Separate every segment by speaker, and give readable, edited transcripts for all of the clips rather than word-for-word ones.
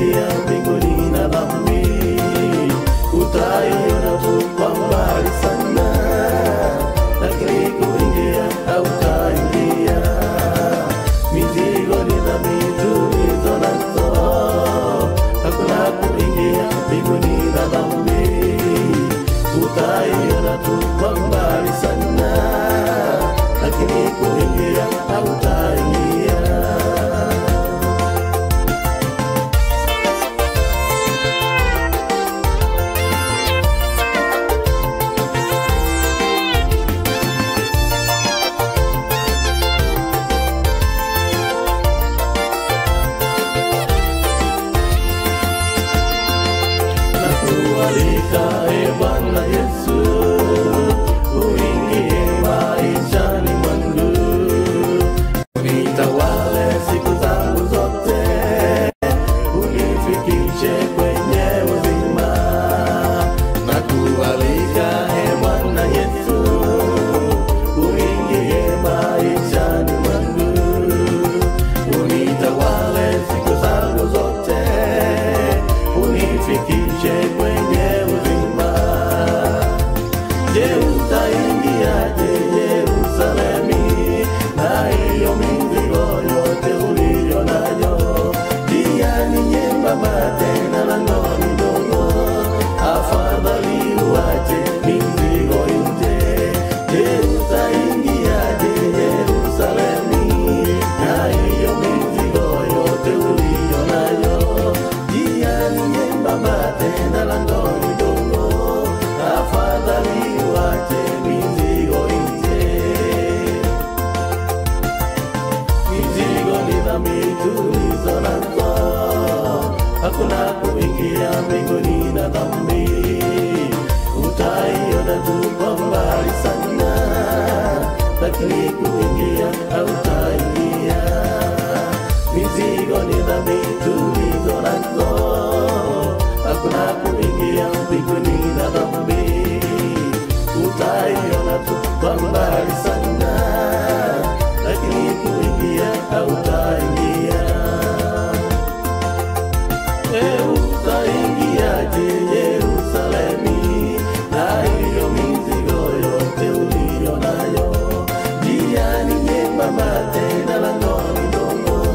Speaker 1: kuingia mbinguni na dhambi, utaiona tu kwa mbali sana, lakini kuingia hautaingia. Mizigo ni dhambi tulizo nazo, hakuna kuingia mbinguni na dhambi, utaiona tu kwa mbali sana, lakini kuingia hautaingia. Nakualika Bwana Yesu, uingie maishani mwangu, unitawale siku zangu zote, unifikishe kwenye uzima. Nakualika Bwana Yesu, uingie maishani mwangu, unitawale siku zangu zote, unifikishe kwenye uzima. Je, utaingiaje Yerusalemi na hiyo mizigo yote uliyo nayo? Njia ni nyembamba tena lango ni dogo, afadhali uache mizigo nje. Je, utaingiaje Yerusalemi na hiyo mizigo yote uliyo nayo? Njia ni nyembamba tena lango ni dogo, afadhali uache mizigo nje. Mizigo ni dhambi tulizo nazo, hakuna kuingia mbinguni na dhambi, utaiona tu kwa mbali sana, lakini kuingia hautaingia. Mizigo ni dhambi tulizo nazo, hakuna kuingia mbinguni na dhambi, utaiona tu kwa mbali sana, lakini kuingia hautaingia. Utaingiaje Yerusalemi na hiyo mizigo yote uliyo nayo? Njia ni nyembamba tena lango ni dogo,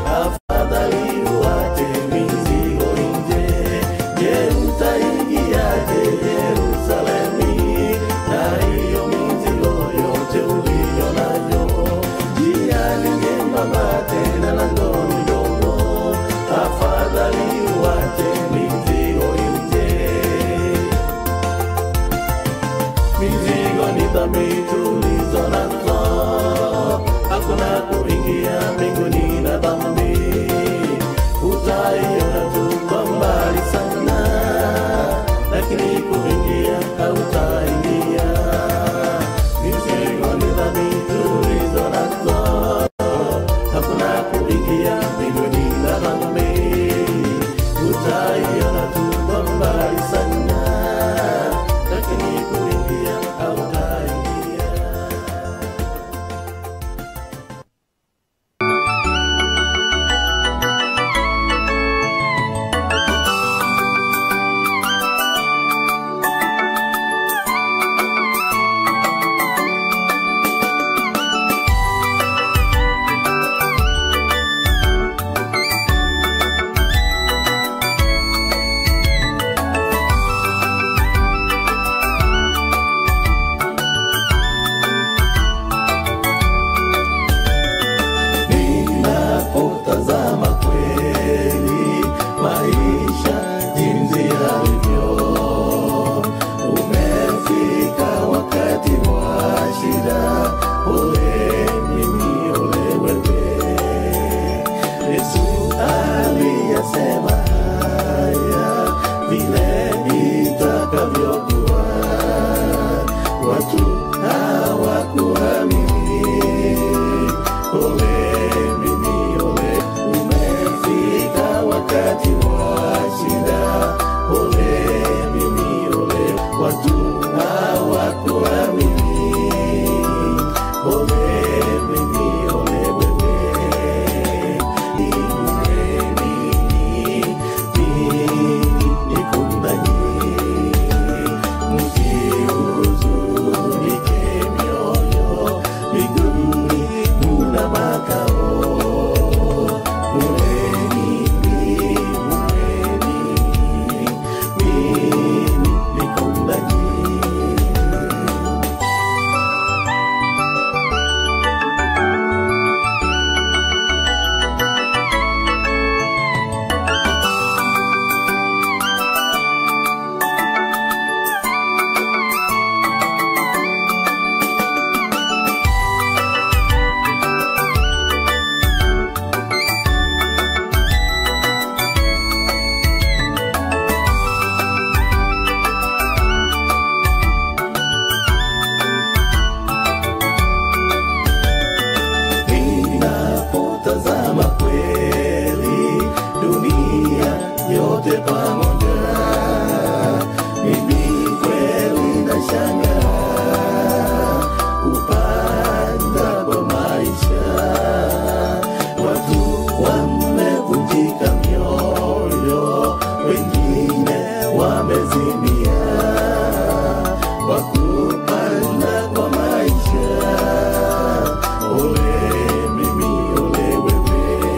Speaker 1: afadhali uache mizigo nje. Je, utaingiaje Yerusalemi na hiyo mizigo yote uliyo nayo? Njia ni nyembamba tena lango ni dogo, afadhali uache mizigo nje. Mizigo ni dhambi tulizo nazo, hakuna kuingia mbinguni na dhambi, utaiona tu kwa mbali sana, lakini kuingia hautaingia. Mizigo ni dhambi tulizo nazo, hakuna kuingia mbinguni na dhambi, utaiona tu kwa mbali sana, lakini kuingia hautaingia. ama kweli dunia yote pamoja. Mimi kweli nashangaa kupanda kwa maisha, watu wamevunjika mioyo, wengine wamezimia kwa kupanda kwa maisha. Ole mimi, ole wewe,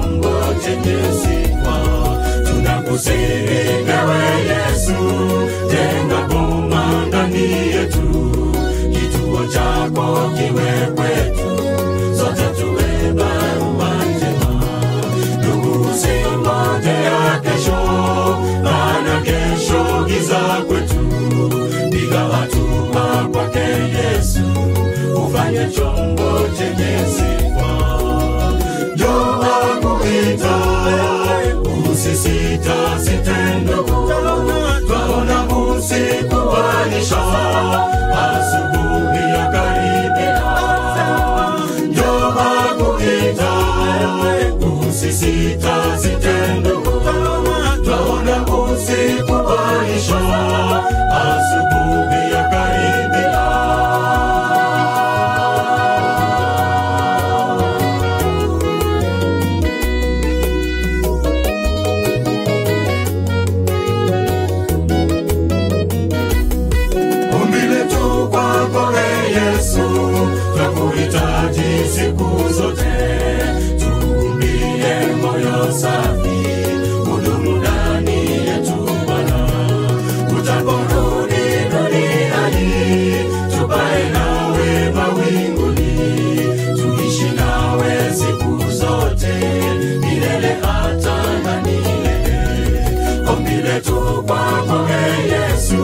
Speaker 1: chombo chenye sifa. Tunakusihi ewe Yesu, jenga boma ndani yetu, kituo chako kiwe kwetu, sote tuwe barua njema. Ndugu usingoje ya kesho, maana kesho giza kwetu. Piga hatua kwake Yesu, ufanye chombo chenye sifa. Njoo akuita, usisita ndugu, twaona usiku waisha, asubuhi ya karibia. Njoo akuita, usisita ndugu, twaona usiku waisha, asubuhi ya karibia. Yesu, twakuhitaji siku zote, tuumbie moyo safi, hudumu ndani yetu Bwana. Utaporudi duniani, tupae nawe mawinguni, tuishi nawe siku zote, milele hata na milele. Ombi letu kwako Yesu,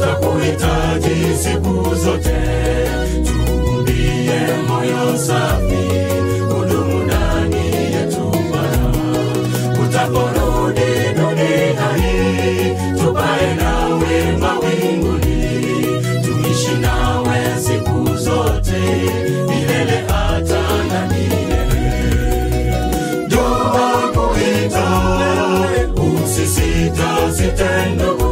Speaker 1: twakuhitaji siku zote, tuumbie moyo safi, hudumu ndani yetu Bwana. Utaporudi duniani, tupae nawe mawinguni, tuishi nawe siku zote, milele hata na milele. Njoo akuita, usisite ndugu,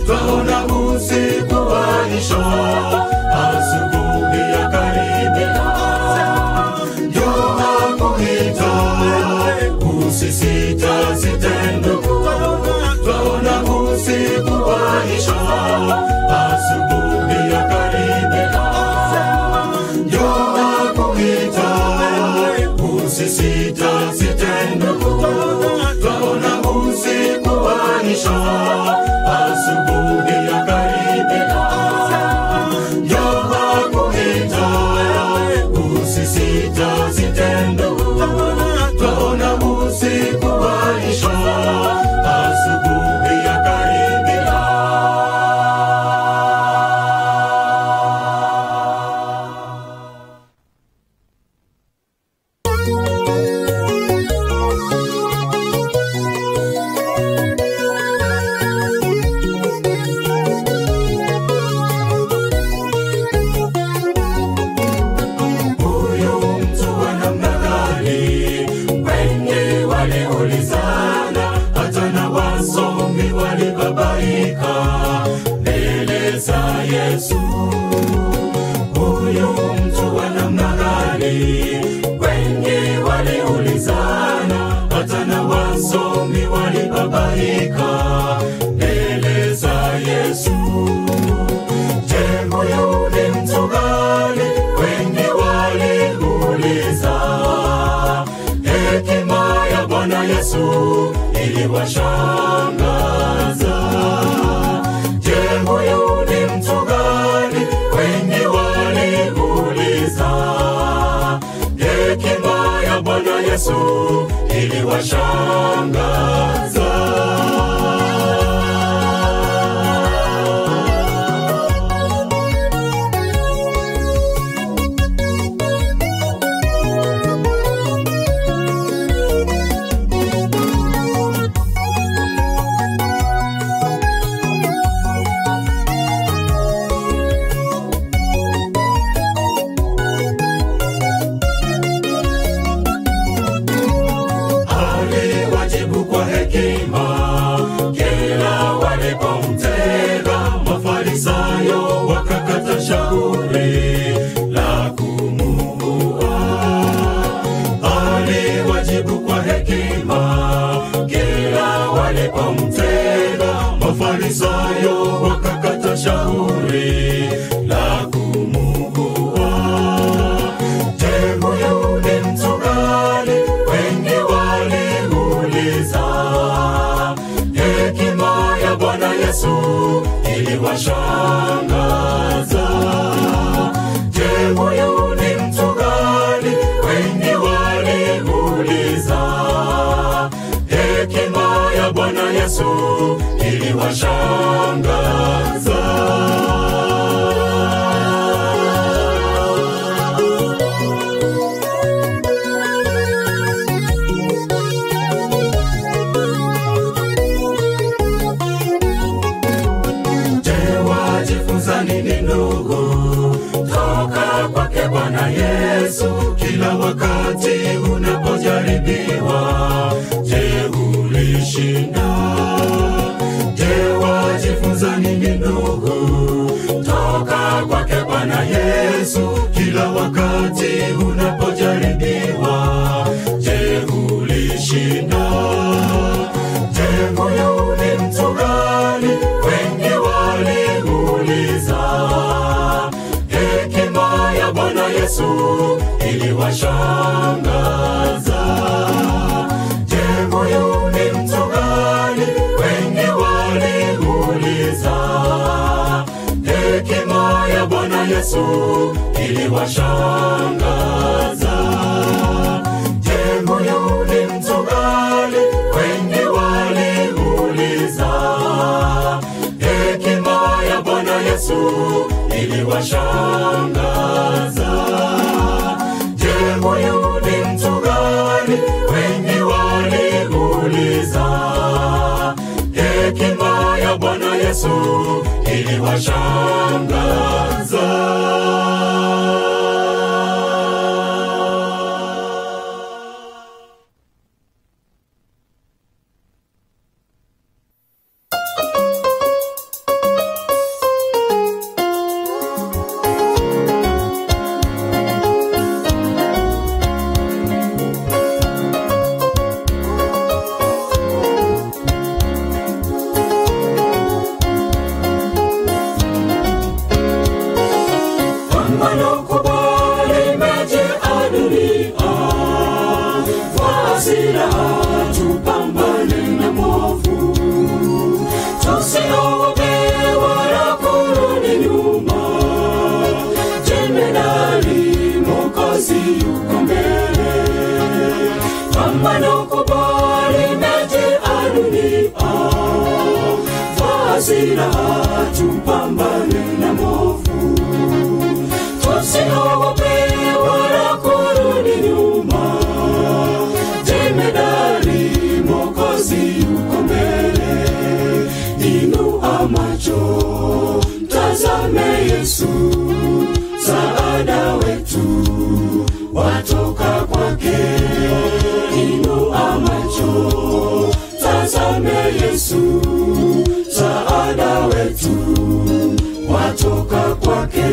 Speaker 1: twaona usiku waisha, asubuhi ya karibia. Njoo akuita, usisite ndugu, twaona usiku waisha, asubuhi ya karibia. Njoo akuita, usisite ndugu, twaona usiku waisha, asubuhi ya karibia. Njoo akuita, usisite ndugu, twaona usiku waisha, asubuhi ya karibia. Yesu, huyu mtu wa namna gani? Wengi waliulizana, hata na wasomi walibabaika mbele za Yesu. Je, huyu ni mtu gani? Wengi waliuliza. Hekima ya Bwana Yesu iliwashangaza. Je, huyu ni mtu gani? Wengi waliuliza. Hekima ya Bwana Yesu iliwashangaza. Yesu iliwashangaza. Nini ndugu toka kwake Bwana Yesu, kila wakati unapojaribiwa, je, ulishinda? Je, wajifunza nini ndugu toka kwake Bwana Yesu, kila wakati unapojaribiwa, je, ulishinda? Je, huyu ni mtu gani? Wengi waliuliza. Hekima ya Bwana Yesu iliwashangaza. Je, huyu ni mtu gani? Wengi waliuliza. Hekima ya Bwana Yesu iliwashangaza. Je, huyu ni mtu gani? Wengi waliuliza. Hekima ya Bwana Yesu iliwashangaza. Je, huyu ni mtu gani? Wengi waliuliza. Hekima ya Bwana Yesu iliwashangaza. Tupambane na movu, tusiogope wala kurudi nyuma. Jemedari Mwokozi yuko mbele. Inua macho, tazame Yesu, msaada wetu watoka kwake. Inua macho, tazame Yesu, msaada wetu watoka kwake.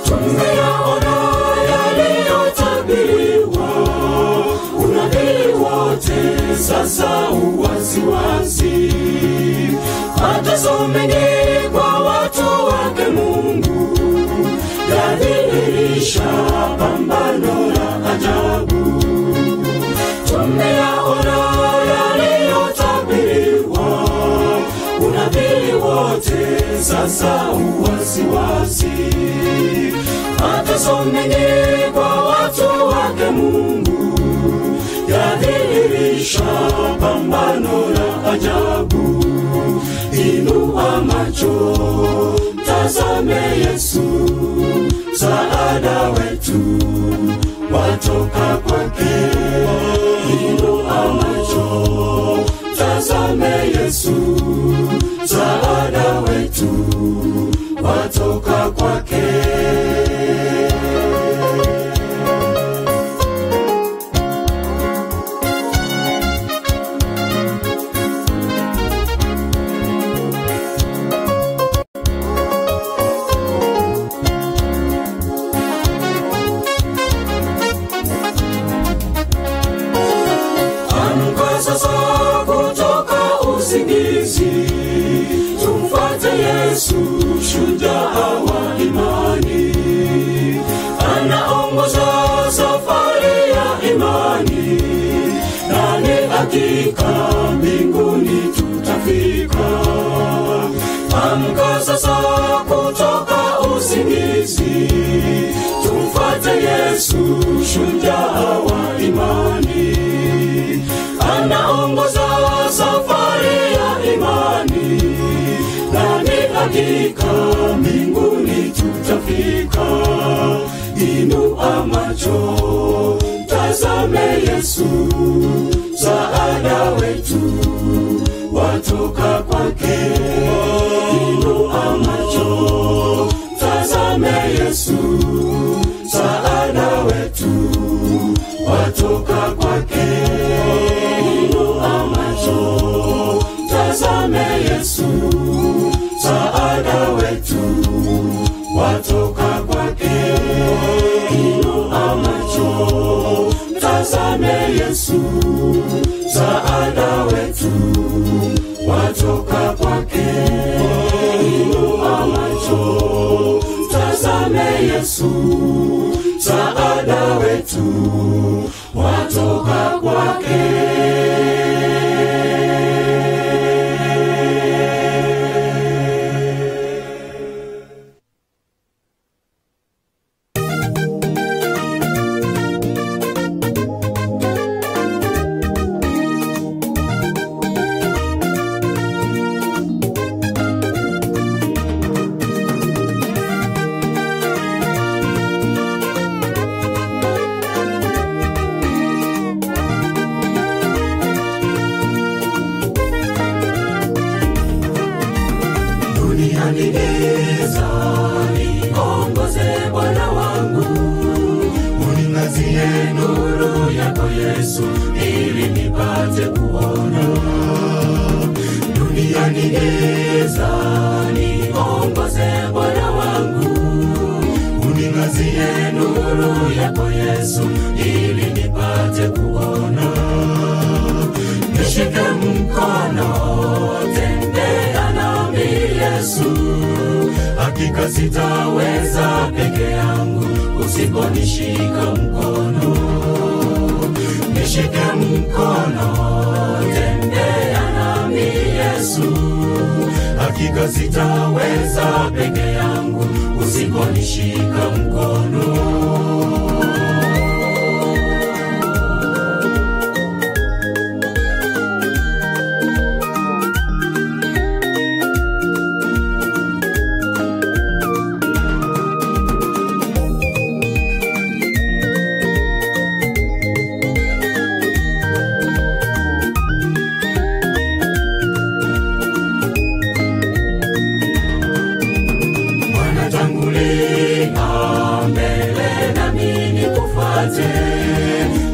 Speaker 1: Tumeyaona yaliyotabiriwa, unabii wote sasa uwaziwazi. Mateso mengi kwa watu wake Mungu yadhihirisha pambano la ajabu. Tumeyaona yaliyotabiriwa, unabii wote sasa uwaziwazi. Mateso mengi kwa watu wake Mungu yadhihirisha pambano la ajabu. Inua macho, tazame Yesu, msaada wetu watoka kwake. Inua macho, tazame Yesu, msaada wetu watoka kwake. Tumfuate Yesu, shujaa wa imani, anaongoza safari imani, na ni hakika mbinguni tutafika. Amka sasa kutoka usingizi, tumfuate Yesu shujaa wa imani. Anaongoza safari ya imani, na ni hakika mbinguni tutafika. Inua macho, tazame Yesu, msaada wetu watoka kwake. Inua macho, tazame Yesu, msaada wetu watoka kwake. Inua macho, tazame Yesu, msaada wetu watoka kwake. Inua macho, tazame Yesu, msaada wetu watoka kwake. Inua macho, tazame Yesu, msaada wetu watoka kwake.
Speaker 2: Sitaweza peke yangu usiponishika mkono. Nishike mkono, tembea nami Yesu. Hakika sitaweza peke yangu usiponishika mkono.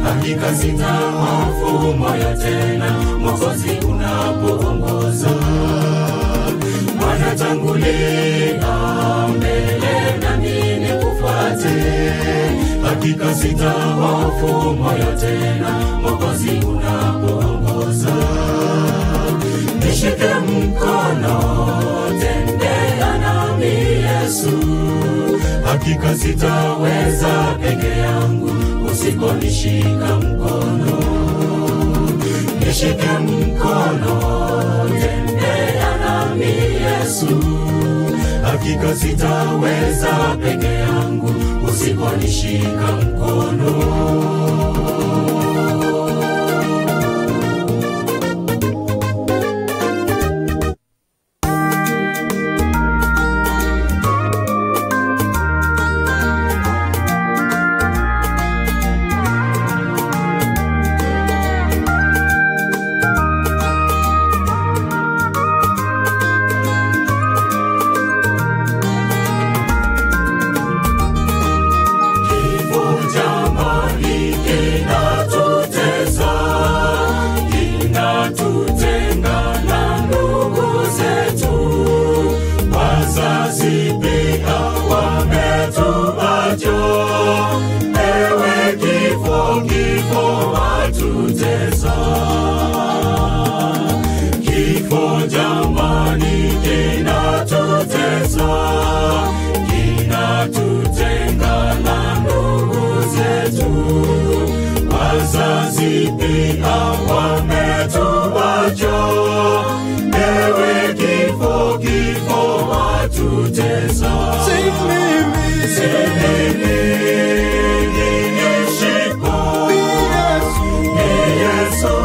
Speaker 2: Hakika sina hofu moyo tena, Mwokozi unapoongoza. Bwana tangulia mbele nami nikufuate. Hakika sina hofu moyo tena, Mwokozi unapoongoza. Nishike mkono, tembea nami Yesu. Hakika sitaweza peke yangu usiponishika mkono. Nishike mkono, tembea nami Yesu. Hakika sitaweza peke yangu usiponishika mkono. Kifo jamani kinatu wazazi pia wametuacha. Ewe kifo, kifo watutesa. Si mimi niishipo, ni Yesu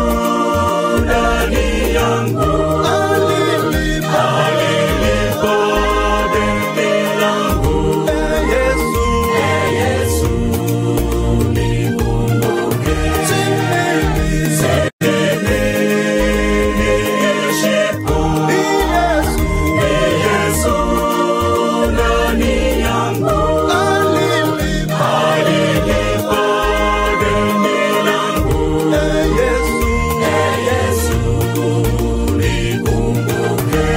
Speaker 2: ndani yangu. Alilipa deni langu. Yesu nikumbuke. Si mimi niishipo, ni Yesu ndani yangu. Alilipa deni langu. Yesu nikumbuke.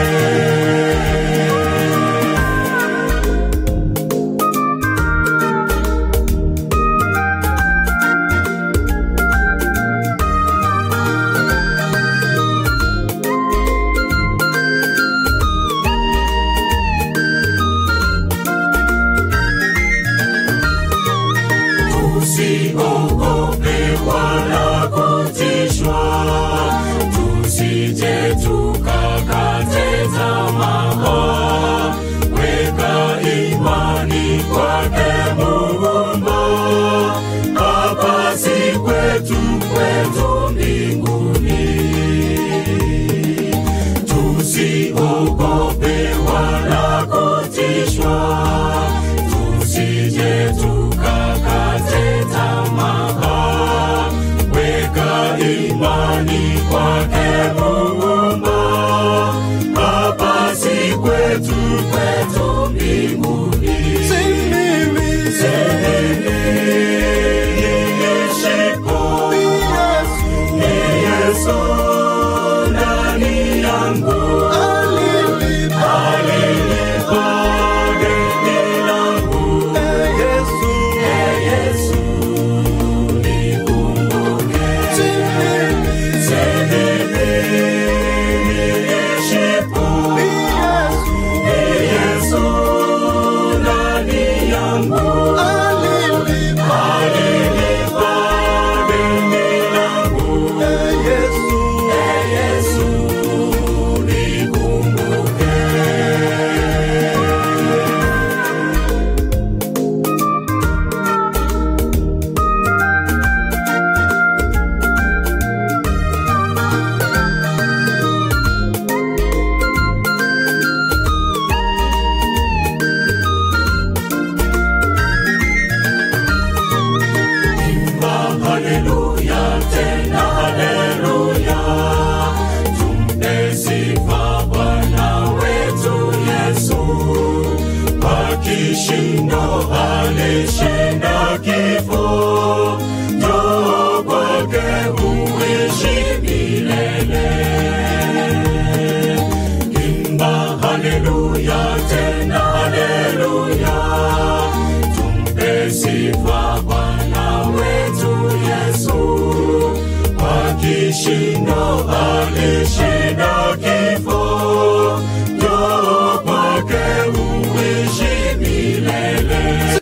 Speaker 2: Tusiogope wala kutishwa, tusije tukakate tamaa. Weka imani kwake Muumba, hapa si kwetu, kwetu mbinguni. Tusiogope wala kutishwa, tusije tukakate tamaa. Weka imani kwake Muumba, hapa si kwetu, kwetu mbinguni. Si mimi niishipo, ni Yesu ndani yangu. Alilipa deni langu. Yesu nikumbuke. Si mimi niishipo, ni Yesu ndani yangu. Alilipa deni langu. Yesu nikumbuke. Haleluya, tena haleluya. Tumpe sifa Bwana wetu Yesu. Kwa kishindo alishinda kifo. Njoo kwake uishi milele. Imba haleluya, tena haleluya. Tumpe sifa Bwana wetu Yesu. Kwa kishindo alishinda kifo. Njoo kwake uishi milele.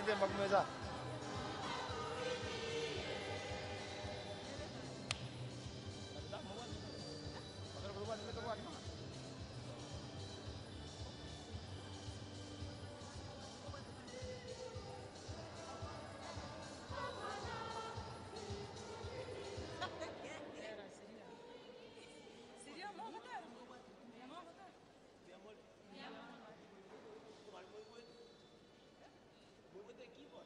Speaker 3: Vem para começar.
Speaker 4: Muy buen equipo.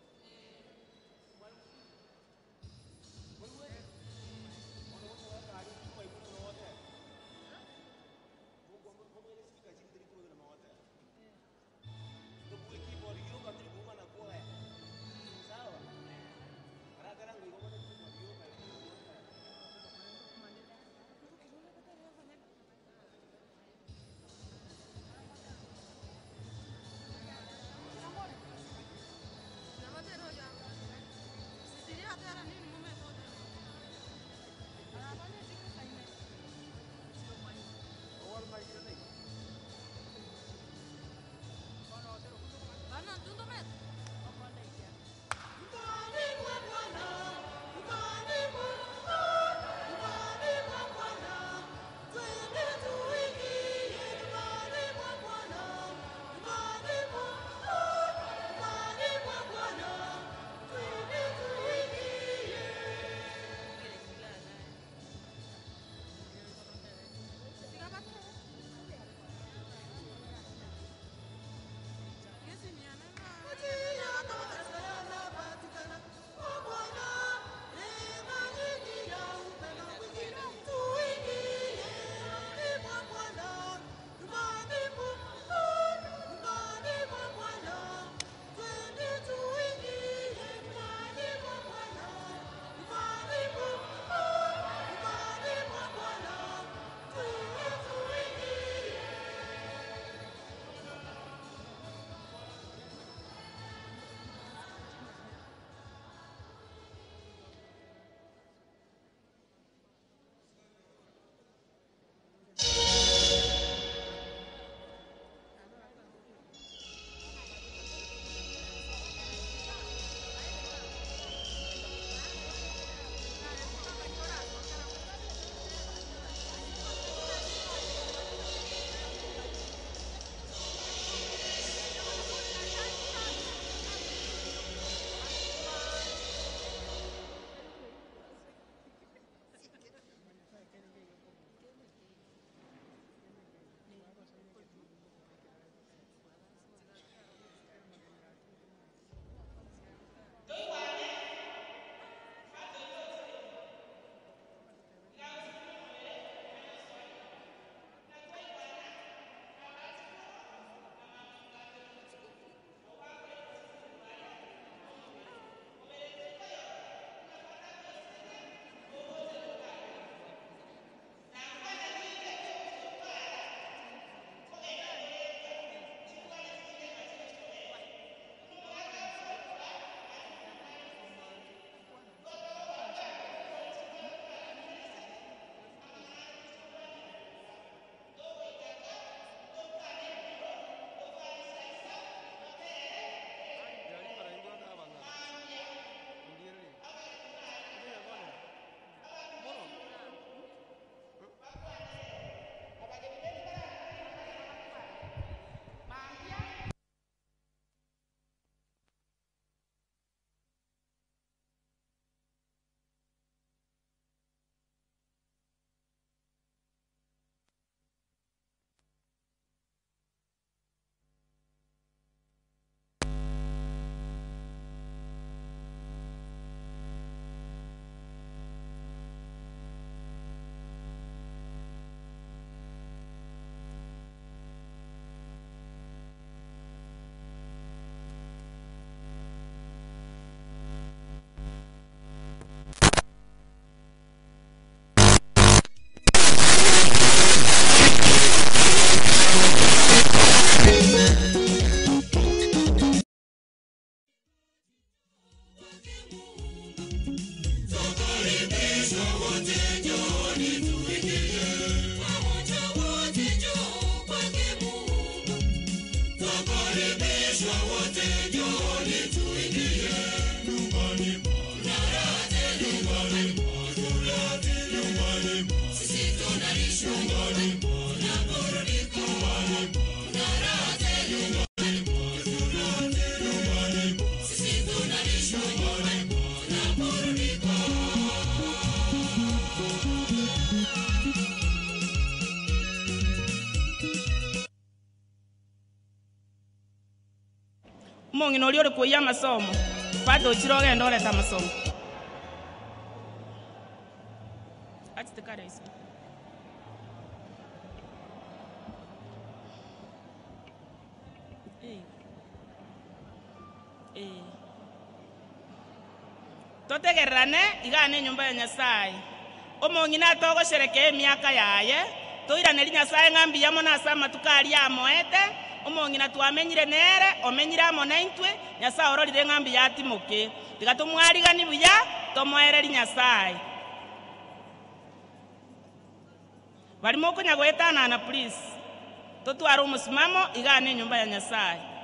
Speaker 3: Umongi no liore kuya masomo. Pato chiroge ndole ta masomo. Ati tekara isi. Totegerane igane nyumba ya Nyasaye. Umongi na togo shereke miaka yaye. Toirane li Nyasaye ngambi yamo na sama tukali amoete. Umongi na tuamenyire nere omenyire amona intwe Nyasaye ororire ngambi yatimoke. Tiga tumwarigani buya tomoere li Nyasaye. Barimo kunyagwetana na please. Totwara umusimamo igane nyumba ya Nyasaye.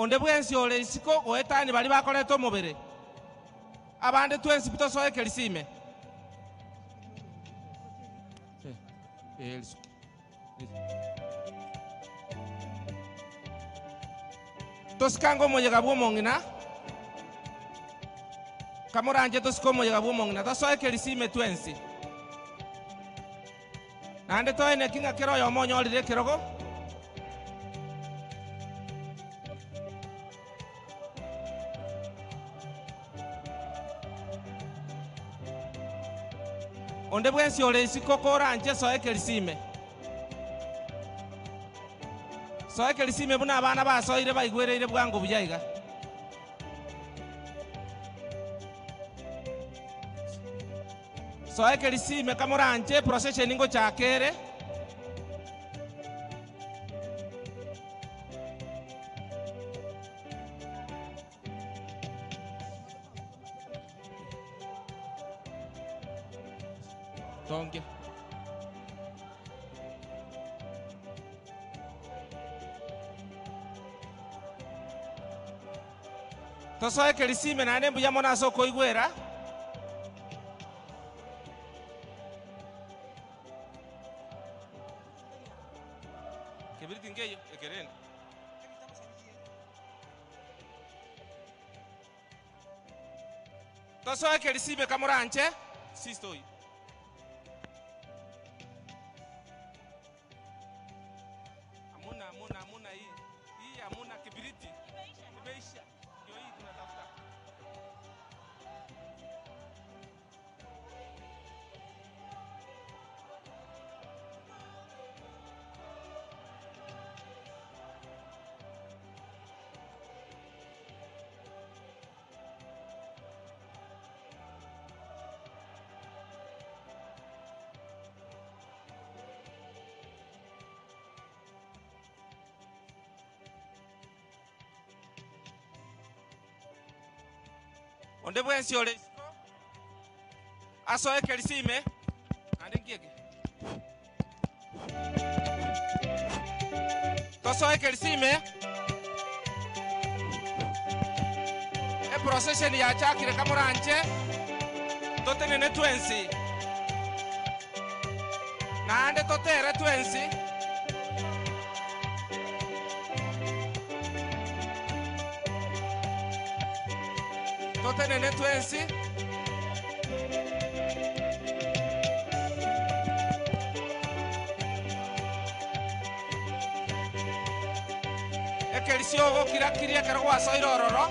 Speaker 4: onde bwensi ole isiko oetani bali bakoleto mubere abande twensi bitosoye kelisime tosikango mojega bwomongina kamuranje tosiko mojega bwomongina tosoye kelisime twensi nande toene kinga kero yomonyo olire kerogo onde bwensi ole isiko koranje soye kelisime buna abana basoire baigwereire bwango buyaiga soye kelisime kamuranje procession ingo chakere tonge tosoye kelisime nane mbuyamo naso koigwera kebiriti ngeyo ekerende tosoye kelisime kamuranje sisto amuna hii amuna kibiriti imeisha ndio hii tunatafuta onde bwensi ole asoye kelisime ande ngege tosoye kelisime e procession ya chakire kamuranje totenene twensi nande totere twensi totenene twensi ekerisio ogokirakiria ekero gwasoire ororo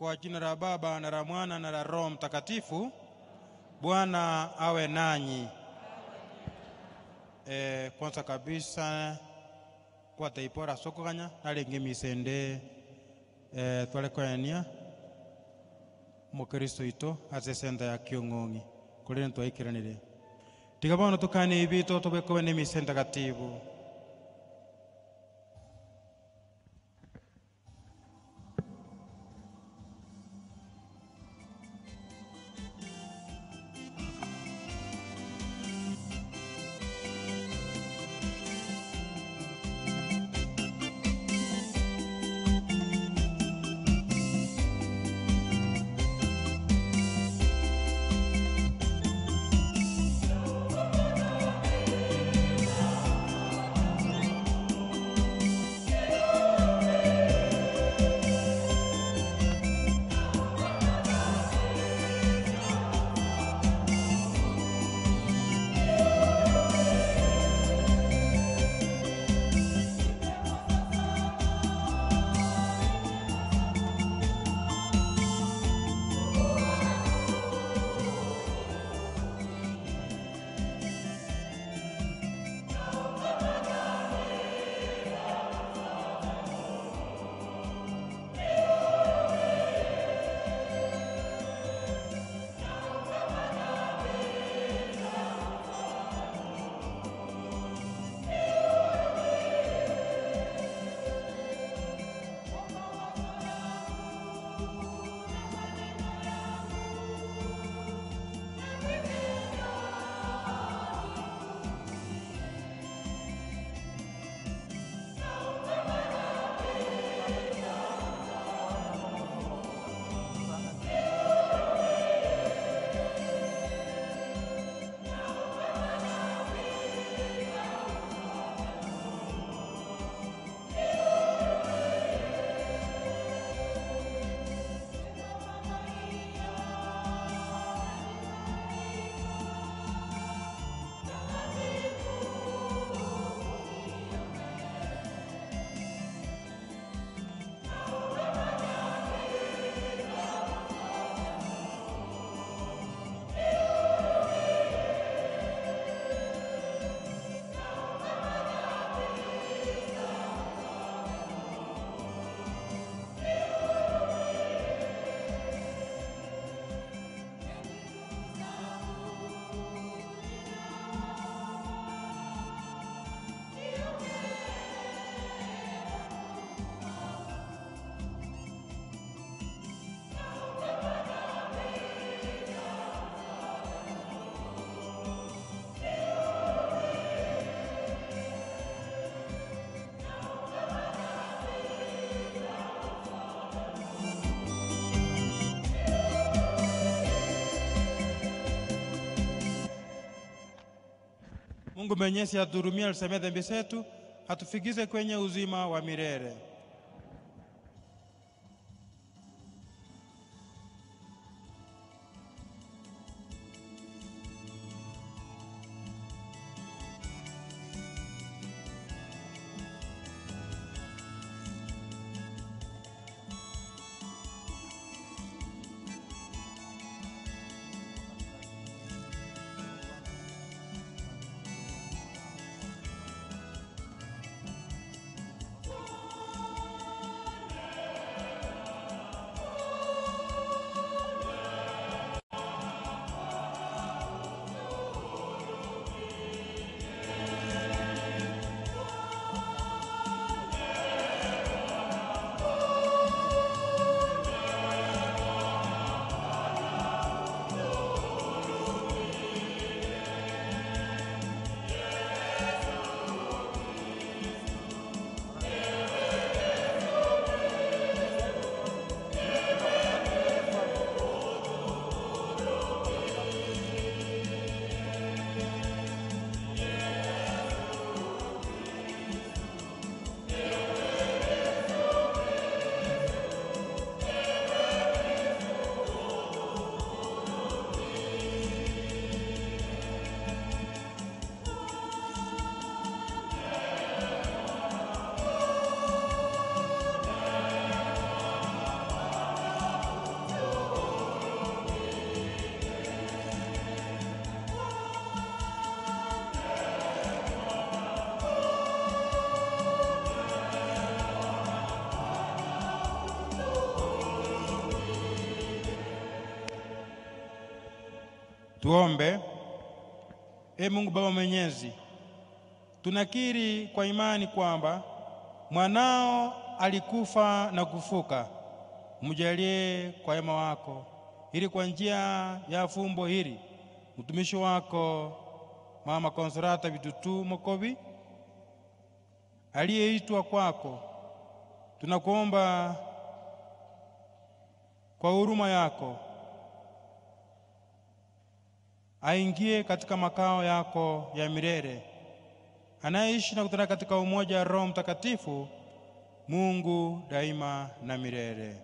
Speaker 5: Kwa jina la Baba na la Mwana na la Roho Mtakatifu. Bwana awe nanyi. Kwanza kabisa kwa taipora sokoganya nalengemisende twalekoania mukristo ito azesenda ya kiongongi kulene twaikiranire tigabono tukani ibito tobeko ne misenda katibu. Mungu Mwenyezi aturumie, alisamehe dhambi zetu, hatufikize kwenye uzima wa milele. Tuombe. Mungu Baba Mwenyezi, tunakiri kwa imani kwamba mwanao alikufa na kufuka. Mjalie kwa wema wako, ili kwa njia ya fumbo hili mtumishi wako Mama Consolata Bitutu Mokobi aliyeitwa kwako, tunakuomba kwa huruma yako aingie katika makao yako ya milele, anayeishi na kutenda katika umoja wa Roho Mtakatifu, Mungu daima na milele.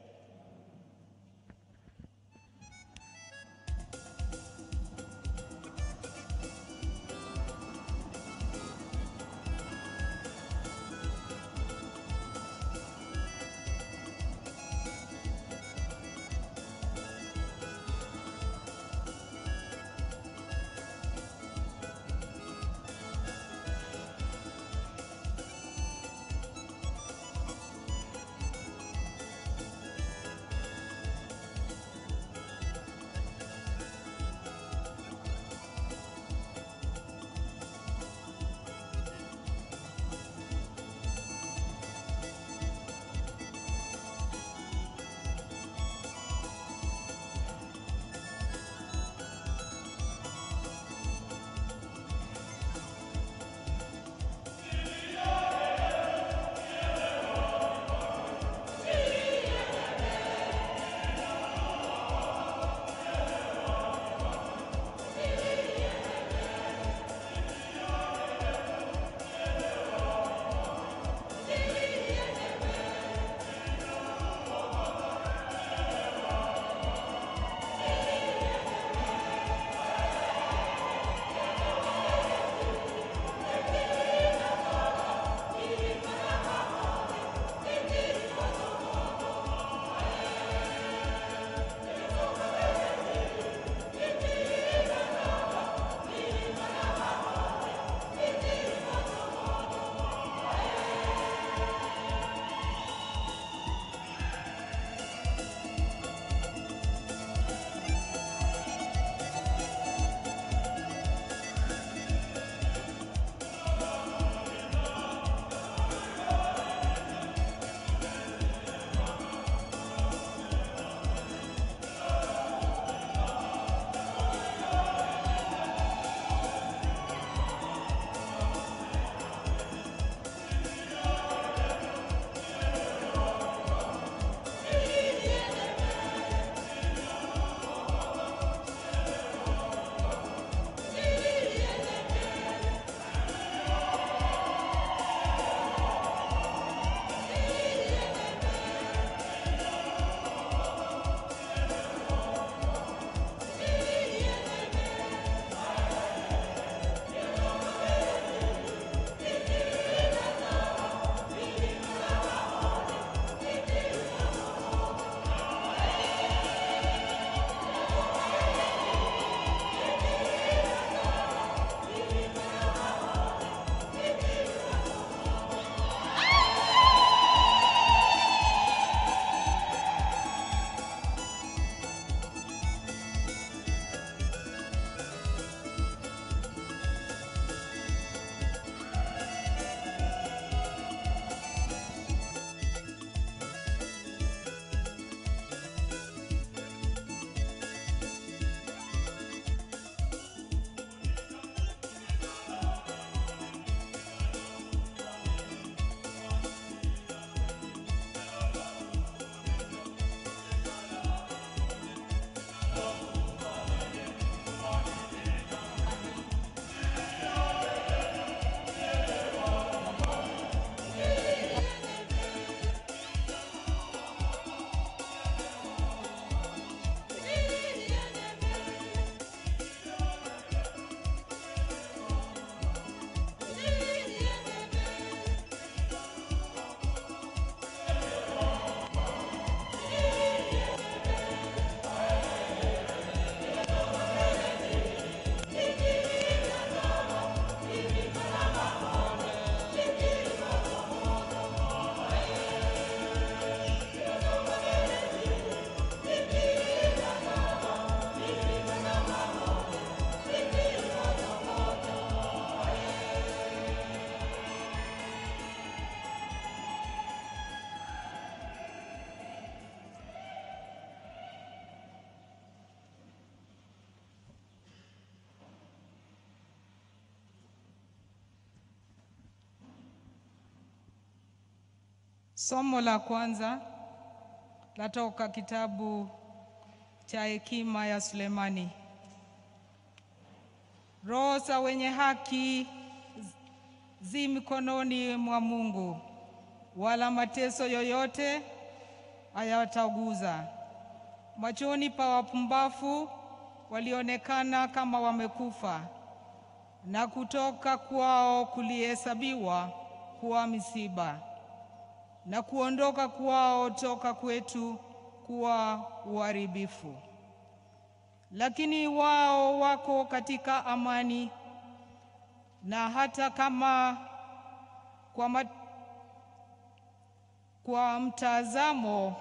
Speaker 6: Somo la kwanza latoka kitabu cha Hekima ya Sulemani. Roho za wenye haki zi mikononi mwa Mungu, wala mateso yoyote hayataguza. Machoni pa wapumbavu walionekana kama wamekufa, na kutoka kwao kulihesabiwa kuwa misiba, na kuondoka kwao toka kwetu kuwa uharibifu. Lakini wao wako katika amani, na hata kama kwa mtazamo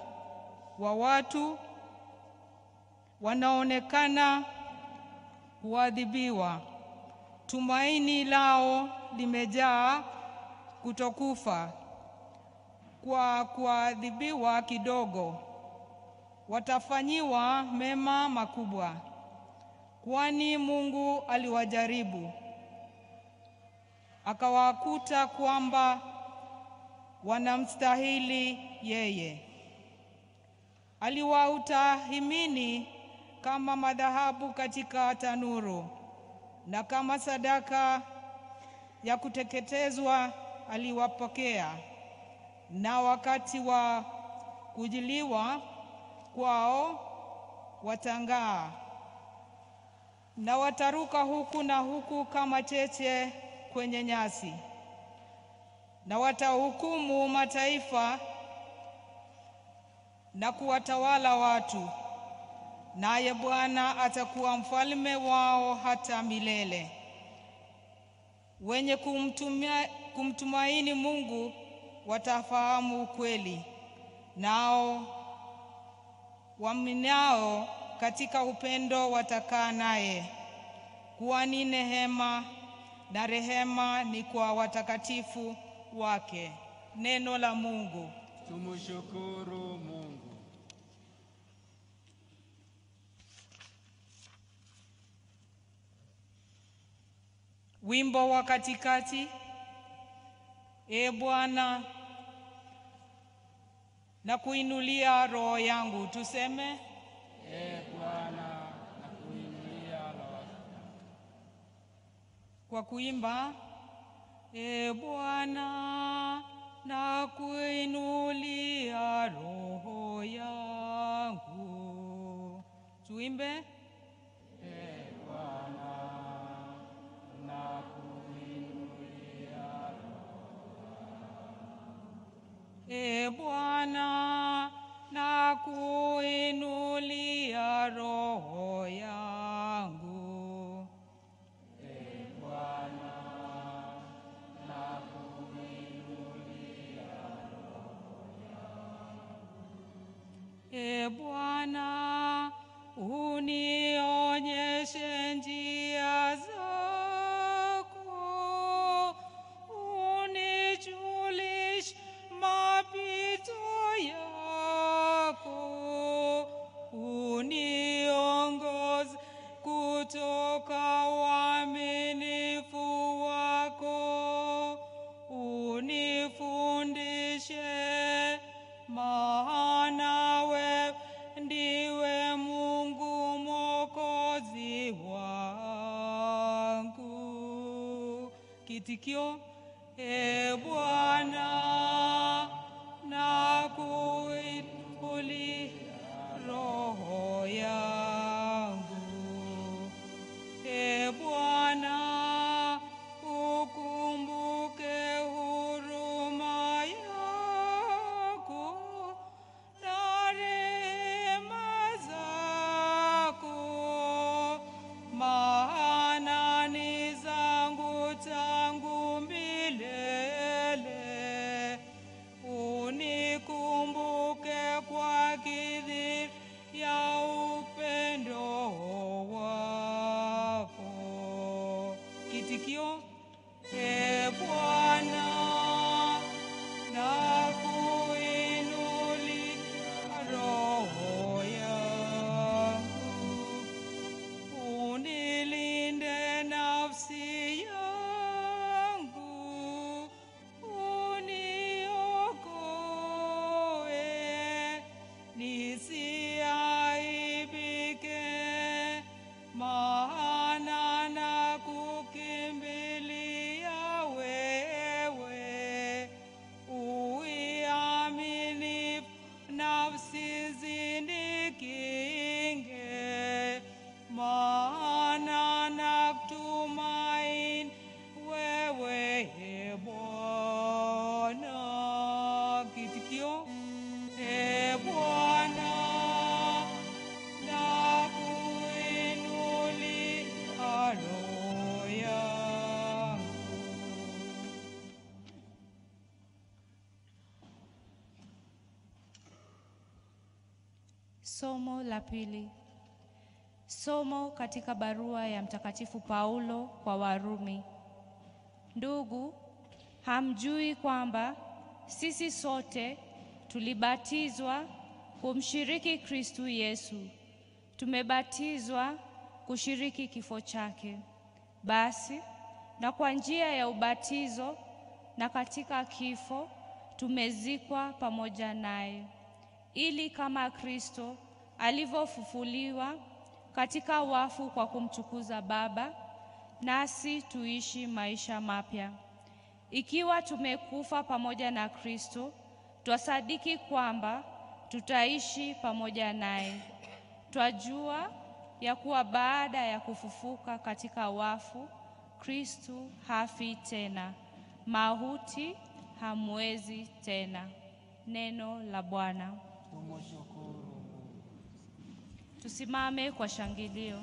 Speaker 6: wa watu wanaonekana kuadhibiwa, tumaini lao limejaa kutokufa. Kwa kuadhibiwa kidogo watafanyiwa mema makubwa, kwani Mungu aliwajaribu akawakuta kwamba wanamstahili yeye. Aliwautahimini kama madhahabu katika tanuru, na kama sadaka ya kuteketezwa aliwapokea. Na wakati wa kujiliwa kwao watang'aa, na wataruka huku na huku kama cheche kwenye nyasi, na watahukumu mataifa na kuwatawala watu, naye Bwana atakuwa mfalme wao hata milele. Wenye kumtumaini Mungu watafahamu ukweli, nao waaminao katika upendo watakaa naye, kwani neema na rehema ni kwa watakatifu wake. Neno la Mungu.
Speaker 5: Tumshukuru Mungu.
Speaker 6: Wimbo wa katikati. Ee Bwana, na kuinulia roho yangu. Tuseme,
Speaker 5: Ee Bwana, na kuinulia roho.
Speaker 6: kwa kuimba, Ee Bwana, na kuinulia roho yangu. Tuimbe,
Speaker 5: Ee Bwana, na kuinulia
Speaker 6: Ee Bwana, na kuinulia roho yangu.
Speaker 5: Ee Bwana, na kuinulia
Speaker 6: Ee Bwana, unionyeshe njia zako, unijulishe mapito yako, uniongoze kutoka uaminifu wako, unifundishe, maana wewe ndiwe Mungu Mwokozi wangu. Kitikio, Ee Bwana, na kuinulia roho yangu. Ee Bwana, ukumbuke huruma yako na rehema zako, maana ni zangu tangu milele.
Speaker 7: Somo la pili. Somo katika barua ya Mtakatifu Paulo kwa Warumi. Ndugu, hamjui kwamba sisi sote tulibatizwa kumshiriki Kristu Yesu? Tumebatizwa kushiriki kifo chake. Basi, na kwa njia ya ubatizo na katika kifo tumezikwa pamoja naye, ili kama Kristo alivyofufuliwa katika wafu kwa kumtukuza Baba, nasi tuishi maisha mapya. Ikiwa tumekufa pamoja na Kristo, twasadiki kwamba tutaishi pamoja naye. Twajua ya kuwa baada ya kufufuka katika wafu, Kristo hafi tena, mauti hamwezi tena. Neno la Bwana. Tusimame kwa shangilio.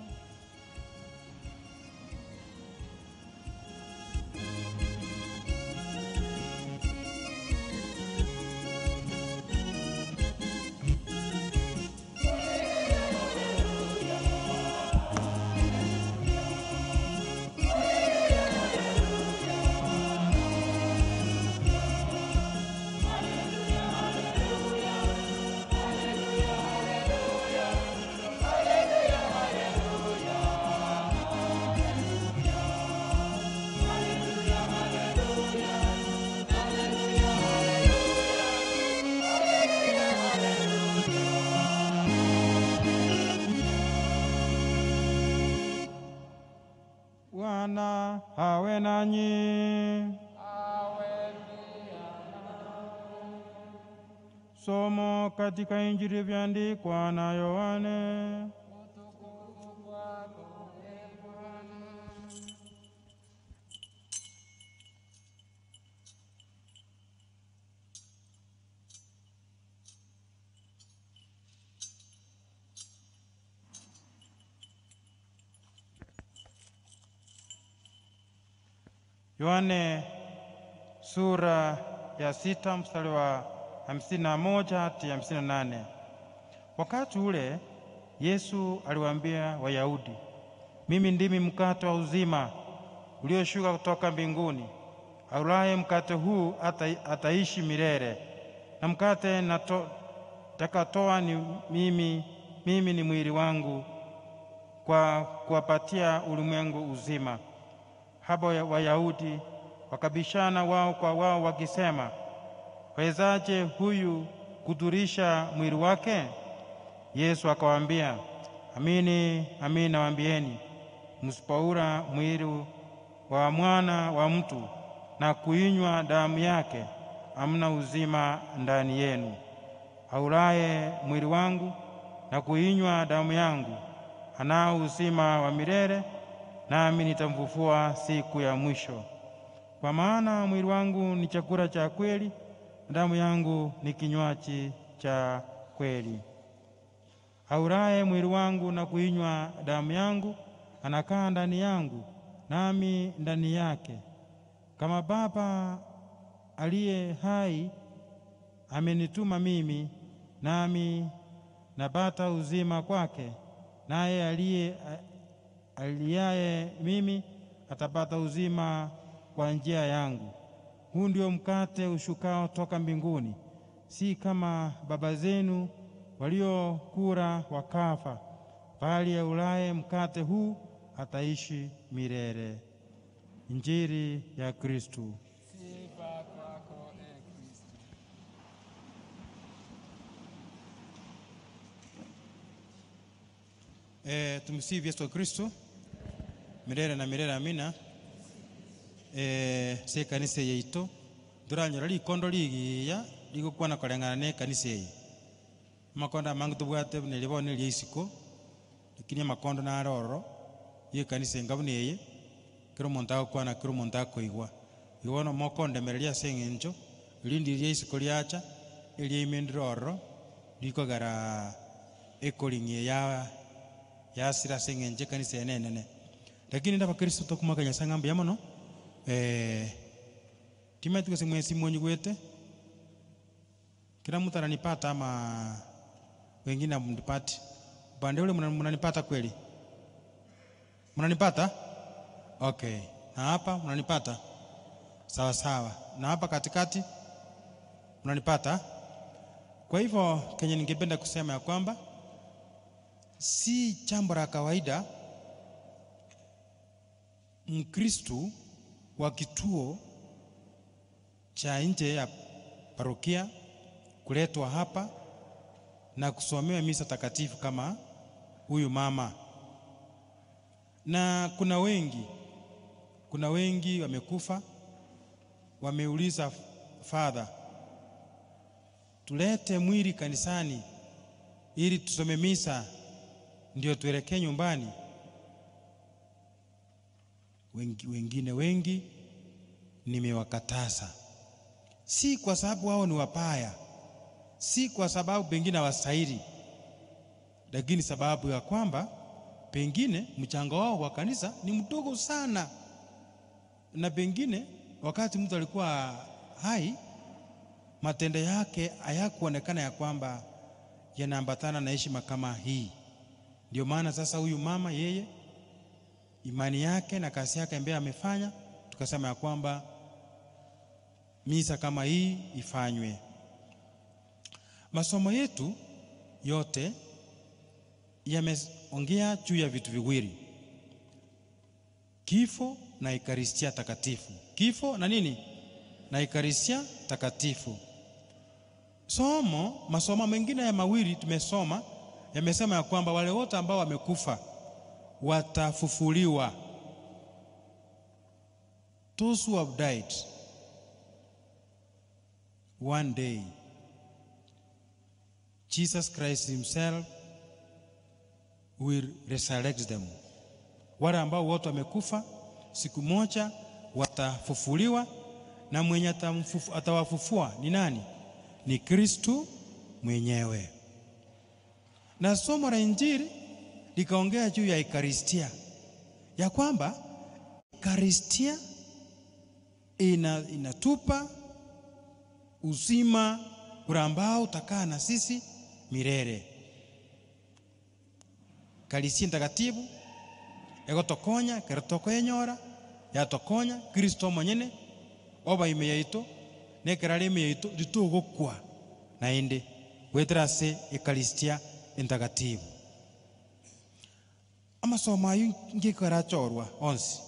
Speaker 5: Bwana awe nanyi. Somo katika Injili ilivyoandikwa na Yohane. Yohane sura ya 6 mstari wa 51 hadi 58. Wakati ule Yesu aliwaambia Wayahudi, mimi ndimi mkate wa uzima ulioshuka kutoka mbinguni. Aulaye mkate huu ataishi milele. Na mkate takatoa ni mimi ni mwili wangu kwa kuwapatia ulimwengu uzima. Hapo Wayahudi wakabishana wao kwa wao wakisema, wezaje huyu kudhurisha mwili wake? Yesu akawaambia, amini amini nawaambieni, msipoula mwili wa mwana wa mtu na kuinywa damu yake, hamna uzima ndani yenu. Aulaye mwili wangu na kuinywa damu yangu anao uzima wa milele, nami nitamfufua siku ya mwisho. Kwa maana mwili wangu ni chakula cha kweli, damu yangu ni kinywaji cha kweli. Aulaye mwili wangu na kuinywa damu yangu anakaa ndani yangu, nami ndani yake. Kama Baba aliye hai amenituma mimi, nami napata uzima kwake, naye aliyaye mimi atapata uzima kwa njia yangu. Huu ndio mkate ushukao toka mbinguni, si kama baba zenu waliokula wakafa, bali aulaye mkate huu ataishi milele. Injili ya Kristo.
Speaker 8: Sifa kwako, Kristo.
Speaker 5: Tumsifu Yesu Kristo. Milele na milele amina. Se kanisa yeito duranyora likondo ligiya ligukwana kolengana ne kanisa ye makonda mangu tubwate ne libone lyisiko lakini makondo na aroro ye kanisa ngabune ye kiro monta kwana kiro monta koigwa iwono mokonde merelia sengenjo lindi lyisiko lyacha eli imendroro likogara ekolinye ya sira sengenje kanisa enene lakini ndaba Kristo tokumakanya sangamba yamono timatuko simwesi mwenye gwete kila mtu ananipata ama wengine mnipati. Upande ule mnanipata kweli? Mnanipata? Okay. Na hapa mnanipata? Sawa sawa. Na hapa katikati mnanipata? Kwa hivyo Kenya, ningependa kusema ya kwamba si jambo la kawaida Mkristo wa kituo cha nje ya parokia kuletwa hapa na kusomewa misa takatifu kama huyu mama. Na kuna wengi wamekufa, wameuliza Father, tulete mwili kanisani ili tusome misa ndio tuelekee nyumbani. Wengi nimewakataza, si kwa sababu wao ni wapaya, si kwa sababu pengine hawastahili, lakini sababu ya kwamba pengine mchango wao kwa kanisa ni mdogo sana, na pengine wakati mtu alikuwa hai matendo yake hayakuonekana ya kwamba yanaambatana na heshima kama hii. Ndio maana sasa huyu mama, yeye imani yake na kazi yake ambayo amefanya, tukasema ya kwamba misa kama hii ifanywe. Masomo yetu yote yameongea juu ya vitu viwili: kifo na Ekaristia takatifu. Kifo na nini? Na Ekaristia takatifu. Masomo mengine ya mawili tumesoma yamesema ya kwamba wale wote ambao wamekufa watafufuliwa. Those who have died, one day Jesus Christ himself will resurrect them. Wale ambao wote wamekufa siku moja watafufuliwa, na mwenye atawafufua ni nani? Ni Kristo mwenyewe. Na somo la Injili likaongea juu ya Ekaristia, ya kwamba Ekaristia inatupa uzima ambao utakaa na sisi milele. Ekaristia takatifu egotokonya keratokoenyora yatokonya Kristo mwenyene oba ime yaito nekerale ime yaito ditugokwa na ende wetrase Ekaristia entagatifu. Amasomo ayu ngikarachorwa onsi,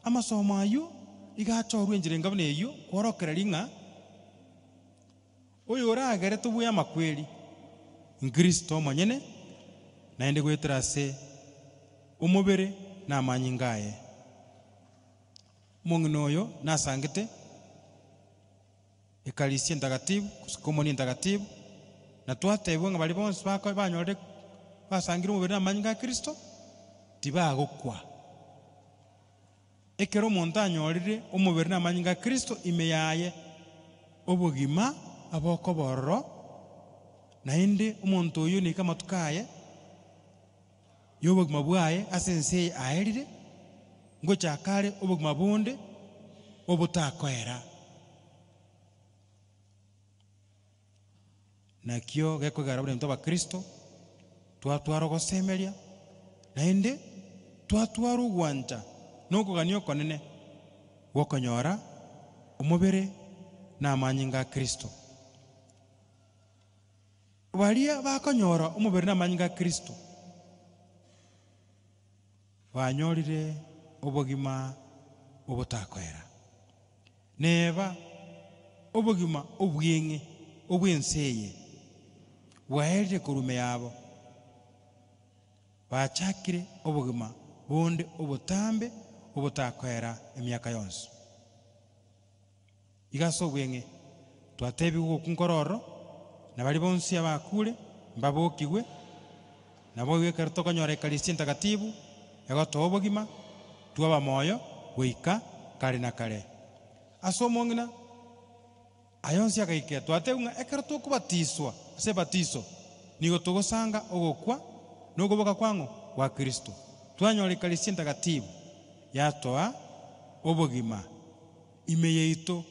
Speaker 5: amasomo ayu igachorwa njire ngabone eyo korokera linga oyo oragere tubuya makweli Kristo mwenyene na ende wetrase umubere na amanyi mungino oyo nasangite Ekaristia entagatifu kusikomoni entagatifu, na twatebwe nga bali bonse bako banyore basangira umubere na amanyi ga Kristo tibagokwa. Ekero omonto anyorire umubere na amanyi ga Kristo ime yaye obogima abokobororo, na ende omonto oyo ni kama tukaye yobogima bwaye asense aerire ngochakare obogima bonde obutakoera. Nakio gekwegara buri mtoba Kristo twatwara gosemeria na ende twatwara ugwanja nokuganio konene gwokonyora umubere na amanyi ga Kristo. Baria bakonyora umubere na amanyi ga Kristo banyorire obogima obutakoera, neba obogima obwenge obwenseye bwaerire kurume yabo, bachakire obogima bonde obutambe obutakoera emyaka yonse. Igaso obwenge twatebi gokunkororo na bali bonsi abakure mbabokigwe nabo wekara konyora Ekaristia entagatifu egoto obogima twaba moyo goika kare na kare. Asomongina ayonsi akaike twateunga ekara kubatiswa ase batiso nigo tugosanga ogokwa nogoboka kwango wa Kristo. Twanyora Ekaristia entagatifu yatoa obogima ime yeito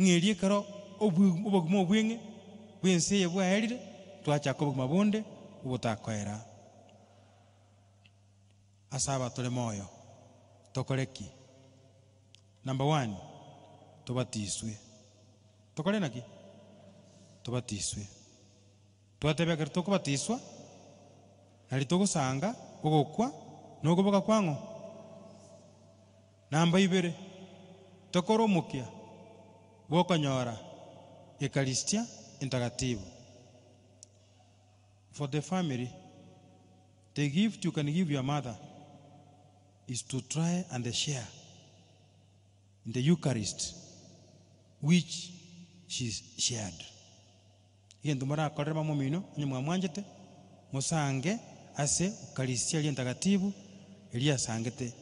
Speaker 5: ngerie karo obogima obwenge bwenseye bwaerire twachaka obogima bonde obotakoera asaba tole moyo tokoreki. Number 1, tobatiswe. Tokore naki? Tobatiswe. Twatebekere tokubatiswa nari togusanga ogokwa nogoboka kwango. Namba 2, tokora omokia bokonyora Eucharistia entagatifu. For the family, the gift you can give your mother is to try and share in the Eucharist which she shared. Yendo mara korema momino nyumwa mwanjete musange ase Eucharistia entagatifu elia sangete.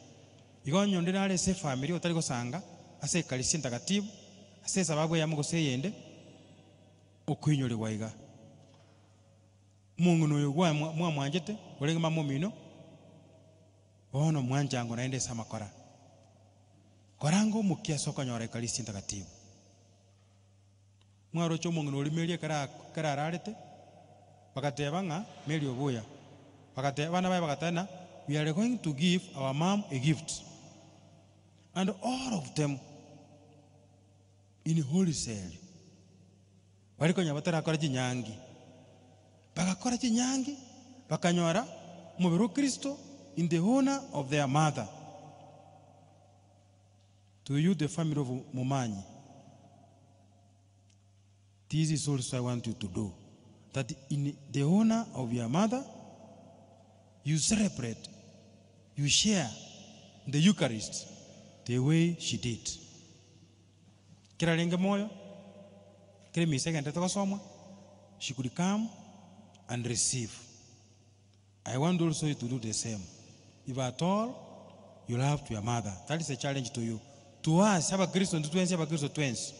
Speaker 5: Igonyo ndinale se family otari gosanga ase Eucharistia entagatifu ase sababu ya mugose yende okwinyori waiga. Mungu no yugwa mwanjete olenga mamomino ono mwanjango naende samakora korango mukia sokonyora Eucharistia entagatifu. Mwaro cho mungu no limelie kara rarete bakateba nga meli obuya bakateba bana bae bakatana, we are going to give our mom a gift, and all of them in wholesale barikonya batara kora jinyangi bakakora jinyangi bakanyora mubiro Kristo in the honor of their mother. To you, the family of Mumanyi, this is also I want you to do, that in the honor of your mother you celebrate, you share the Eucharist the way she did. Kira lenge moyo kire misega ndetoko somwa, she could come and receive. I want also you to do the same. If at all you love your mother, that is a challenge to you. To us, have a Christian to twins, have a Christian twins.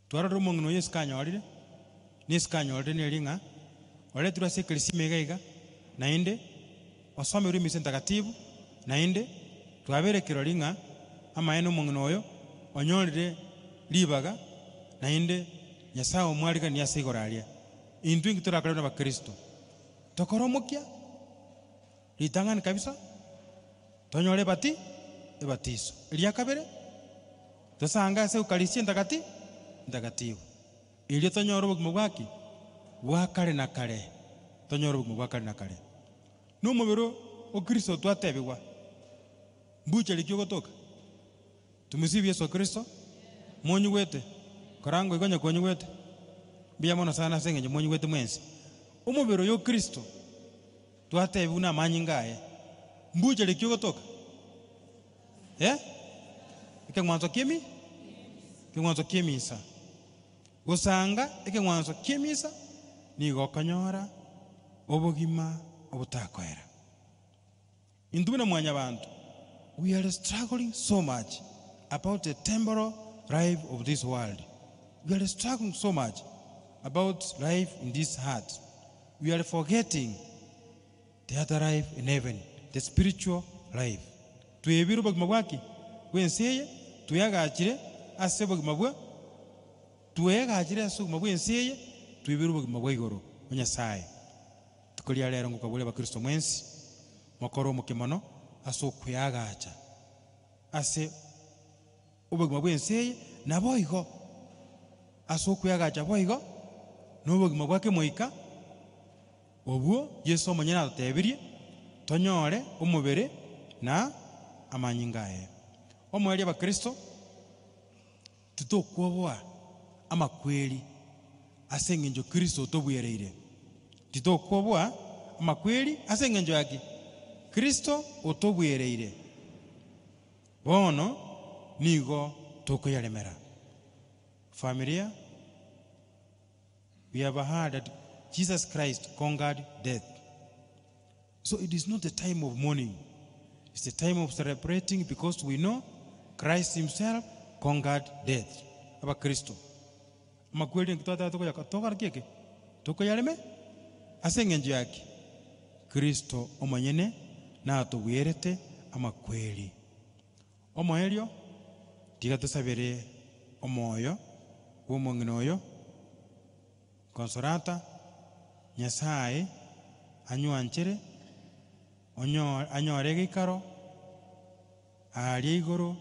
Speaker 5: To our room no yes canyon, nis canyon, ringa, or let us say Christimega, nainde, or some room is interactive, nainde, to have a kirolinga, a maeno mongoyo, or yonder libaga, nainde, Yasao Marigan Yasigoralia, in doing to the crown of a Christo. Tokoromokia, Ritangan Kabisa, Tonyo Lebati, Ebatiso, Eliakabere, the Sanga se Eucharistia entagatifu. Ili Tonyo Mugaki, Wakare Nakare, Tonyo Mugakare Nakare. No Movero, O Christo to Atebewa, Bucha Likiotoka, to receive Yeso Christo, Monuete, Korango Gonya Konyuete, Biamona Sana singing Monuete Mens. Umubiro yo Kristo tuate una manyingae mbuje likiotoka ike mwanzo kimisa gusanga ike mwanzo kimisa ni gokonyora obogima obutakoera indumina mwanya bantu. We are struggling so much about the temporal life of this world. We are struggling so much about life in this heart. We are forgetting the other life in heaven, the spiritual life. Tuebiru bagmawaki, wenseye, tuyaga achire, asebo gmabwa, tuyaga achire asugma wenseye, tuebiru bagmawigoro, onyasai. Tukolia lero ngukabule ba Kristo mwensi, makoro mukimono, aso kuyaga acha. Ase ubagma wenseye, na boigo, aso kuyaga acha boigo, no bagmawake moika. Obuo Yesu manyana tebirie tonyore umubere na amanyingae omweli ba Kristo tutokwowa amakweli asengenjo Kristo tobwereire tutokwowa amakweli asengenjo yake Kristo otobwereire bono nigo tokoyalemera. Familia, we have heard that Jesus Christ conquered death. So it is not the time of mourning. It's the time of celebrating because we know Christ himself conquered death. Aba Kristo. Makweli nkitata toka keke. Toko yaleme asengenjo yake. Kristo omanyene na atubwirete amakweli. Omoelio tigatusabire omoyo w'omonginoyo Consolata Nyasaye anywanchere anyore gikaro ari igoro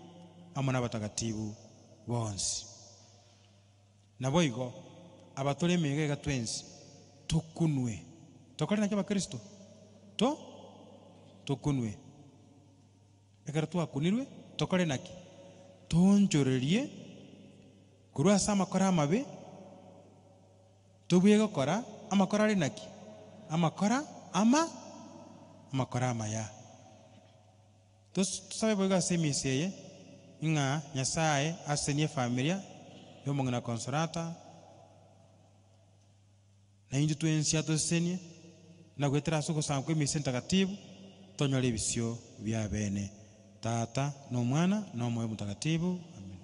Speaker 5: amo n'abatagatifu bonsi. Nabo igo abatore emegega twensi tukunwe tokore naki abakristo tukunwe ekero twakunirwe tokore naki tonjorerie korwa ase amakora amabe tobwie gokora amakora ari naki amakora amaya. Tusabe boiga ase emisi eye ng'a Nyasaye asenie familia y'omong'ina Consolata na inju twensi atosenie na gwetera ase ogosaba kwa emisi entagatifu tonyora ebisio bia bene Tata n'Omwana n'Omwoyo Mutagatifu. Amen.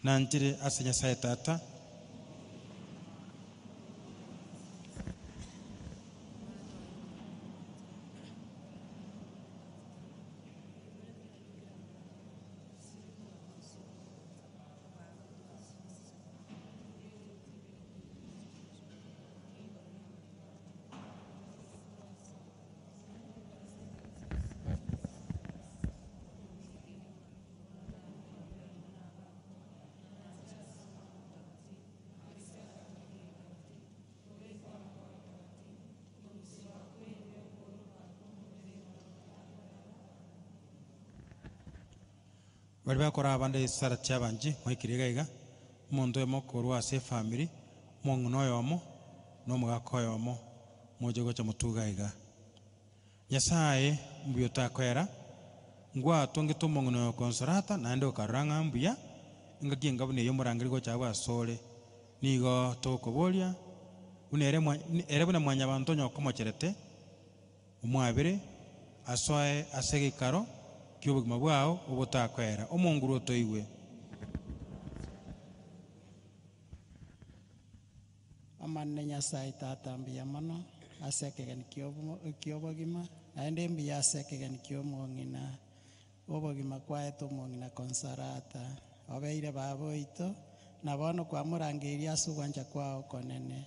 Speaker 5: Nanchire ase Nyasaye Tata bari bakora abande sara cyabanje mwikiriga iga omonto emo korwa ase family mong'ina oyomo n'omogaka oyomo moje gocha motuga iga Nyasaye mbuya otakwera ngwatongete omong'ina oyo Consolata naende okarora ng'a mbuya engaki engabuna eyo omorangeri gocha gwasore nigo tokoboria buna ere buna mwanyabanto nyokomocherete omwabere asoe ase gikaro ky'obogima bwao obotakwera omonguru otoigwe.
Speaker 9: Amanne Nyasaye Tata mbuya mono ase ekegeni ky'obogima naende mbuya ase ekegeni ky'omong'ina obogima kwaete omong'ina Consolata obeire baba oito na bono kwamorangeirie ase ogwancha kwao konene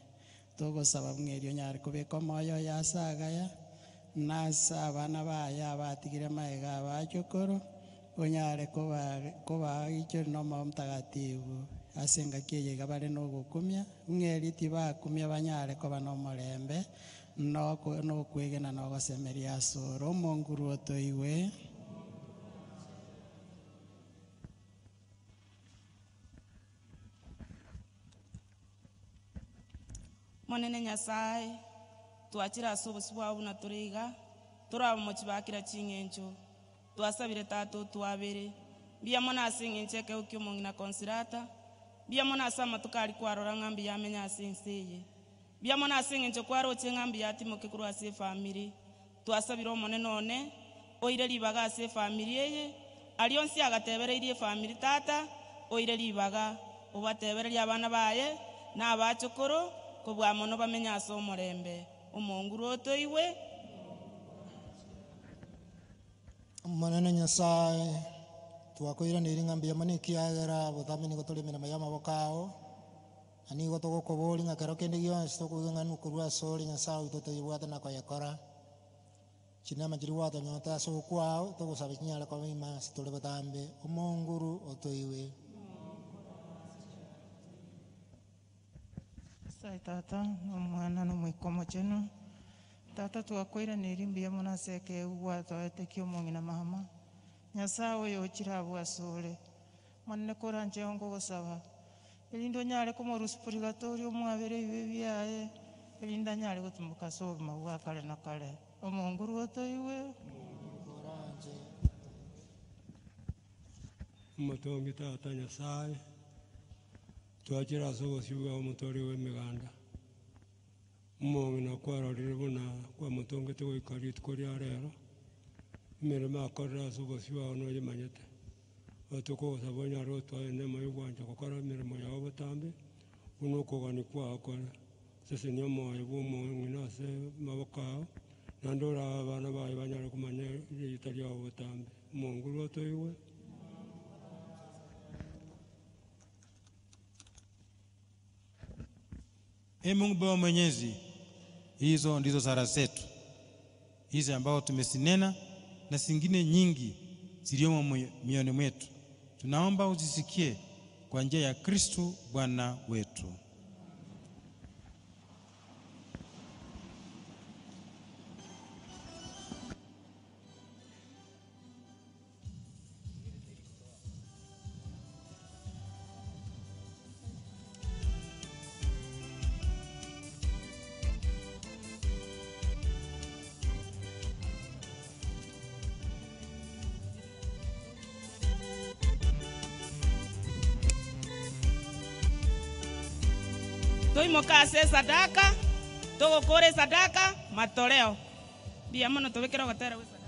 Speaker 9: togosaba bung'eri onyare kobeka omoyo oyo ase agaya nase abana baya abatigire maega abachokoro onyare kobaichori n'Omwoyo Mutagatifu ase engaki eye iga bare nogokumia bung'eri tibakumia banyare koba n'omorembe nokwegena nogosemeria asoro omonguru otoigwe.
Speaker 3: Monene Nyasaye twachira ase obosi bwabo buna turiga turabomochi bakira ching'encho twasabire Tata otwabere mbiamo nase eng'encho ekeo kia omong'ina Consolata mbiamo nase amatuko ari kwarora ng'a mbuya amenya ase ense eye mbiamo nase eng'encho kwaroche ng'a mbuya atimoke korwa ase efamiri twasabire omonene one oire ribaga ase efamiri eye ari onsi agatebereirie efamiri Tata oire ribaga obatebereria abana baye na abachokoro kobwa mono bamenya ase omorembe omonguru otoigwe.
Speaker 10: Monene Nyasaye twakoiraneirie ng'a mbuya mono ekiagera bothamini gotora emeremo ya amaboko ao na nigo togokoboria ng'a kero kende gionsi tokoiga ng'a nokorwa asore Nyasaye oito toibwate na koyekora chinama chiri gwatonyota ase okwao togosaba chinyare koba ima ase tore botambe omonguru otoigwe.
Speaker 11: Nyasaye Tata n'Omwana n'Omoika chenu Tata twakoiraneirie mbuya mono ase ekeu gwatoete kia omong'ina mama Nyasaye oyo ochire abwo asore monene koranche nkogosaba erinde onyare komorusia purgatorio omwabere ebibe biaye erinde anyare gotumbuka ase obogima bwa kare na kare omonguru otoigwe.
Speaker 12: Omotongi Tata Nyasaye twachira ase obosio bwa omotore w'emiganda omong'ina kwarorire buna kwamotongete goikaria rituko ria rero emeremo akorire ase obosio bwao noyemanyete otokogosaba onyare gotwara enema ya ogwancha gokora emeremo yao botambe buna okogani kwao kore sesenia omoyo bwa omong'ina ase maboko ao naende ore abana baye banyare komanya rieta riao botambe omonguru otoigwe.
Speaker 5: Mungu Baba Mwenyezi, hizo ndizo sala zetu, hizi ambao tumesinena na zingine nyingi ziliomo mioyoni mwetu. Tunaomba uzisikie kwa njia ya Kristo Bwana wetu.
Speaker 3: Tuimokase sadaka, tugukure sadaka, matoleo. Bia mono tubikira gotera we sadaka.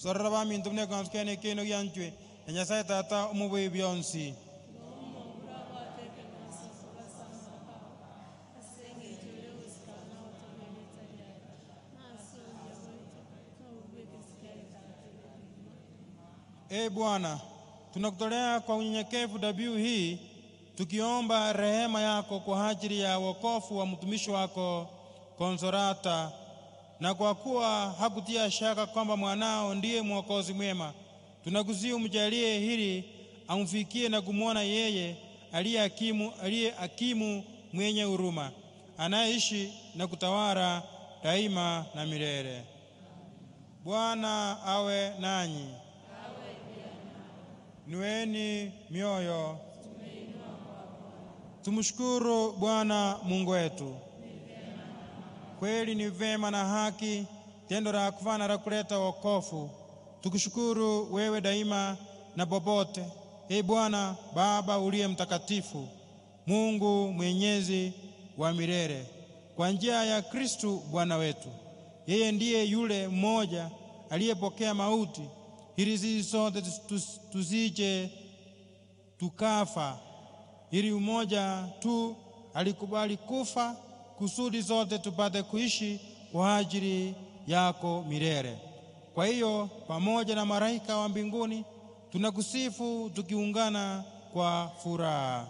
Speaker 5: sorora baminto bune kanskene keno yanchwe enyasaye tata umubwe byonsi Bwana, tunakutolea kwa unyenyekevu dhabihu hii tukiomba rehema yako kwa ajili ya wokovu wa mtumishi wako Konsolata, na kwa kuwa hakutia shaka kwamba mwanao ndiye mwokozi mwema, tunakusihi umjalie hili amfikie na kumwona yeye aliye hakimu mwenye huruma, anaishi na kutawala daima na milele. Bwana awe nanyi. Nueni mioyo. Tumshukuru Bwana Mungu wetu. Kweli ni vema na haki tendo la kufana la kuleta wokovu. Tukushukuru wewe daima na popote, Bwana Baba uliye mtakatifu, Mungu mwenyezi wa milele, kwa njia ya Kristo Bwana wetu. Yeye ndiye yule mmoja aliyepokea mauti ili sisi sote tusije tukafa, ili umoja tu alikubali kufa kusudi sote tupate kuishi kwa ajili yako milele. Kwa hiyo pamoja na malaika wa mbinguni tunakusifu tukiungana kwa furaha.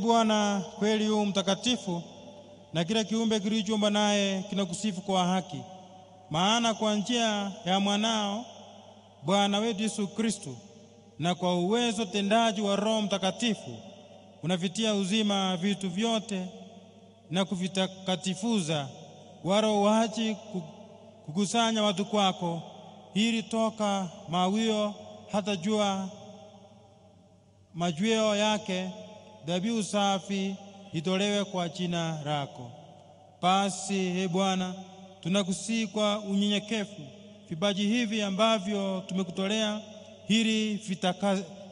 Speaker 5: Bwana, kweli u mtakatifu, na kila kiumbe kilichoumba naye kinakusifu kwa haki. Maana kwa njia ya mwanao Bwana wetu Yesu Kristo, na kwa uwezo tendaji wa Roho Mtakatifu, unavitia uzima vitu vyote na kuvitakatifuza, wala uachi kukusanya watu kwako, ili toka mawio hata jua majweo yake dhabihu safi itolewe kwa jina lako. Basi Bwana, tunakusihi kwa unyenyekevu vipaji hivi ambavyo tumekutolea,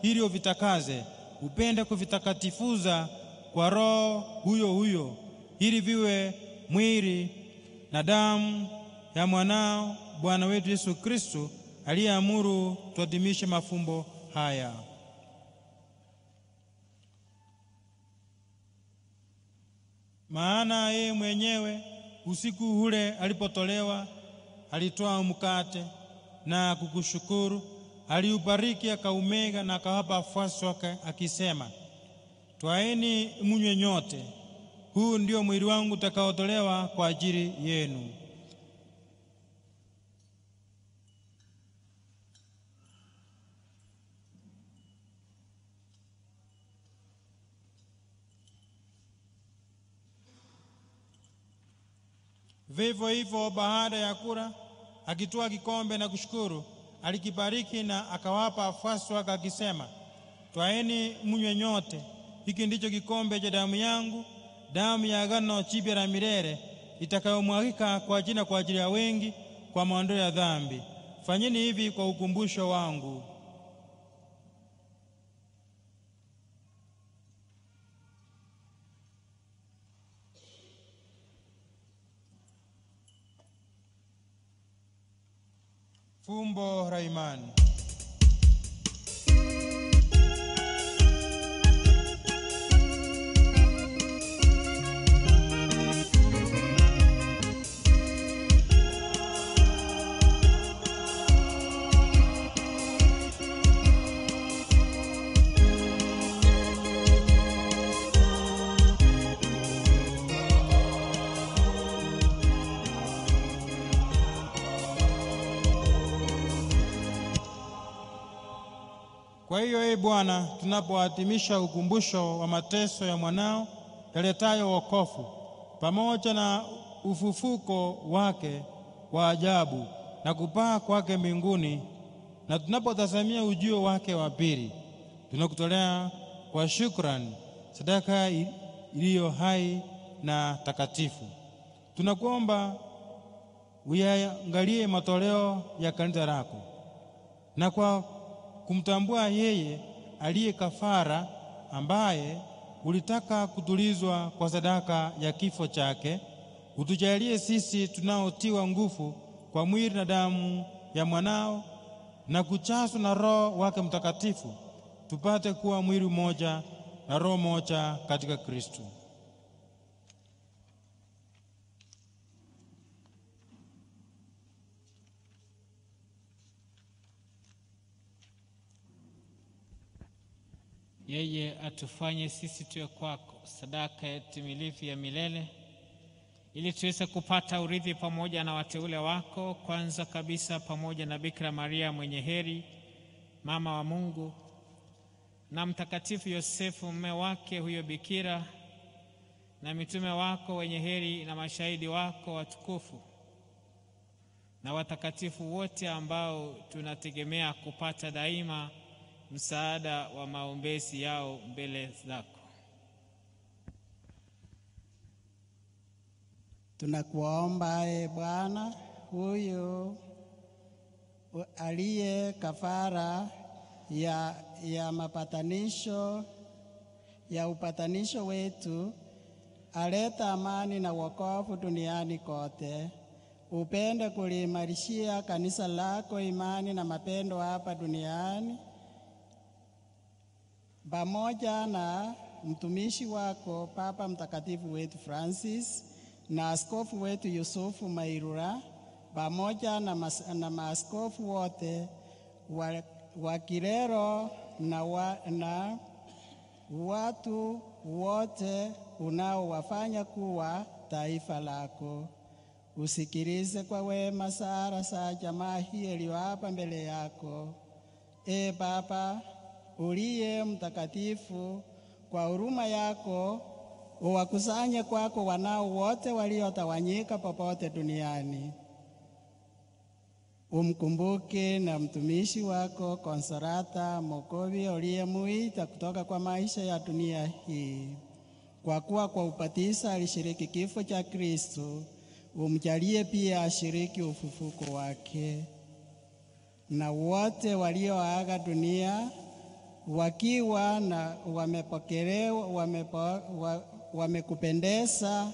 Speaker 5: ili uvitakaze, upende kuvitakatifuza kwa Roho huyo huyo, ili viwe mwili na damu ya mwanao Bwana wetu Yesu Kristo, aliyeamuru tuadhimishe mafumbo haya. Maana yeye mwenyewe usiku ule alipotolewa, alitoa mkate na kukushukuru, aliubariki, akaumega na akawapa wafuasi wake akisema, twaeni mnywe nyote, huu ndio mwili wangu utakaotolewa kwa ajili yenu. Vivyo hivyo baada ya kula, akitoa kikombe na kushukuru, alikibariki na akawapa wafuasi wake akisema, twaeni mnywe nyote, hiki ndicho kikombe cha damu yangu, damu ya agano jipya la milele, itakayomwagika kwa ajili ya wengi kwa maondoleo ya dhambi. Fanyeni hivi kwa ukumbusho wangu. Fumbo la imani. Kwa hiyo Bwana, tunapoadhimisha ukumbusho wa mateso ya mwanao yaletayo wokovu pamoja na ufufuko wake wa ajabu na kupaa kwake mbinguni, na tunapotazamia ujio wake wa pili, tunakutolea kwa shukrani sadaka iliyo hai na takatifu. Tunakuomba uyaangalie matoleo ya kanisa lako, na kwa kumtambua yeye aliye kafara, ambaye ulitaka kutulizwa kwa sadaka ya kifo chake, utujalie sisi tunaotiwa nguvu kwa mwili na damu ya mwanao na kuchaswa na Roho wake Mtakatifu, tupate kuwa mwili mmoja na roho moja katika Kristo.
Speaker 13: Yeye atufanye sisi tuwe kwako sadaka ya timilifu ya milele, ili tuweze kupata urithi pamoja na wateule wako, kwanza kabisa pamoja na Bikira Maria mwenye heri, mama wa Mungu, na Mtakatifu Yosefu mume wake huyo bikira, na mitume wako wenye heri, na mashahidi wako watukufu, na watakatifu wote ambao tunategemea kupata daima msaada wa maombezi yao mbele zako.
Speaker 9: Tunakuomba Bwana, huyu aliye kafara ya mapatanisho ya upatanisho wetu, aleta amani na wokovu duniani kote. Upende kuliimarishia kanisa lako imani na mapendo hapa duniani, pamoja na mtumishi wako Papa Mtakatifu wetu Francis na askofu wetu Yusufu Mairura, pamoja na maaskofu wote wa Kirero na watu wote unaowafanya kuwa taifa lako. Usikilize kwa wema sala za jamaa hii iliyo hapa mbele yako. Baba uliye mtakatifu, kwa huruma yako uwakusanye kwako wanao wote waliotawanyika popote duniani. Umkumbuke na mtumishi wako Konsolata Mokovi uliyemuita kutoka kwa maisha ya dunia hii. Kwa kuwa kwa ubatizo alishiriki kifo cha Kristo, umjalie pia ashiriki ufufuko wake. Na wote walioaga dunia wakiwa na wamepokelewa wamekupendeza,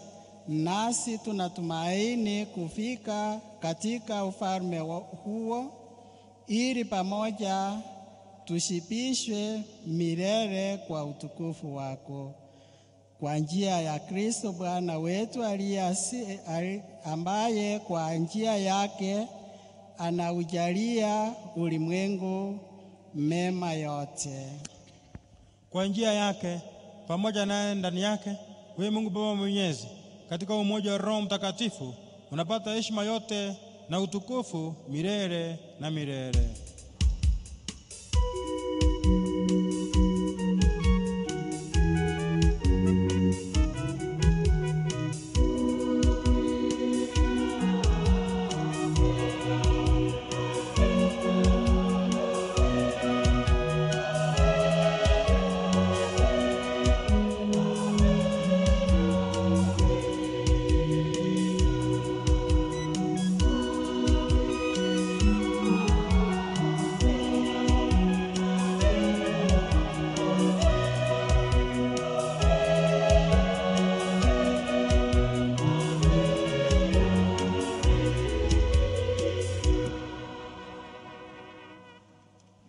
Speaker 9: nasi tunatumaini kufika katika ufalme huo, ili pamoja tushibishwe milele kwa utukufu wako. Kwa njia ya Kristo Bwana wetu, ambaye kwa njia yake anaujalia ulimwengu mema yote.
Speaker 5: Kwa njia yake pamoja naye ndani yake, wewe Mungu Baba Mwenyezi, katika umoja wa Roho Mtakatifu, unapata heshima yote na utukufu milele na milele.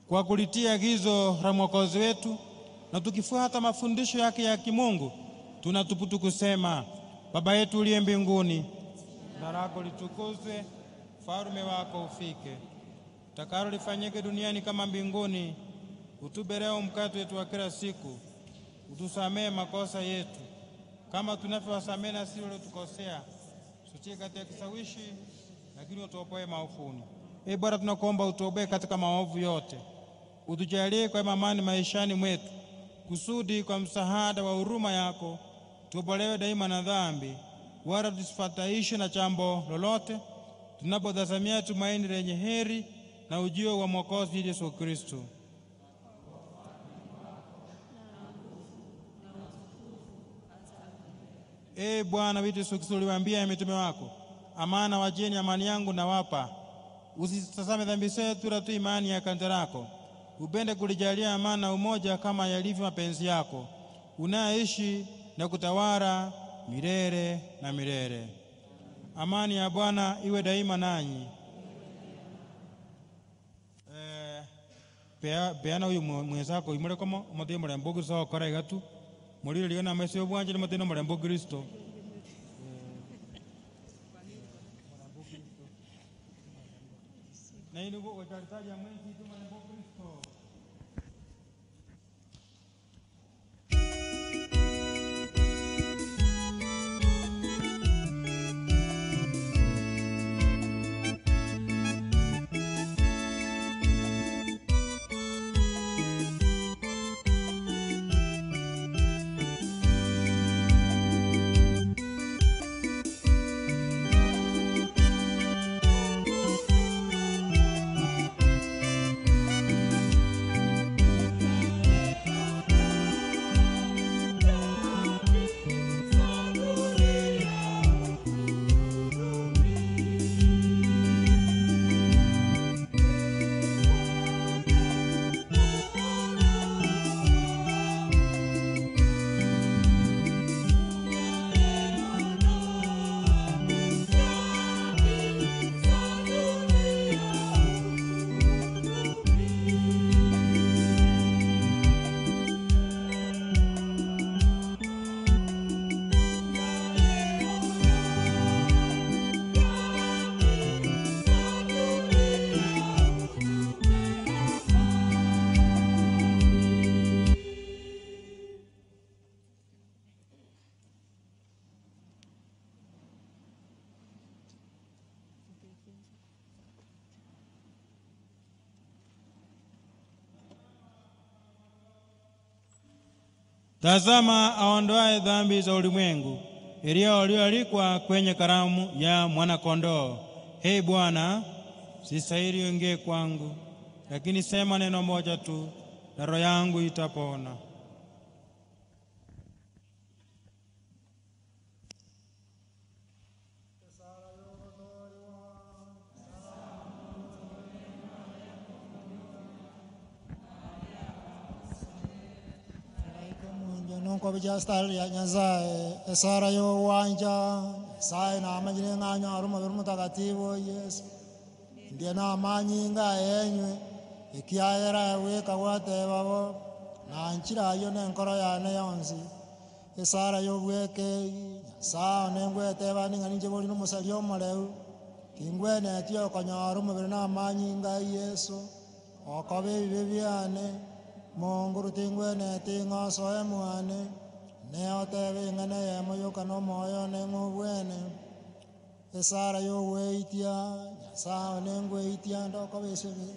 Speaker 5: Kwa kulitia agizo la Mwokozi wetu na tukifuata mafundisho yake ya kimungu, tunathubutu kusema: Baba yetu uliye mbinguni, jina lako litukuzwe, ufalme wako ufike, utakalo lifanyike duniani kama mbinguni. Utupe leo mkate wetu wa kila siku, utusamehe makosa yetu kama tunavyowasamehe na sisi waliotukosea, usitie katika kishawishi, lakini utuopoe maovuni. Ee Bwana, tunakuomba utuopoe katika maovu yote, utujalie kwa amani maishani mwetu, kusudi kwa msaada wa huruma yako tuopolewe daima na dhambi, wala tusifadhaishwe na jambo lolote, tunapotazamia tumaini lenye heri na ujio wa Mwokozi Yesu Kristo. Ee Bwana wetu Yesu Kristo, uliwaambia mitume wako, amana wajeni, amani yangu nawapa. Usitazame dhambi zetu, ila tu imani ya kanisa lako. Upende kulijalia amani na umoja kama yalivyo mapenzi yako, unaishi na kutawala milele na milele. Amani ya Bwana iwe daima nanyi. Peana huyu mwenzako imule kama mothe murembo Kristo okora igatu mulire liona mese obwanje ni mothe murembo Kristo. Na ili go wajaritaji mwenzi tu murembo Kristo. Tazama aondoaye dhambi za ulimwengu, Elia walioalikwa kwenye karamu ya mwana-kondoo. Ee Bwana, sistahili uingie kwangu, lakini sema neno moja tu, na roho yangu itapona.
Speaker 10: Nunko bijastal ya nyazae esara yo wanja sai na amanyine nganya aruma biru mutakatifu Yesu ndiye na amanyinga yenywe ikiayera weka wate babo na nchira yo nenkoro yane yonsi esara yo bweke sa nengwete bani ngani jeboli no musalio mareu kingwene tio konyaru mubiri na amanyinga Yesu okobe bibiane monguru tingwene tingo soe muane ne otebe ngane yemo yokano moyo ne ngobwene esara yo weitia sa ne ngweitia ndoko besebe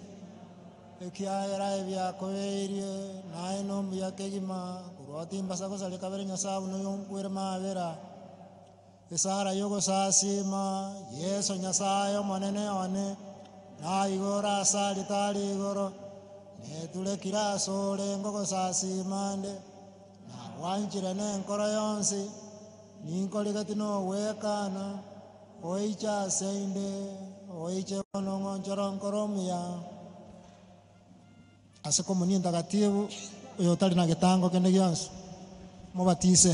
Speaker 10: ekia era ebya koerie naino mbya kegima kuroti mbasa ko sale kabere nyasa no yonkwere mavera esara yo go sasima yeso nyasa yo monene one na igora sali tali igoro ne tule kiraso le ngoko sasimande na wanjire ne nkoro yonsi ninkoli gatino wekana oicha seinde oiche ono ngonjoro nkoromia ase komunio ntakatifu oyo tali na gitango kende gionsi mubatise.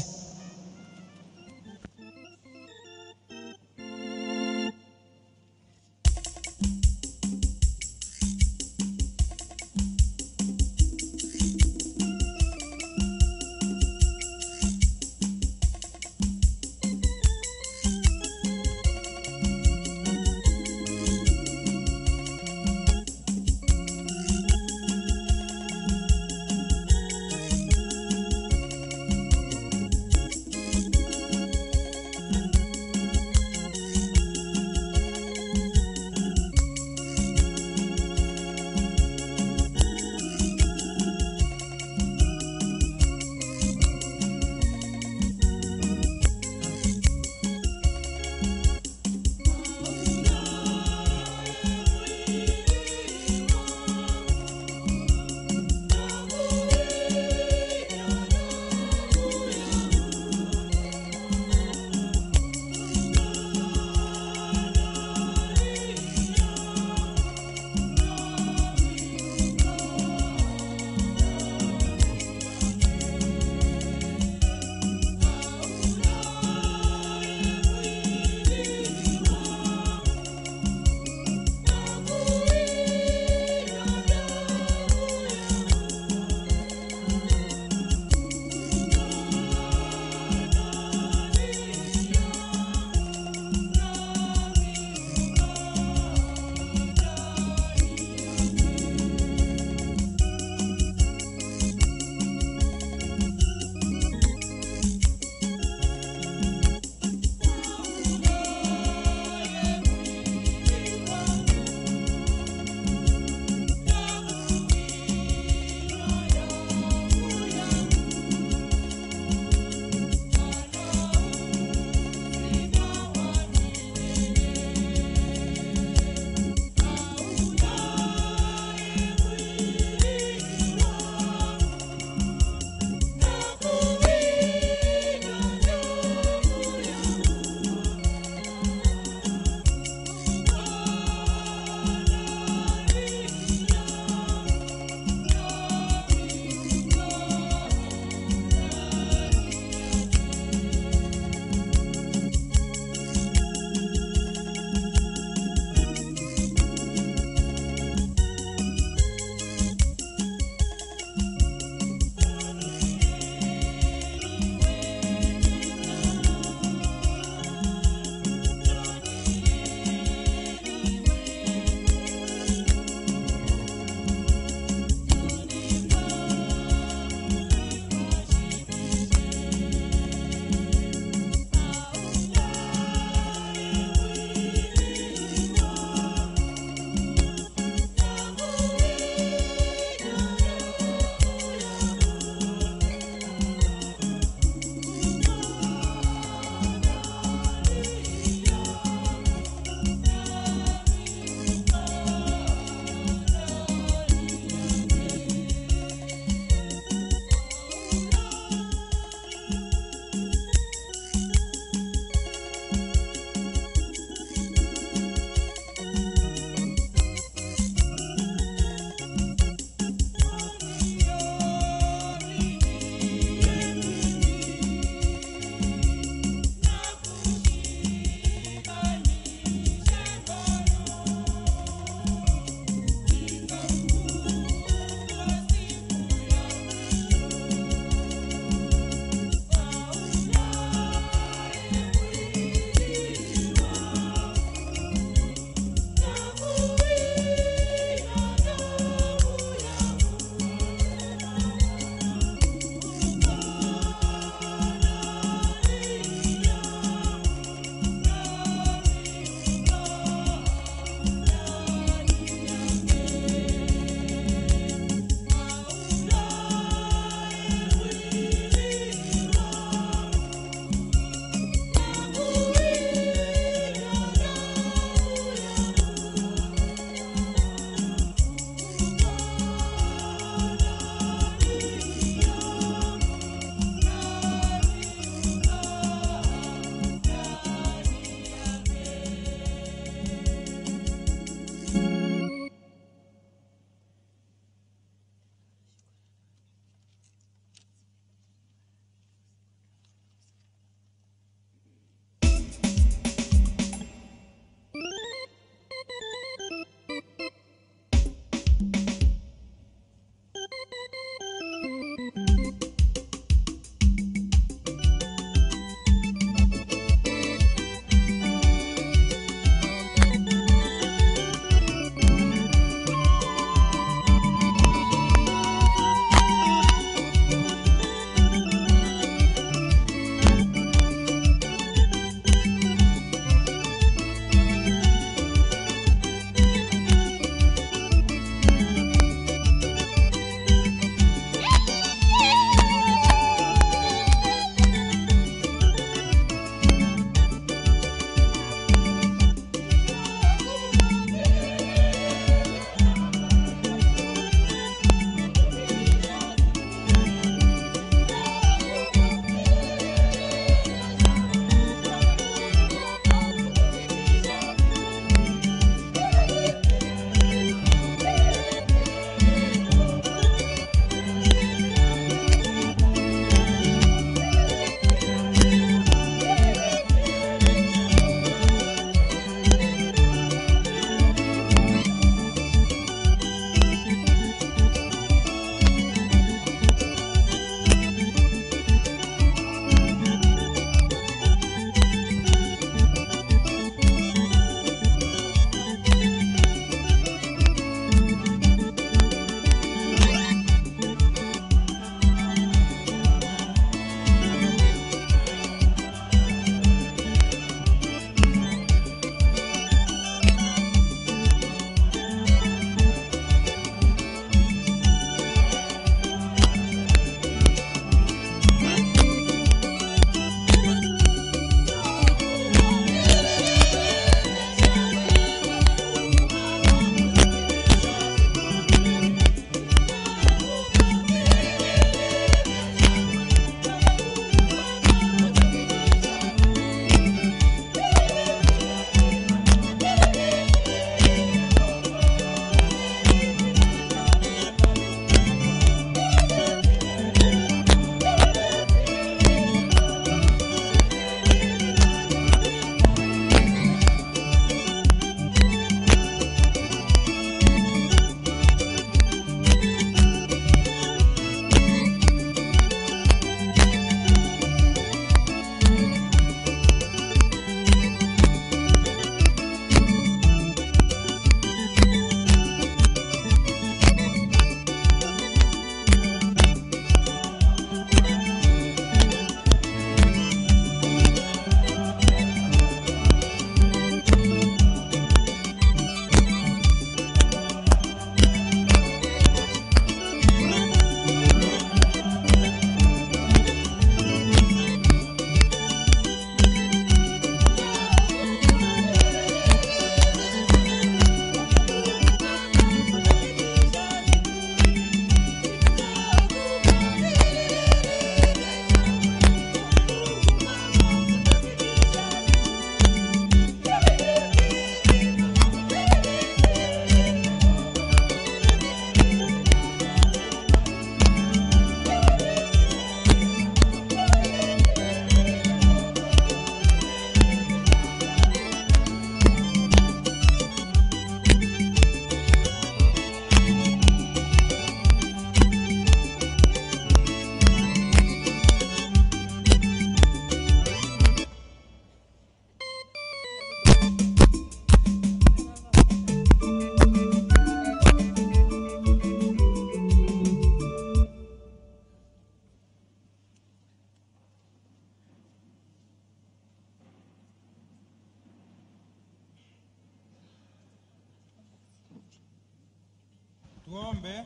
Speaker 5: Tuombe.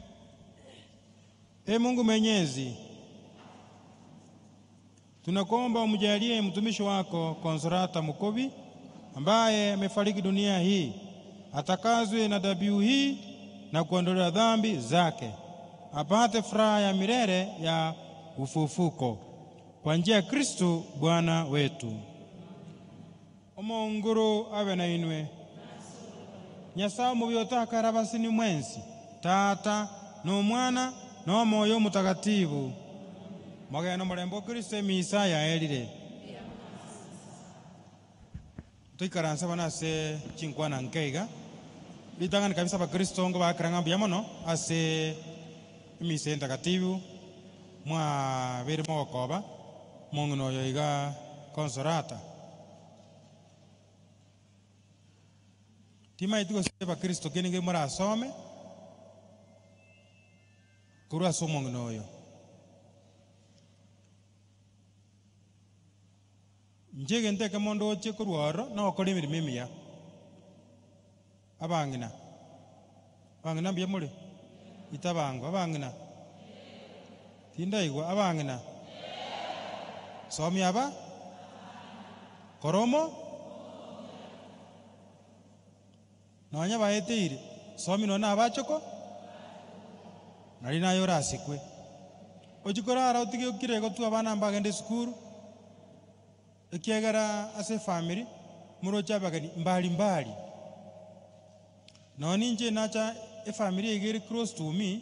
Speaker 5: Mungu Mwenyezi, tunakuomba umjalie mtumishi wako Consolata Mukobi ambaye amefariki dunia hii, atakazwe na dhabihu hii na kuondolewa dhambi zake, apate furaha ya milele ya ufufuko kwa njia ya Kristo Bwana wetu. Omonguru awe na inwe. Nyasaye mubyotaka basini mwensi, Tata n'Omwana n'Omwoyo Mutakatifu. Magana murembo Kristo emisa yaelire. Tuikaransa banase chinkwana nkeiga. Bitangani kabisa ba Kristo ngo bakaranga byamono ase emisa ntakatifu mwa birimo koba mongono yoiga Consolata. Tima itiko seba Kristo kenenge mura asome kurwa somo ngoyo njege ndeke mondo oche kurwaro na okori mirimo ya abangina bya muri itabango abangina tindaigwa abangina somi aba koromo nonya baeteire somi nona abachoko nari nayo rasikwe ojikora ara utige ukirego tu abana mbagende skuru ekiegara ase family murocha bagani mbali noni nje nacha family egere close to me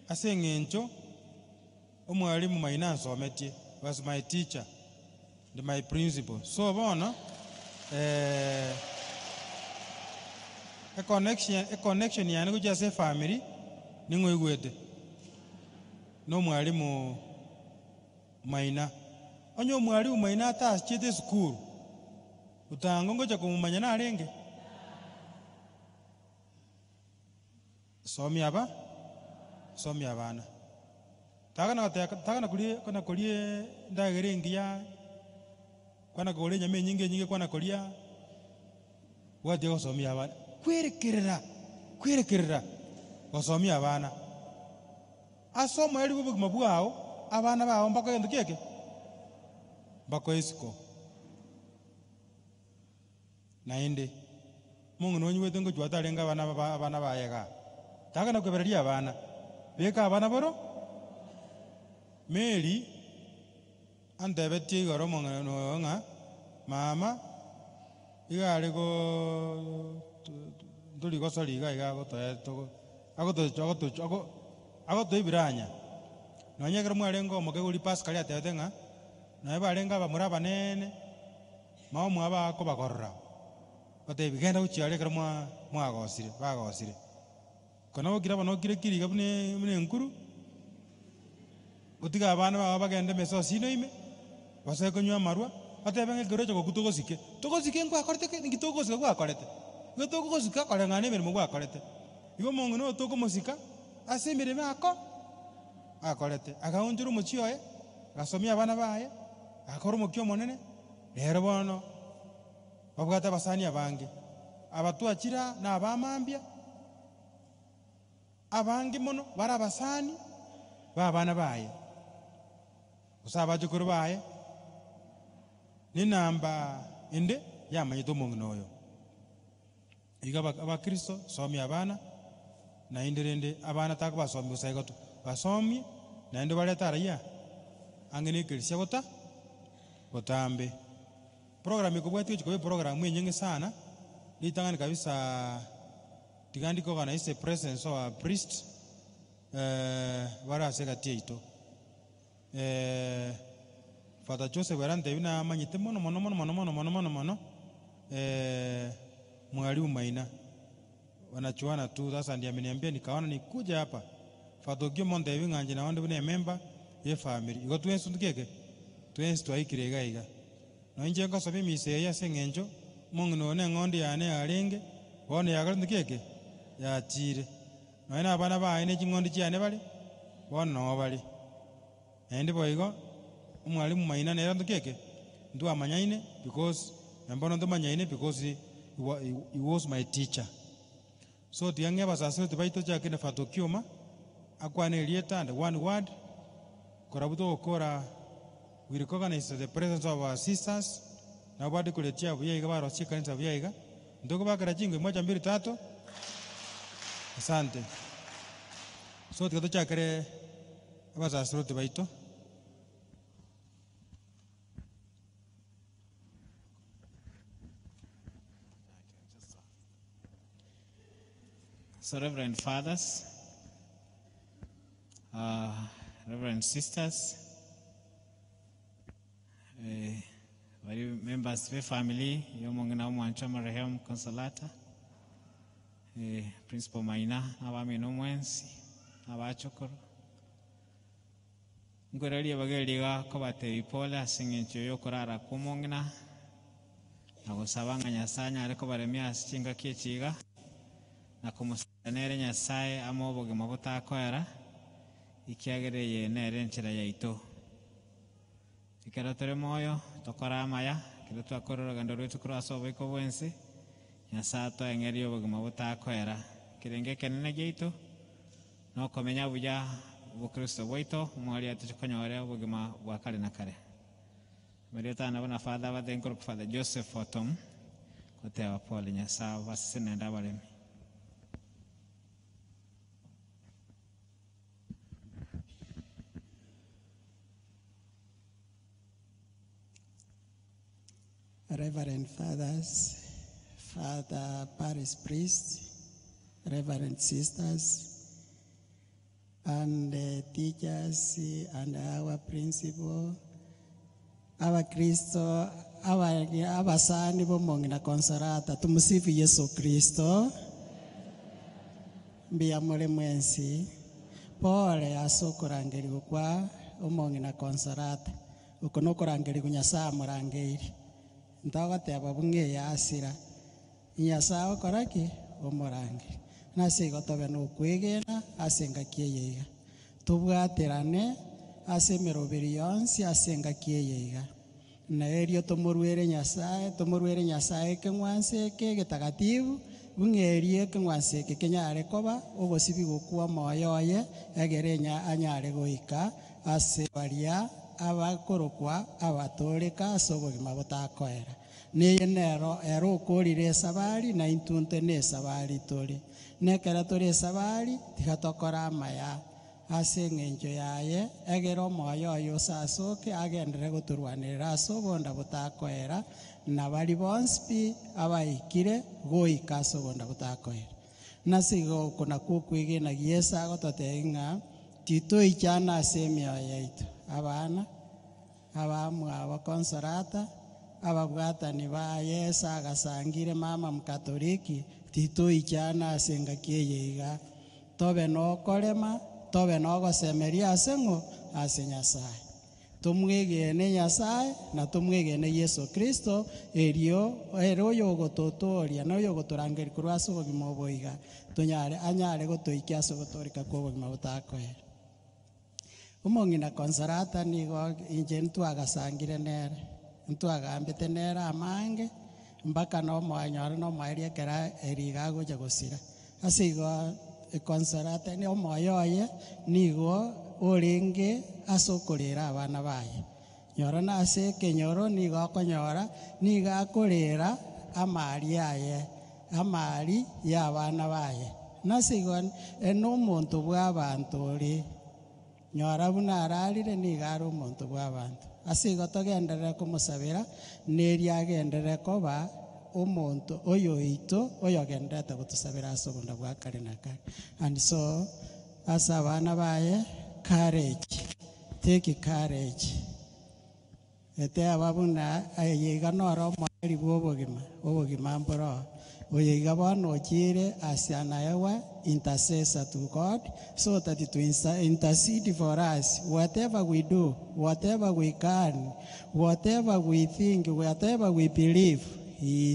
Speaker 5: ase ngencho omwalimu maina sometie was my teacher and my principal so bona a connection yani kuja ase family ningo igwete no mwalimu maina onyo mwalimu maina ata chete school utango ngoja kumumanya na arenge somi abana takana kulie ndagerengia kwana kole nyame nyinge kwana kolia wate osomi abana kwerekerera osomi abana asoma eli bubugima bwao abana bawo mbako yendo keke mbako isiko nainde mungu nonyi wetu ngo jwata lenga abana bayega takana kwebereria abana beka abana boro meri andebeti goro monga nga mama igale go nduli gosali iga gotoeto agoto ibiranya nonyegera mwarengo omoke uri Pascal atete nga naye barenga bamura banene mao mwaba ko bagorra bate bigenda uchiare kera bagosire kono ogira bano kiriga bune nkuru utiga abana baba bagende meso sino ime base konywa marwa ate benge gorocho togosike ngo akorete ngitogosika kwa akorete ngitogosika korengane mirimo kwa akorete igo mongo no toko musika ase mirimo ako akorete agaunjuru muchioye gasomia abana baye akoro mukyo monene rero bono babwata basani abange abatu akira na abamambia abange mono bara basani babana baye usaba jukuru baye ni namba inde yamanyito mungnoyo iga abakristo somi abana na inderende abana takbasomi usaigoto basomi na inde baleta raya angene kirisia gotambe program ikubwati chikobe program yenyenge sana litangani kabisa tigandiko kana ise presence of a priest wara sega tito Father Joseph warante bina manyite mono mwalimu maina wanachuana tu. Sasa ndiye ameniambia nikaona nikuja hapa Father Gio Monte nganje na wande bine member ye family igo tuensu ndikeke tuensu twaikirega iga no nje ngasobe mise ya sengenjo mungno ne ngondi yane arenge wone yaga ndikeke ya chire no ina abana ba ine chingondi chiane bali wono bali ende boigo umwalimu maina ne ndikeke ndu amanyaine because mbono ndo manyaine because he was my teacher. So tiange abasasiro tibaito chakine fatokioma akwane elieta and one word korabuto okora we recognize the presence of our sisters na wadi kuletia buyaiga barosi kanisa buyaiga ndoko bakara chingwe 1 2 3 asante. So tikato chakere abasasiro tibaito.
Speaker 13: So Reverend Fathers, Reverend Sisters, members of the family, yomongina umwancha marehemu Consolata, Principal Maina, abami no mwensi, abachokoro. Ngorali abageliga kobate ipole asingencho yokorara kumongina. Nagosabanga nyasanya ariko baremya asichinga kiechiga. Na kumusanere nyasaye amoboge mabuta kwera ikiagereye nere nchira yaito ikero tore moyo tokora amaya kiro twakorora gando rwetu kuraso biko bwensi nyasato engeri oboge mabuta kwera kirenge kenene geito no komenya buja bukristo bwito mwali atuchokonyore oboge bwa kale na kare Mariota na bana father wa the Father Joseph Otom kote wa pole nyasa wasine ndabalemi.
Speaker 9: Reverend Fathers, Father Parish Priest, Reverend Sisters, and teachers, and our principal, our Kristo, our sani bomongina Consolata, tumusifu Yesu Kristo, mbiyamole mwensi, pole asokorangeri kwa umongina Consolata, ukonokorangeri kunyasa murangeri. Ntagoteba bunge yasira inyasa okoraki omorangi nase gotobe no kwegena asenga kieyega tubwaterane asemeroberi yonsi asenga kieyega na erio tomorwere nyasaye kengwanse ke getagatifu bungerie kengwanse ke kenyare koba obosibi gokwa moyoye egerenya anyare goika ase baria abakorokwa abatoreka asobogima botakoera niye nero ero korire sabari na intunte ne sabari tore nekera tore sabari tigatokora amaya ase ngenjo yaye egero moyo yo sasoke agendere goturwanira asobonda botakoera na bari bonspi abaikire goika asobonda botakoera nasigo kuna kukwigena giesa gototenga tito ichana asemia yaitu abana abamwa abakonsolata ababwatani ba Yesa agasangire mama mkatoliki tito ichana asenga kieyega tobe no korema tobe no gosemeria asengo ase Nyasaye tumwegene Nyasaye na tumwegene Yesu Kristo erio yo gototoria no yo gotorangeri kurwaso bogimo boiga tunyare anyare gotoikia so gotorika ko bogimo botakoera umongina Consolata nigo injentu agasangire nere ntu agambete nere amange mbaka no mwanyora no mwaria kera eriga goja gosira asigo Consolata ni omoyoye nigo orenge asokorera abana baye nyora na ase kenyoro nigo akonyora niga akorera amari yaye amari y'abana baye nasigo eno muntu bw'abantu ori nyora buna ararire nigaro omonto bw'abantu asigo togenderera kumusabira neri agenderera koba omonto oyo ito oyo agenderete gotusabira asobonda bwa kare na kare. And so as abana baye courage, take courage ete ababuna ayiga noro mwari bw'obogima mboro oyiga bono chire asiana ewa intercessor to God so that it will intercede for us. Whatever we do, whatever we can, whatever we think, whatever we believe, she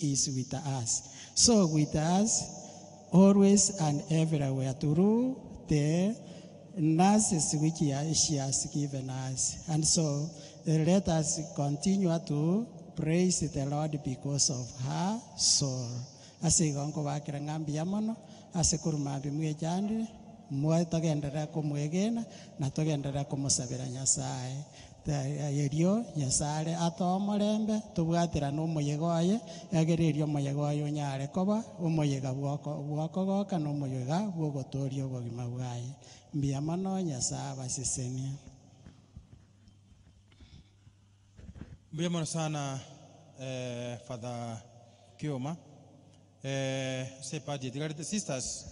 Speaker 9: is with us. So with us always and everywhere through the nurses which she has given us. And so let us continue to praise the Lord because of her soul. asigonko bakira ngambi yamono asikuruma bimwe jandi mwe togenderera kumwegena na togenderera kumusabira Nyasaye yerio Nyasaye atomorembe tubwatira no muyegoye yagererio muyegoye onyare koba umuyega bwoko goka no muyega bwogotorio bogima bwaye mbiyamano Nyasaye basisenia.
Speaker 5: Mbiyamano sana Father Kioma. Say party the sisters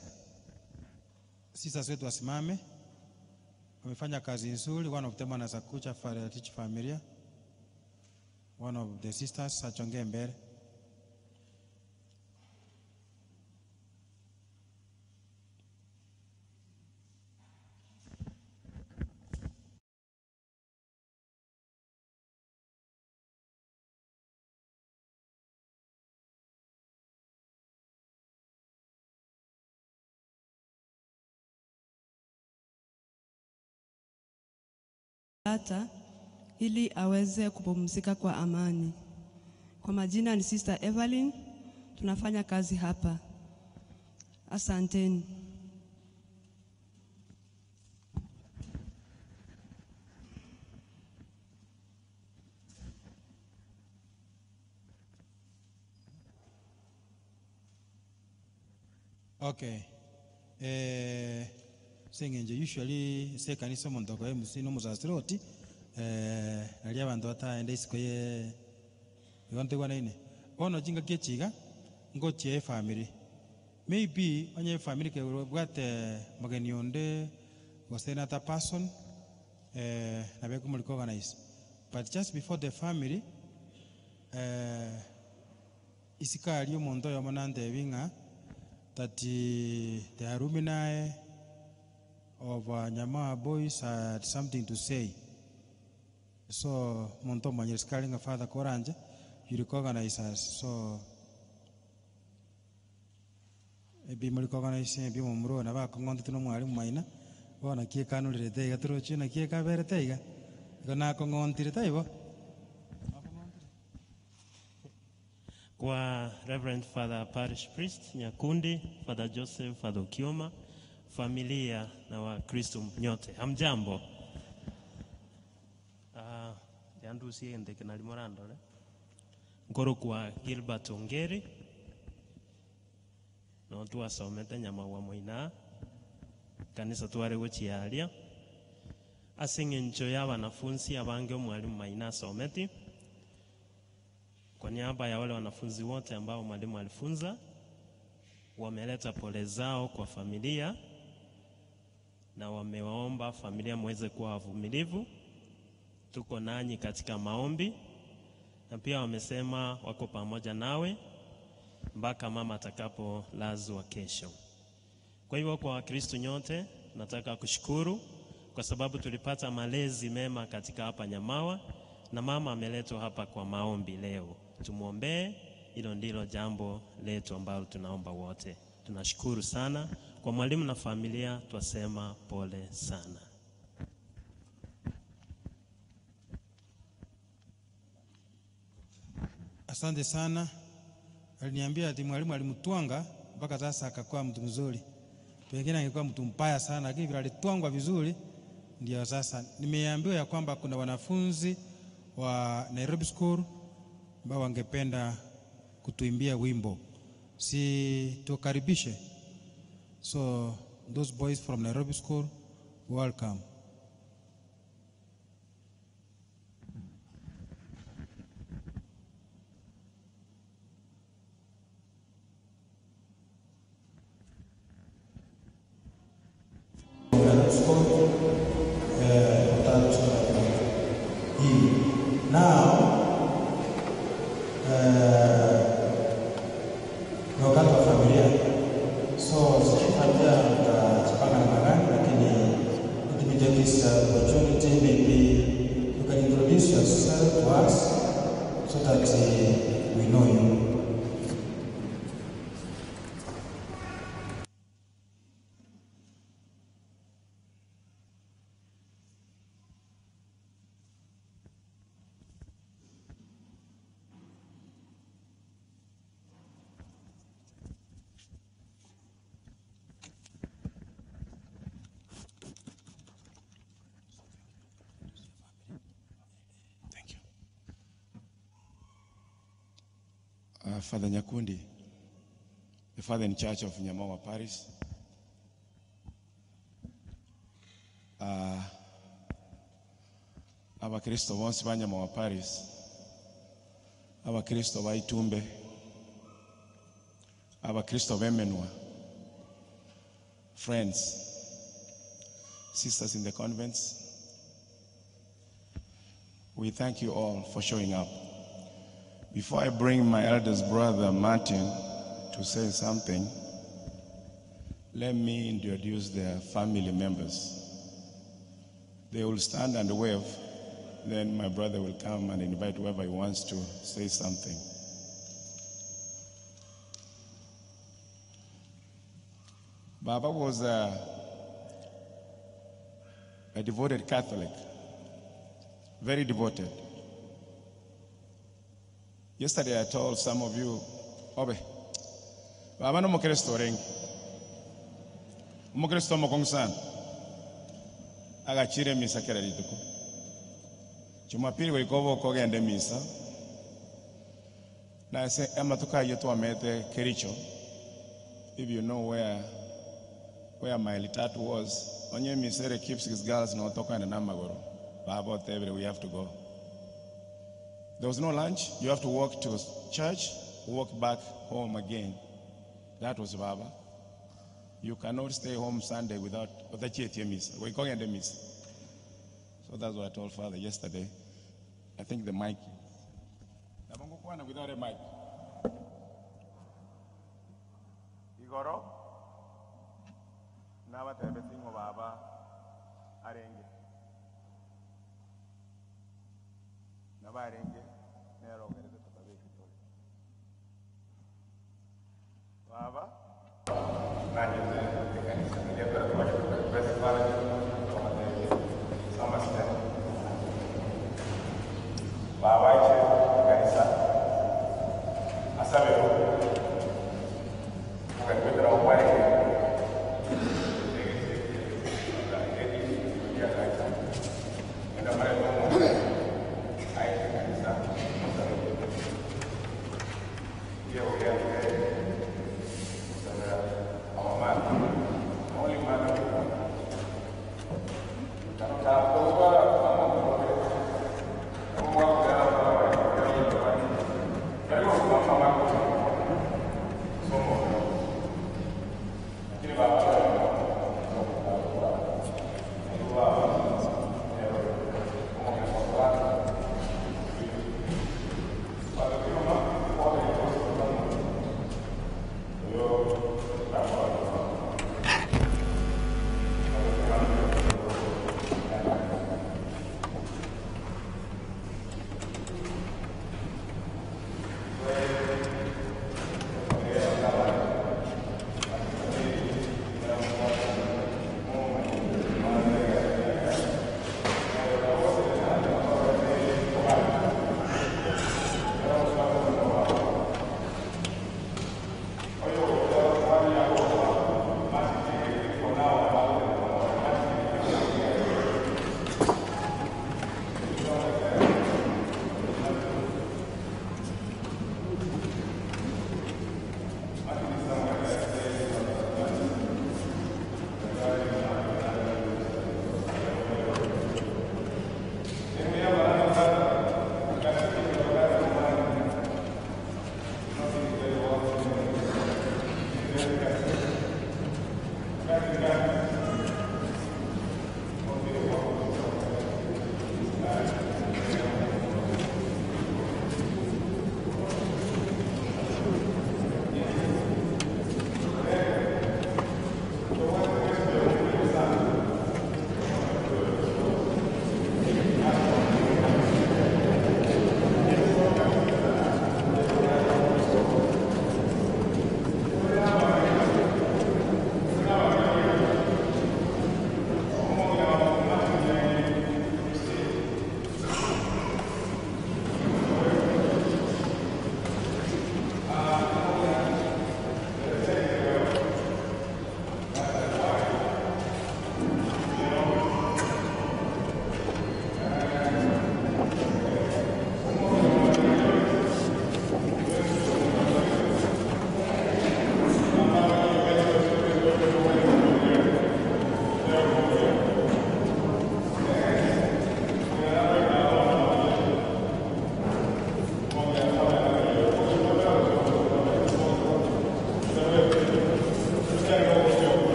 Speaker 5: wetu wasimame, wamefanya kazi nzuri. One of them anasakucha teach familia. One of the sisters achongee mbele.
Speaker 14: Hata ili aweze kupumzika kwa amani. Kwa majina ni Sister Evelyn, tunafanya kazi hapa. Asanteni.
Speaker 5: Okay. Sengenje usually se kanisa mondoko MC no muzasiroti ali abantu ataende isikoye yonte gwana ine ono jinga kechiga ngochie family maybe onye family ke bwate mageni onde wasena ta person na be kumuliko organize but just before the family isikali omuntu yomonande binga that the alumni of Nyama boys had something to say. So Monto Manyer calling a Father Koranje, you recognize us. So be recognizing be Mumro and Avakongo to Nomari Mina, or a key canoe de Tega Truchin, a key Caveretega. Gonna come on to the table.
Speaker 15: Kwa Reverend Father Parish Priest Nyakundi, Father Joseph, Father Kioma, familia na Wakristo nyote. Hamjambo. Yandu siende kenali morando le. Nkoro kwa Gilbert Ongeri. No tuwa somete Nyama wa Moina. Kanisa tuware wechialia. Asinge ncho ya wanafunzi abange mwalimu Maina someti. Kwa niaba ya wale wanafunzi wote ambao mwalimu alifunza, wameleta pole zao kwa familia na wamewaomba familia muweze kuwa wavumilivu. Tuko nanyi katika maombi na pia wamesema wako pamoja nawe mpaka mama atakapolazwa kesho. Kwa hivyo kwa Wakristo nyote nataka kushukuru kwa sababu tulipata malezi mema katika hapa Nyamawa na mama ameletwa hapa kwa maombi leo. Tumuombee, hilo ndilo jambo letu ambalo tunaomba wote. Tunashukuru sana kwa mwalimu na familia, twasema pole sana.
Speaker 5: Asante sana. Aliniambia ati mwalimu alimtwanga mpaka sasa akakuwa mtu mzuri. Pengine angekuwa mtu mbaya sana, lakini vile alitwangwa vizuri ndio sasa. Nimeambiwa ya kwamba kuna wanafunzi wa Nairobi School ambao wangependa kutuimbia wimbo. Si tukaribishe. So those boys from Nairobi School, welcome.
Speaker 16: Father Nyakundi, the Father in Church of Nyamawa Parish, Abakristo bonse ba Nyamawa Parish, Abakristo ba Itumbe, Abakristo bemenwa, friends, sisters in the convents, we thank you all for showing up. Before I bring my eldest brother Martin to say something, let me introduce their family members. They will stand and wave, then my brother will come and invite whoever he wants to say something. Baba was a devoted Catholic, very devoted. Yesterday I told some of you, Obe, Baba no mokristo rengi. Mokristo mokongsan. Aga chire misa kera lituko. Jumapili walikovo kogende misa. Na se amatuka yetu amete Kericho. If you know where my litatu was, onye misere keeps his girls no toka na namagoro. Baba tebere we have to go. There was no lunch. You have to walk to church, walk back home again. That was Baba. You cannot stay home Sunday without the misa. We're going to miss. So that's what I told Father yesterday. I think the mic. Without a mic. Igoro. Now what everything of Baba arrange. Naba arrange. Nero gere de tabe kitole. Baba. Nani de kanisa ndio kwa kwa pesa para kama ndio sama sita. Baba iche kanisa. Asabe kwa kwenda upande.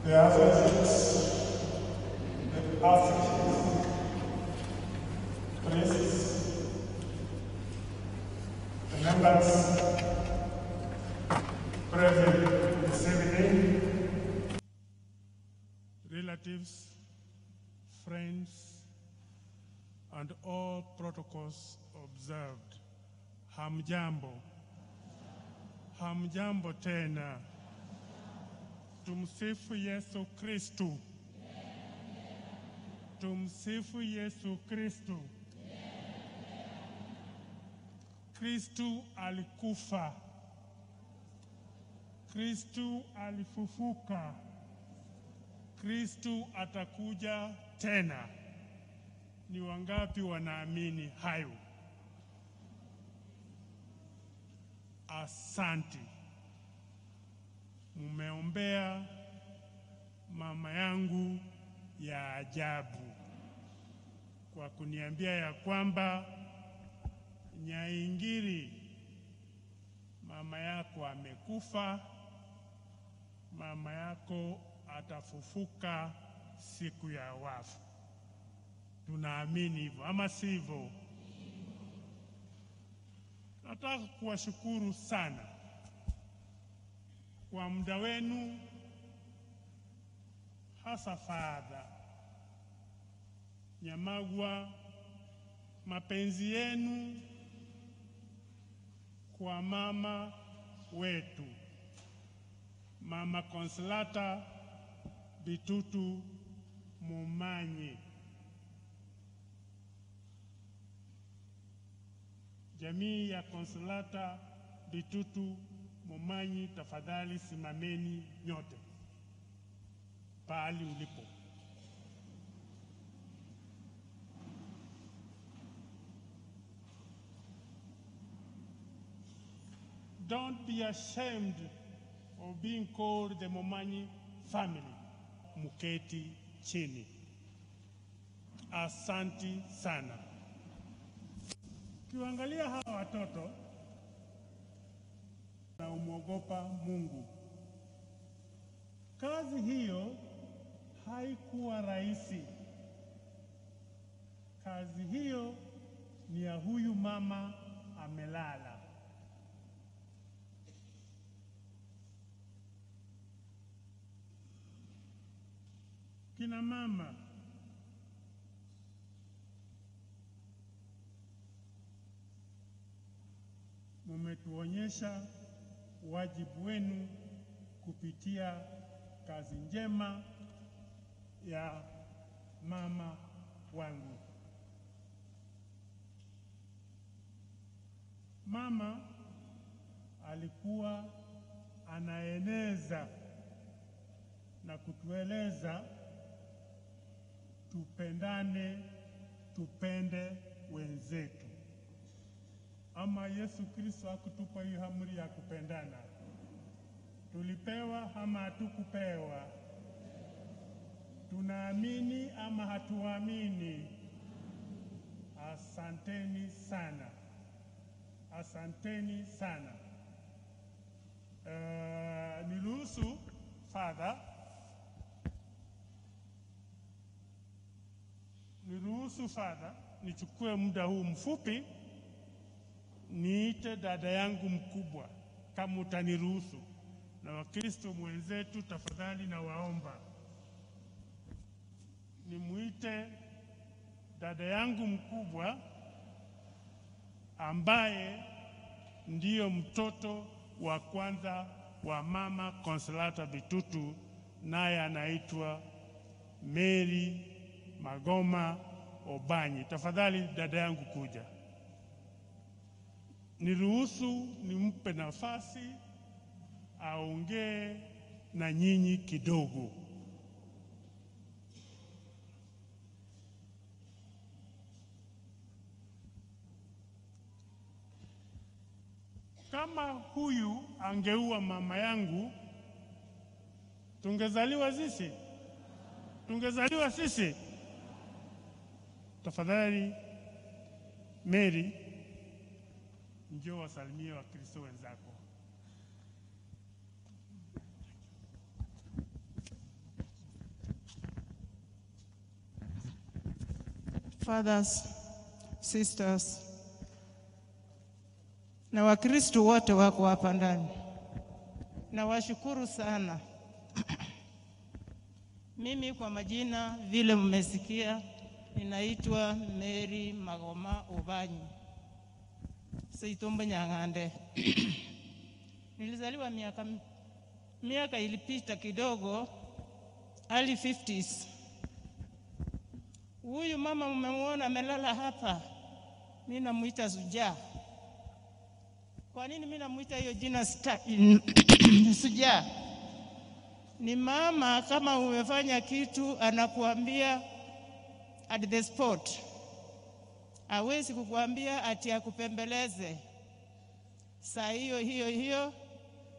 Speaker 17: the associates, the associates, priests, the members present this evening, relatives, friends, and all protocols observed. Hamjambo. Hamjambo tena. Tumsifu Yesu Kristu. Tumsifu Yesu Kristu. Kristu alikufa. Kristu alifufuka. Kristu atakuja tena. Ni wangapi wanaamini hayo? Asanti. Mumeombea mama yangu ya ajabu kwa kuniambia ya kwamba Nyaingiri, mama yako amekufa, mama yako atafufuka siku ya wafu. Tunaamini hivyo ama sivyo? Nataka kuwashukuru sana kwa muda wenu, hasa Father Nyamagwa, mapenzi yenu kwa mama wetu, Mama Consolata Bitutu Mumanyi. Jamii ya Consolata Bitutu Mumanyi, tafadhali simameni nyote pahali ulipo. Don't be ashamed of being called the Mumanyi family. Muketi chini. Asanti sana. Kiangalia hawa watoto na umwogopa Mungu. Kazi hiyo haikuwa rahisi. Kazi hiyo ni ya huyu mama amelala. Kina mama, mumetuonyesha wajibu wenu kupitia kazi njema ya mama wangu. Mama alikuwa anaeneza na kutueleza tupendane, tupende wenzetu. Ama Yesu Kristo hakutupa hiyo amri ya kupendana? Tulipewa ama hatukupewa? Tunaamini ama hatuamini? Asanteni sana. Asanteni sana. Niruhusu Father, nichukue muda huu mfupi niite dada yangu mkubwa kama utaniruhusu, na Wakristo mwenzetu tafadhali na waomba nimuite dada yangu mkubwa ambaye ndiyo mtoto wa kwanza wa Mama Consolata Bitutu, naye anaitwa Mary Magoma Obanyi. Tafadhali dada yangu kuja. Niruhusu nimpe nafasi aongee na nyinyi kidogo. Kama huyu angeua mama yangu, tungezaliwa sisi? Tungezaliwa sisi? Tafadhali Mary, njoo wasalimie Wakristo wenzako.
Speaker 11: fathers, sisters, na Wakristo wote wako hapa ndani. Nawashukuru sana. Mimi kwa majina vile mmesikia, ninaitwa Mary Magoma Obanyi. Seitomba Nyang'ande. Nilizaliwa miaka ilipita kidogo, early 50s. Huyu mama mmemwona amelala hapa, mimi namuita Sujaa. Kwa nini mimi namuita hiyo jina Sujaa? Ni mama kama umefanya kitu anakuambia at the spot. Hawezi kukuambia ati akupembeleze. Saa hiyo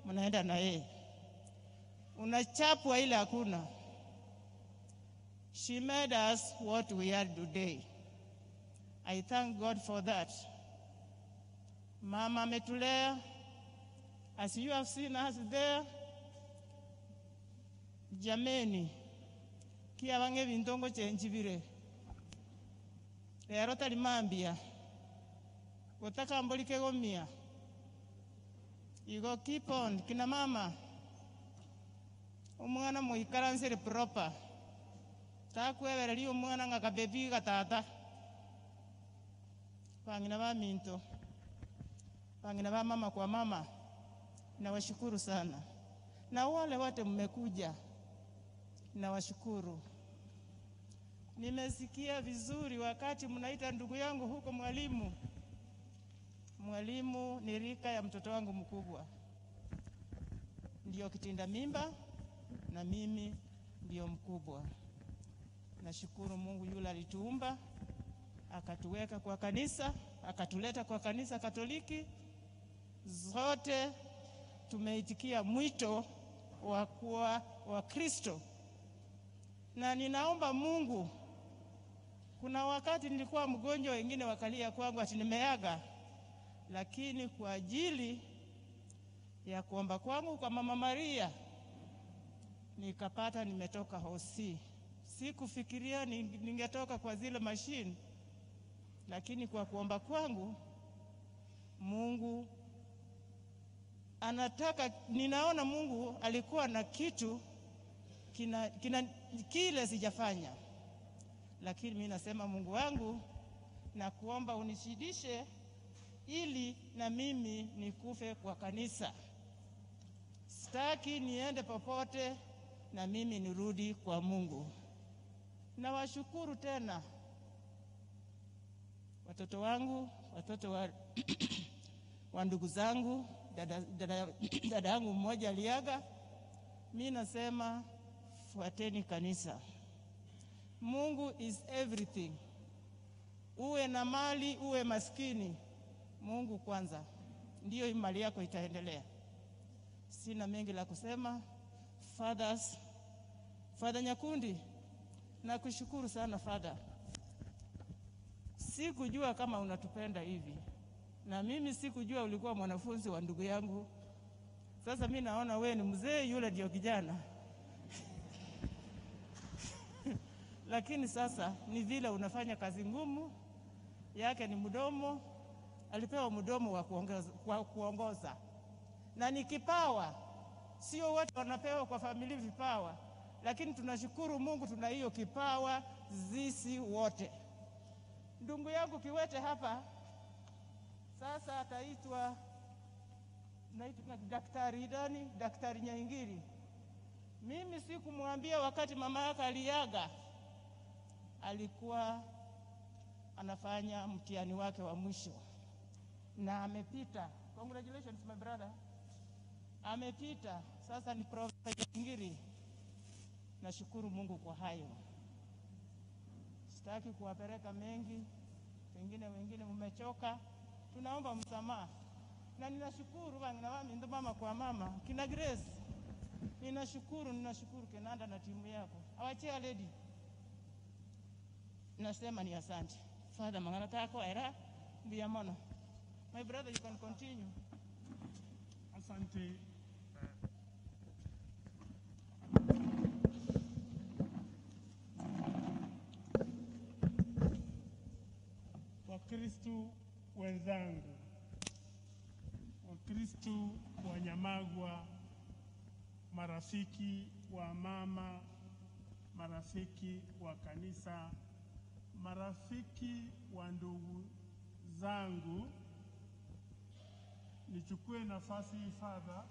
Speaker 11: mnaenda na yeye. Unachapwa ile hakuna. She made us what we are today. I thank God for that. Mama ametulea. As you have seen us there, jameni, kia wange vintongo chenjibire. Lero talimambia. Kutaka mbolike gomia. You go keep on. Kina mama. Umwana muikaransere proper. Takuebereri umwana ngakabebi gatata. Pangina ba minto. Pangina ba mama kwa mama. Nawashukuru sana. Na wale wote mmekuja. Nawashukuru. Nimesikia vizuri wakati mnaita ndugu yangu huko mwalimu. Mwalimu ni rika ya mtoto wangu mkubwa. Ndio kitinda mimba na mimi ndio mkubwa. Nashukuru Mungu yule alituumba, akatuweka kwa kanisa, akatuleta kwa kanisa Katoliki. Zote tumeitikia mwito wa kuwa wa Kristo. Na ninaomba Mungu, kuna wakati nilikuwa mgonjwa, wengine wakalia kwangu ati nimeaga, lakini kwa ajili ya kuomba kwangu kwa Mama Maria nikapata nimetoka hosi. Sikufikiria ningetoka kwa zile machine, lakini kwa kuomba kwangu Mungu anataka, ninaona Mungu alikuwa na kitu kile sijafanya. Lakini mimi nasema Mungu wangu, na kuomba unishidishe ili na mimi nikufe kwa kanisa. Sitaki niende popote, na mimi nirudi kwa Mungu. Nawashukuru tena watoto wangu, watoto wa ndugu zangu, dada yangu mmoja aliaga. Mimi nasema fuateni kanisa. Mungu is everything. Uwe na mali, uwe maskini, Mungu kwanza, ndiyo mali yako itaendelea. Sina mengi la kusema. Fathers, Father Nyakundi, nakushukuru sana Father. Sikujua kama unatupenda hivi. Na mimi sikujua ulikuwa mwanafunzi wa ndugu yangu. Sasa mimi naona wewe ni mzee, yule ndio kijana. Lakini sasa ni vile unafanya kazi ngumu, yake ni mdomo, alipewa mdomo wa kuongoza. Na ni kipawa, sio wote wanapewa kwa familia vipawa, lakini tunashukuru Mungu tuna hiyo kipawa sisi wote. Ndugu yangu Kiwete hapa sasa ataitwa daktari Dani, daktari Nyaingiri. Mimi sikumwambia wakati mama yake aliaga, alikuwa anafanya mtihani wake wa mwisho na amepita. Congratulations my brother. Amepita. Sasa ni Profesa Nyaingiri. Nashukuru Mungu kwa hayo. Sitaki kuwapeleka mengi, pengine wengine mmechoka. Tunaomba msamaha. Na ninashukuru na wami ndo mama kwa mama. Kina Grace. Ninashukuru Kenanda na timu yako. Awachia lady. Nasema ni asante. Father mangana tako era biamono. My brother, you can continue.
Speaker 17: Asante. Wakristo wenzangu, Wakristo wa Nyamagwa, marafiki wa mama, marafiki wa kanisa, marafiki wa ndugu zangu, nichukue nafasi hii Father.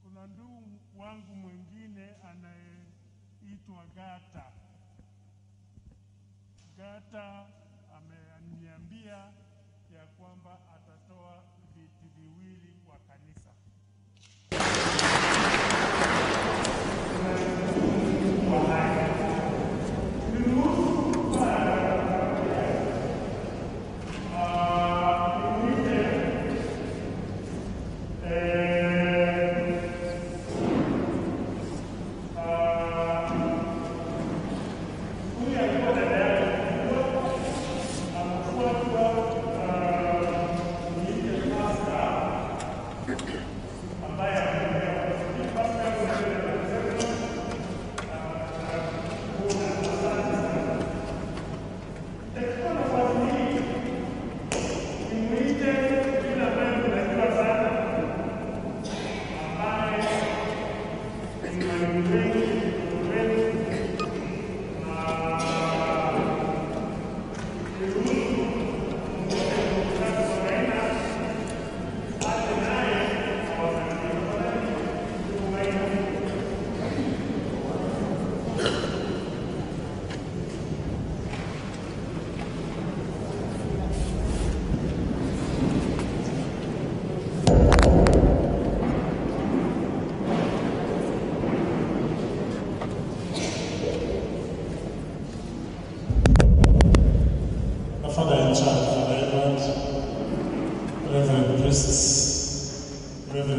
Speaker 17: Kuna ndugu wangu mwingine anayeitwa Gata. Gata ameniambia ya kwamba atatoa viti viwili kwa kanisa.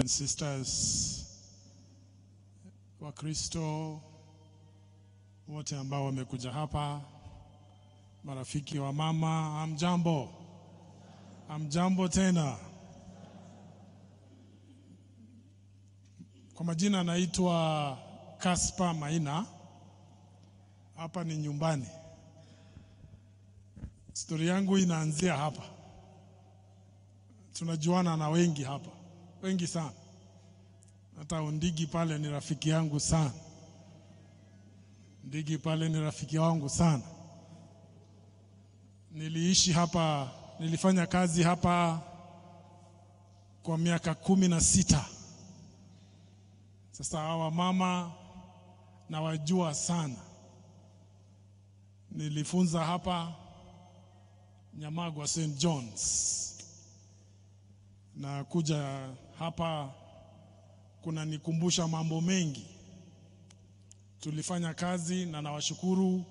Speaker 17: Sisters, Wakristo wote ambao wamekuja hapa, marafiki wa mama, hamjambo? Hamjambo tena. Kwa majina naitwa Kaspa Maina. Hapa ni nyumbani. Story yangu inaanzia hapa. Tunajuana na wengi hapa, wengi sana. Hata Ndigi pale ni rafiki yangu sana. Ndigi pale ni rafiki wangu sana. Niliishi hapa, nilifanya kazi hapa kwa miaka 16. Sasa hawa mama nawajua sana. Nilifunza hapa Nyamagwa St. John's. Na kuja hapa kuna nikumbusha mambo mengi. Tulifanya kazi na nawashukuru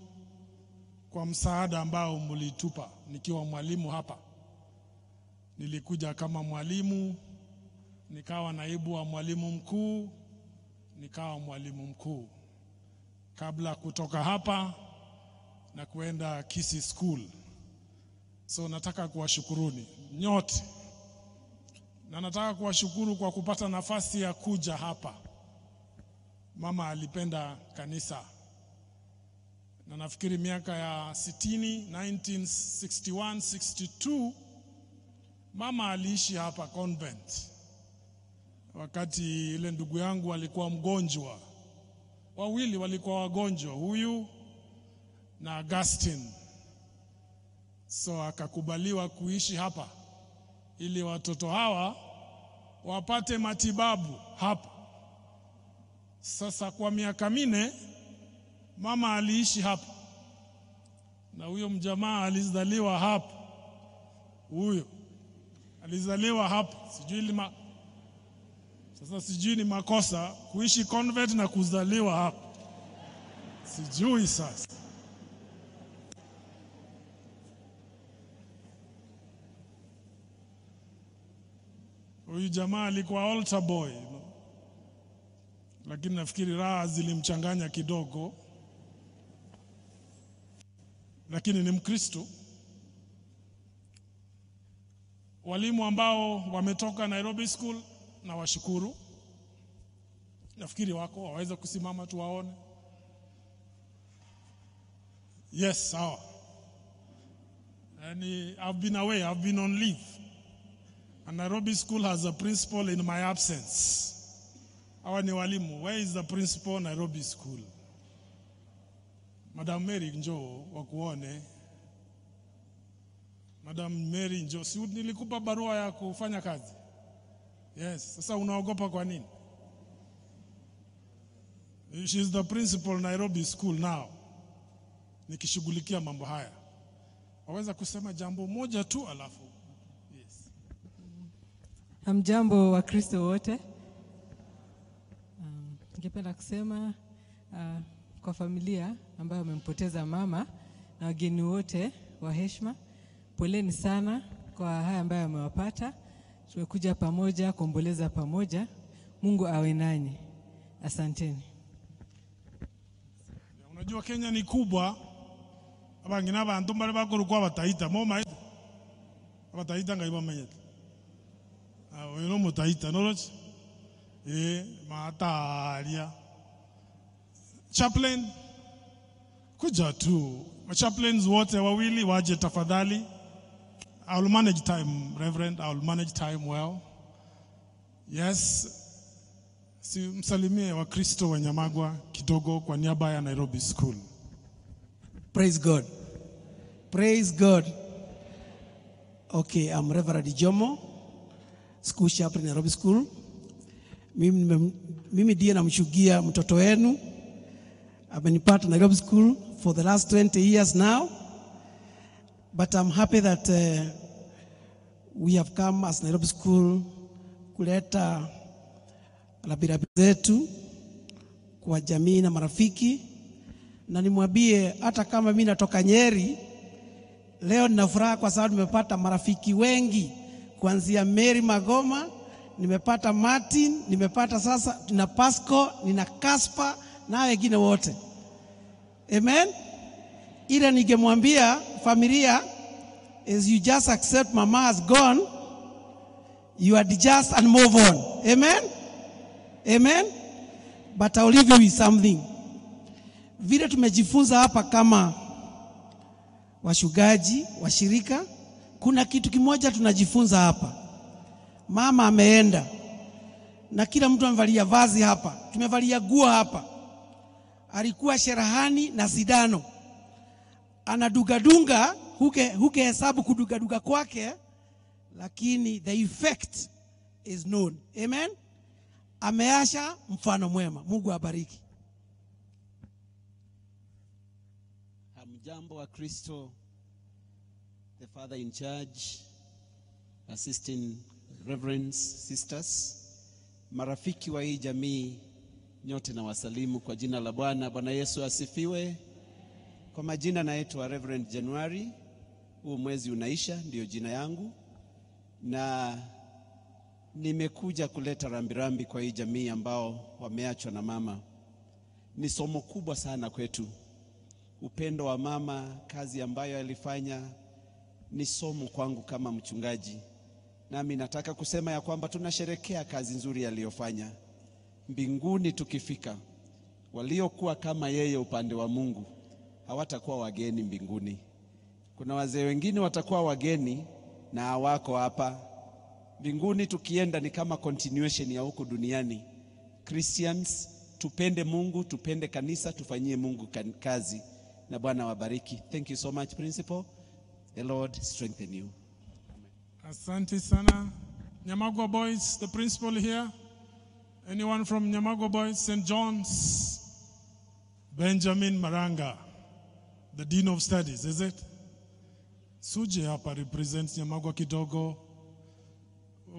Speaker 17: kwa msaada ambao mlitupa nikiwa mwalimu hapa. Nilikuja kama mwalimu, nikawa naibu wa mwalimu mkuu, nikawa mwalimu mkuu. Kabla kutoka hapa na kuenda Kisii School. So nataka kuwashukuruni nyote. Na nataka kuwashukuru kwa kupata nafasi ya kuja hapa. Mama alipenda kanisa. Na nafikiri miaka ya 60, 1961, 62, mama aliishi hapa convent. Wakati ile ndugu yangu alikuwa mgonjwa. Wawili walikuwa wagonjwa, huyu na Augustine. So akakubaliwa kuishi hapa ili watoto hawa wapate matibabu hapa. Sasa kwa miaka 4 mama aliishi hapa. Na huyo mjamaa alizaliwa hapa. Huyo alizaliwa hapa. Sasa sijui ni makosa kuishi convent na kuzaliwa hapa. Sijui sasa. Huyu jamaa alikuwa altar boy. Lakini nafikiri raha zilimchanganya kidogo. Lakini ni Mkristo. Walimu ambao wametoka Nairobi School na washukuru. Nafikiri wako waweza kusimama tuwaone. Yes, sawa. And I've been away, I've been on leave. And Nairobi School has a principal in my absence. Hawa ni walimu. Where is the principal Nairobi School? Madam Mary njoo wakuone. Madam Mary njoo. Si nilikupa barua ya kufanya kazi? Yes. Sasa unaogopa kwa nini? She's the principal Nairobi School now. Nikishughulikia mambo haya. Waweza kusema jambo moja tu alafu. Yes.
Speaker 18: Hamjambo wa Kristo wote. Ningependa kusema kwa familia ambayo wamempoteza mama na wageni wote wa heshima, poleni sana kwa haya ambayo yamewapata. Tumekuja pamoja kuomboleza pamoja. Mungu awe nanyi. Asanteni.
Speaker 17: Unajua Kenya ni kubwa. Abangina abantu bari bakuru kwa bataita moma bataita ngaiba menyete. Weno mutaita noloch. Mataria. Chaplain kuja tu. Chaplains wote wawili waje tafadhali. I'll manage time, Reverend. I'll manage time well. Yes. Si msalimie wa Kristo wa Nyamagwa kidogo kwa niaba ya Nairobi School.
Speaker 19: Praise God. Praise God. Okay, I'm Reverend Jomo, school chaplain Nairobi School. Mimi ndiye namshugia mtoto wenu. Amenipata Nairobi School for the last 20 years now. But I'm happy that we have come as Nairobi School kuleta labirabi zetu kwa jamii na marafiki. Na nimwambie hata kama mimi natoka Nyeri, leo nina furaha kwa sababu nimepata marafiki wengi kuanzia Mary Magoma, nimepata Martin, nimepata sasa na Pasco, nina Kaspa na wengine wote. Amen. Ila ningemwambia familia, as you just accept mama has gone, you adjust and move on. Amen. Amen. But I'll leave you with something. Vile tumejifunza hapa kama washugaji, washirika, kuna kitu kimoja tunajifunza hapa. Mama ameenda na kila mtu amevalia vazi hapa. Tumevalia nguo hapa. Alikuwa sherahani na sidano. Anadugadunga, huke hesabu kudugaduga kwake, lakini the effect is known. Amen. Ameasha mfano mwema. Mungu abariki.
Speaker 20: Hamjambo wa Kristo, the father in charge, assisting reverends, sisters, marafiki wa hii jamii, nyote na wasalimu kwa jina la Bwana. Bwana Yesu asifiwe. Kwa majina naitwa Reverend January. Huu mwezi unaisha, ndio jina yangu. Na nimekuja kuleta rambirambi kwa hii jamii ambao wameachwa na mama. Ni somo kubwa sana kwetu. Upendo wa mama, kazi ambayo alifanya, ni somo kwangu kama mchungaji. Nami nataka kusema ya kwamba tunasherekea kazi nzuri aliyofanya. Mbinguni tukifika, waliokuwa kama yeye upande wa Mungu hawatakuwa wageni mbinguni. Kuna wazee wengine watakuwa wageni na hawako hapa. Mbinguni tukienda ni kama continuation ya huko duniani. Christians, tupende Mungu, tupende kanisa, tufanyie Mungu kazi. Na Bwana wabariki. Thank you so much, Principal. The Lord strengthen you.
Speaker 17: Asante sana. Nyamagwa Boys, the principal here. Anyone from Nyamagwa Boys, St. John's? Benjamin Maranga, the Dean of Studies, is it? Suje hapa represents Nyamagwa kidogo.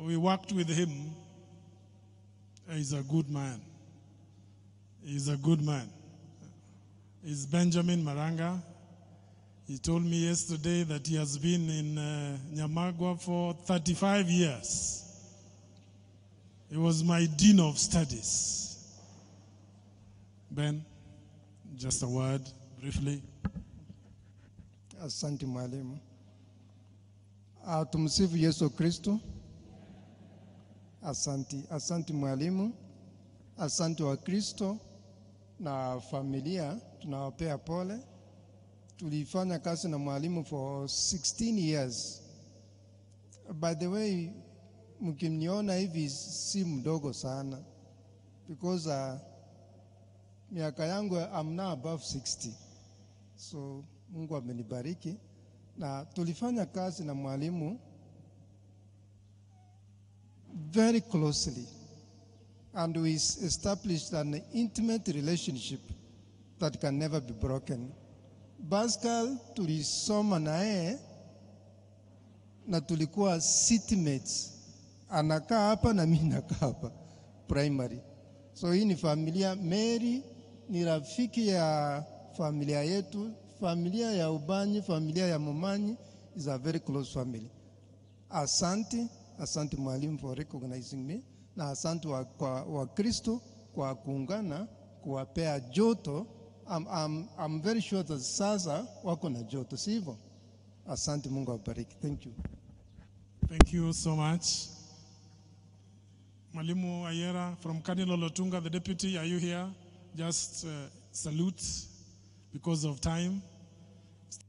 Speaker 17: We worked with him. He's a good man. He's a good man. He's Benjamin Maranga. He told me yesterday that he has been in Nyamagwa for 35 years. He was my Dean of Studies. Ben, just a word, briefly.
Speaker 21: Asante mwalimu. Tumsifu Yesu Kristo. Asante mwalimu. Asante wa Kristo na familia, tunawapea pole. tulifanya kazi na mwalimu for 16 years. By the way, mkimniona hivi si mdogo sana because miaka yangu I'm now above 60. So Mungu amenibariki na tulifanya kazi na mwalimu very closely, and we established an intimate relationship that can never be broken. Pascal tulisoma naye na tulikuwa seatmates, anakaa hapa na mimi nakaa hapa primary. So hii ni familia. Mary ni rafiki ya familia yetu, familia ya Ubanyi, familia ya Momanyi is a very close family. Asante mwalimu for recognizing me, na asante wa Kristo kwa kuungana kuwapea joto. I'm very sure that sasa wako na joto, sivyo? Asante, Mungu awabariki. Thank you.
Speaker 17: Thank you so much. Mwalimu Ayera from Cardinal Lotunga, the deputy, are you here? Just salute because of time.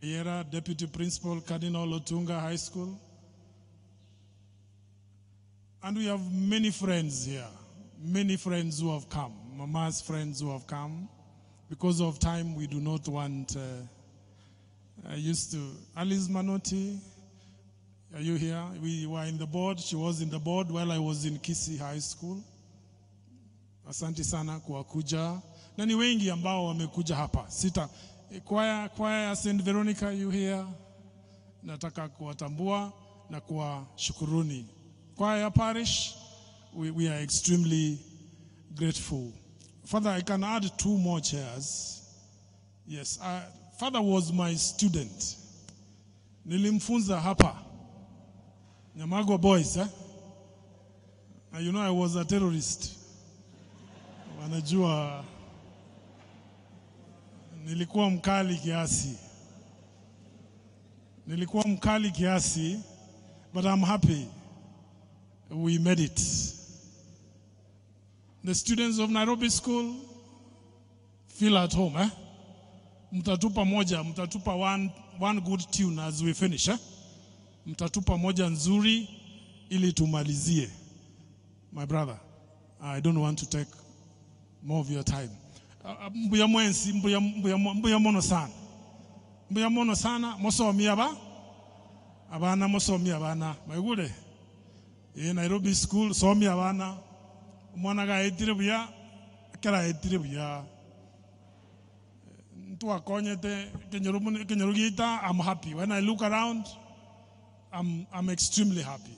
Speaker 17: Ayera, deputy principal, Cardinal Lotunga High School. And we have many friends here, many friends who have come, Mama's friends who have come. Because of time, we do not want, Alice Manoti, are you here? We were in the board, she was in the board while I was in Kisii High School. Asante sana kwa kuja. Na ni wengi ambao wamekuja hapa. Choir St. Veronica, are you here? Nataka kuwatambua na kuwashukuruni. Choir Parish, we are extremely grateful. Father, I can add 2 more chairs. Yes, Father was my student. Nilimfunza hapa. Nyamago boys, eh? And you know I was a terrorist. Wanajua nilikuwa mkali kiasi. But I'm happy we made it. The students of Nairobi School feel at home, eh? Mtatupa one good tune as we finish, eh? Mtatupa moja nzuri ili tumalizie. My brother, I don't want to take more of your time. Mbuya mwensi, mbuya mono sana, mosomi aba? Abana mosomi abana. Maigude? Nairobi School, somi abana. Mwana ga etire buya, kera etire buya. Ntua konyete, kenyerugita, I'm happy. When I look around, I'm extremely happy.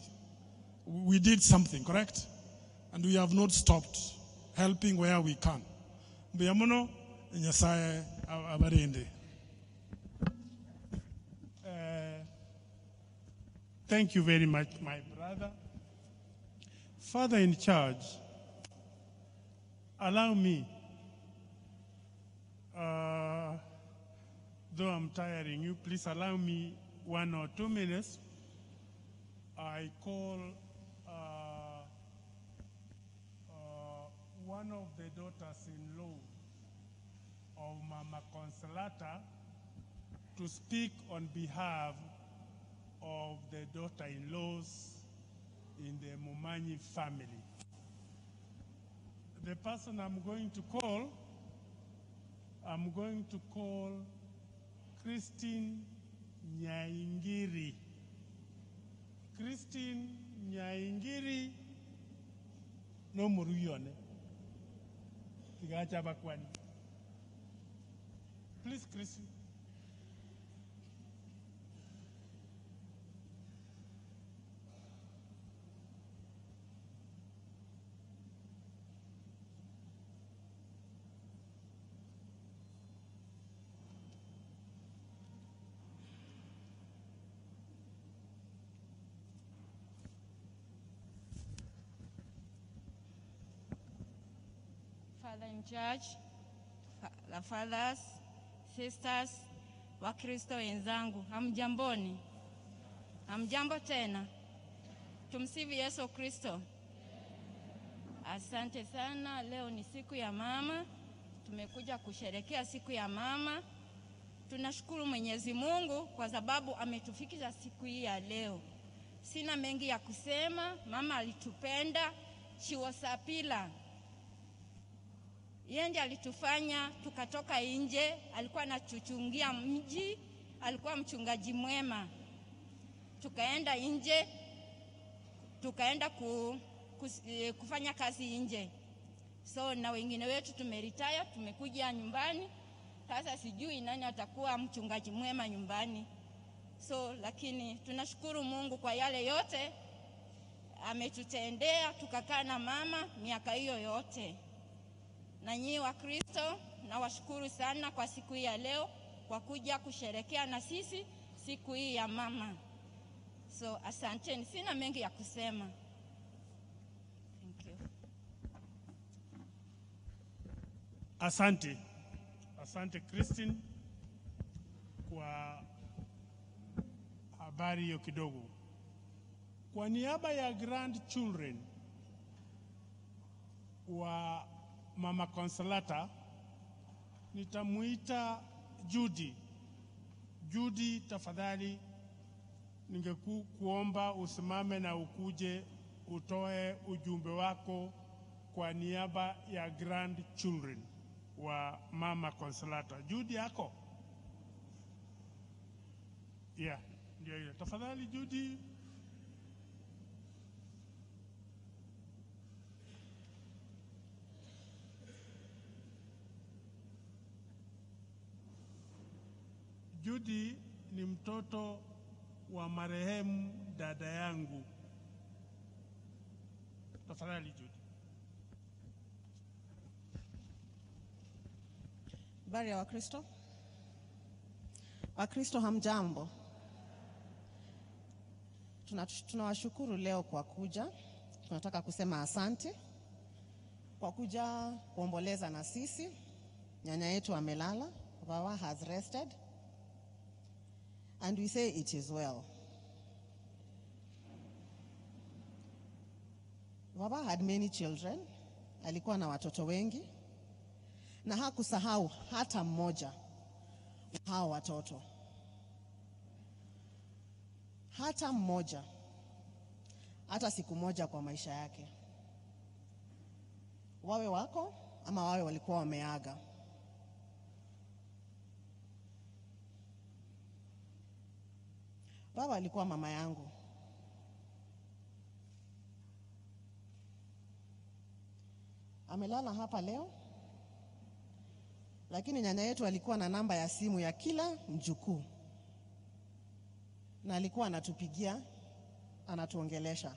Speaker 17: We did something, correct? And we have not stopped helping where we can. Mbuyamono, Nyasaye abarende.
Speaker 1: Thank you very much, my brother. Father in charge, allow me, though I'm tiring you, please allow me 1 or 2 minutes. I call one of the daughters-in-law of Mama Consolata to speak on behalf of the daughter-in-laws in the Momanyi family. The person I'm going to call Christine Nyaingiri. Christine Nyaingiri no muruyone. Tigacha bakwani. Please, Christine.
Speaker 22: Father in charge, the fathers, sisters, Wakristo wenzangu, hamjamboni? Hamjambo tena? Tumsifu Yesu Kristo. Asante sana. Leo ni siku ya mama. Tumekuja kusherehekea siku ya mama. Tunashukuru Mwenyezi Mungu kwa sababu ametufikisha siku hii ya leo. Sina mengi ya kusema, mama alitupenda, she was a pillar. Yeye ndiye alitufanya tukatoka nje, alikuwa anatuchungia mji, alikuwa mchungaji mwema. Tukaenda nje, tukaenda kufanya kazi nje. So na wengine wetu tumeretire, tumekuja nyumbani. Sasa sijui nani atakuwa mchungaji mwema nyumbani. So lakini tunashukuru Mungu kwa yale yote ametutendea, tukakaa na mama miaka hiyo yote. Na nyinyi wa Kristo nawashukuru sana kwa siku hii ya leo kwa kuja kusherekea na sisi siku hii ya mama. So asanteni, sina mengi ya kusema. Thank you.
Speaker 1: Asante. Asante Christine kwa habari hiyo kidogo. Kwa niaba ya grandchildren wa Mama Consolata, nitamuita Judy. Judy, tafadhali ningekuomba usimame na ukuje utoe ujumbe wako kwa niaba ya grandchildren wa Mama Consolata. Judy yako? Yeah, ndio. Tafadhali Judy. Judy ni mtoto wa marehemu dada yangu. Tafadhali Judy.
Speaker 2: Habari ya Wakristo. Wakristo hamjambo. Tunawashukuru leo kwa kuja. Tunataka kusema asante kwa kuja kuomboleza na sisi. Nyanya yetu amelala. Baba has rested. And we say it is well. Baba had many children. Alikuwa na watoto wengi. Na hakusahau hata mmoja hao watoto. Hata mmoja. Hata siku moja kwa maisha yake. Wawe wako ama wawe walikuwa wameaga. Baba alikuwa mama yangu. Amelala hapa leo. Lakini nyanya yetu alikuwa na namba ya simu ya kila mjukuu. Na alikuwa anatupigia, anatuongelesha.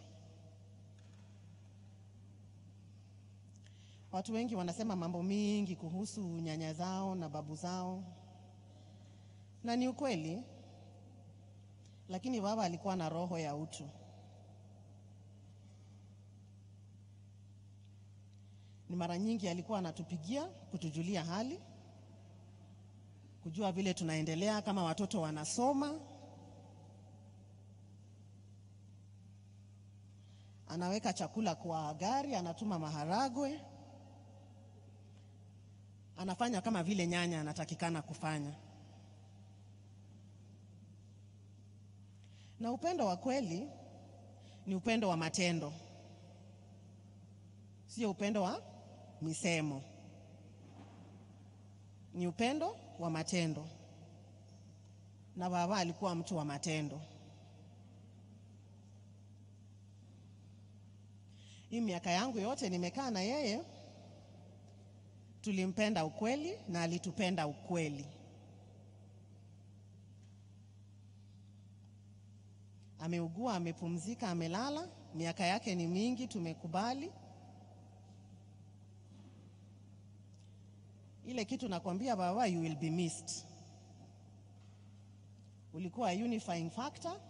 Speaker 2: Watu wengi wanasema mambo mingi kuhusu nyanya zao na babu zao. Na ni ukweli. Lakini baba alikuwa na roho ya utu. Ni mara nyingi alikuwa anatupigia kutujulia hali, kujua vile tunaendelea, kama watoto wanasoma. Anaweka chakula kwa gari, anatuma maharagwe. Anafanya kama vile nyanya anatakikana kufanya. Na upendo wa kweli ni upendo wa matendo. Sio upendo wa misemo. Ni upendo wa matendo. Na baba alikuwa mtu wa matendo. Hii miaka yangu yote nimekaa na yeye, tulimpenda ukweli na alitupenda ukweli. Ameugua, amepumzika, amelala. Miaka yake ni mingi, tumekubali. Ile kitu nakwambia baba, you will be missed. Ulikuwa a unifying factor.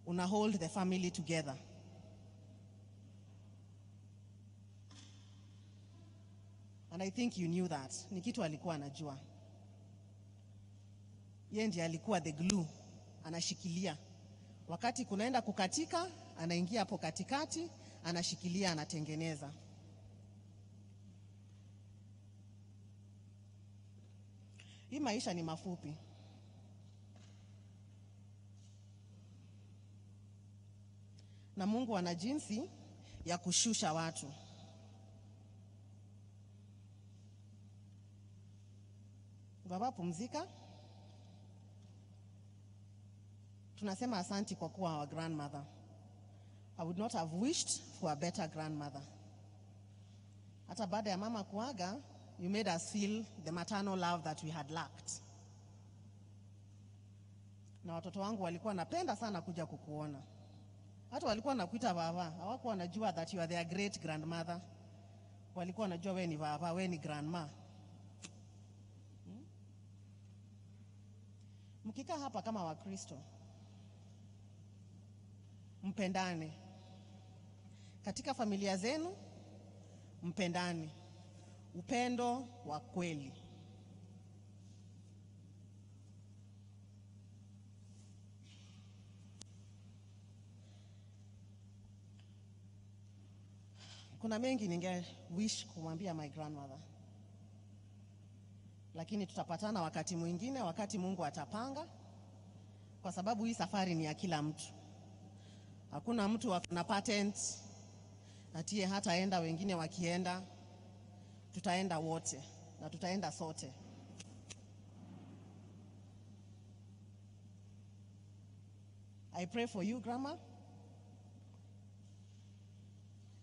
Speaker 2: Una hold the family together. And I think you knew that. Ni kitu alikuwa anajua. Yeye ndiye alikuwa the glue. Anashikilia. Wakati kunaenda kukatika, anaingia hapo katikati, anashikilia, anatengeneza. Hii maisha ni mafupi. Na Mungu ana jinsi ya kushusha watu. Baba, pumzika. Tunasema asanti kwa kuwa our grandmother. I would not have wished for a better grandmother. Hata baada ya mama kuaga, you made us feel the maternal love that we had lacked. Na watoto wangu walikuwa napenda sana kuja kukuona. Hata walikuwa nakuita baba, hawakuwa wanajua that you are their great grandmother. Walikuwa wanajua wewe ni baba, wewe ni grandma. Mkikaa hapa kama Wakristo, mpendane. Katika familia zenu, mpendane. Upendo wa kweli. Kuna mengi ninge wish kumwambia my grandmother. Lakini tutapatana wakati mwingine, wakati Mungu atapanga, kwa sababu hii safari ni ya kila mtu. Hakuna mtu akona patent atie hataenda, wengine wakienda. Tutaenda wote na tutaenda sote. I pray for you, Grandma.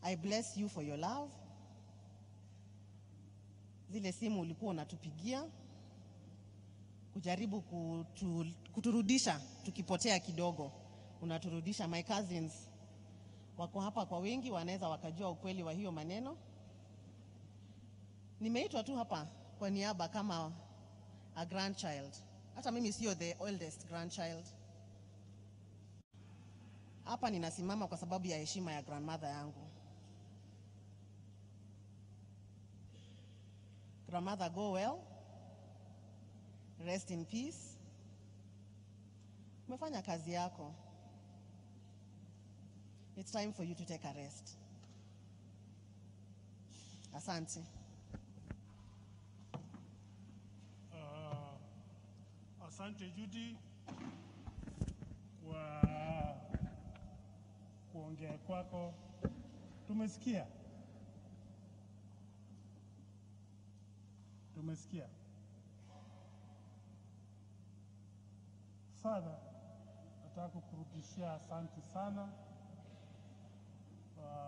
Speaker 2: I bless you for your love. Zile simu ulikuwa unatupigia kujaribu kuturudisha tukipotea kidogo, unaturudisha. My cousins wako hapa kwa wingi, wanaweza wakajua ukweli wa hiyo maneno. Nimeitwa tu hapa kwa niaba kama a grandchild. Hata mimi sio the oldest grandchild. Hapa ninasimama kwa sababu ya heshima ya grandmother yangu. Grandmother, go well. Rest in peace. Umefanya kazi yako. It's time for you to take a rest. Asante.
Speaker 1: Asante Judy kwa kuongea kwako. Tumesikia. Father, nataka kukurudishia asante sana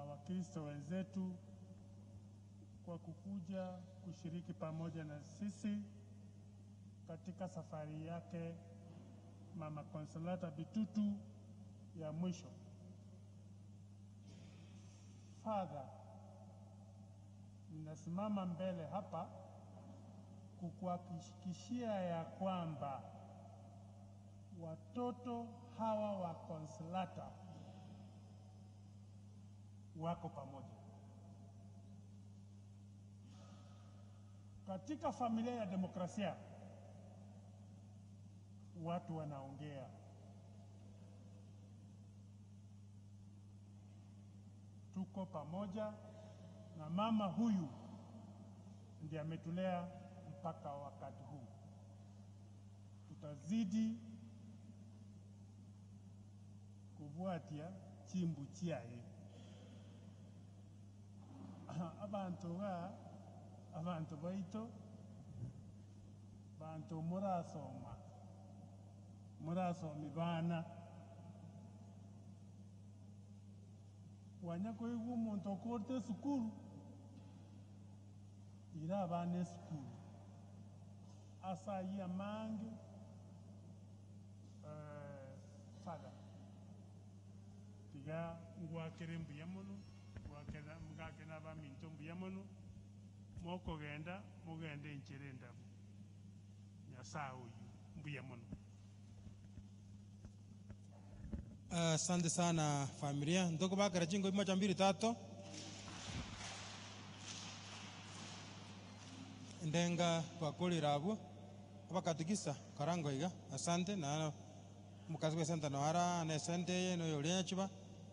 Speaker 1: Wakristo wenzetu kwa kukuja kushiriki pamoja na sisi katika safari yake Mama Consolata Bitutu ya mwisho. Father, ninasimama mbele hapa kukuhakikishia ya kwamba watoto hawa wa Consolata wako pamoja. Katika familia ya demokrasia, watu wanaongea. Tuko pamoja na mama huyu ndiye ametulea mpaka wakati huu. Tutazidi kuvuatia chimbu chiaye. Abantu baito bantu murasomi bana wanyako igu umuntu okorte sukuru ira abana sukuru asayi amange Father tiga ngwakere mbuyamono ngwakera mugakena baminto mbuyamono moko genda mugende encherenda Nyasaye uyu mbuyamono.
Speaker 5: Asante sana familia. Ndoko bakara jingo moja mbili tatu. Ndenga twakoli rabu abakatikisa karango iga. Asante na mukazi wa Santa Noara na sente no yolia chiba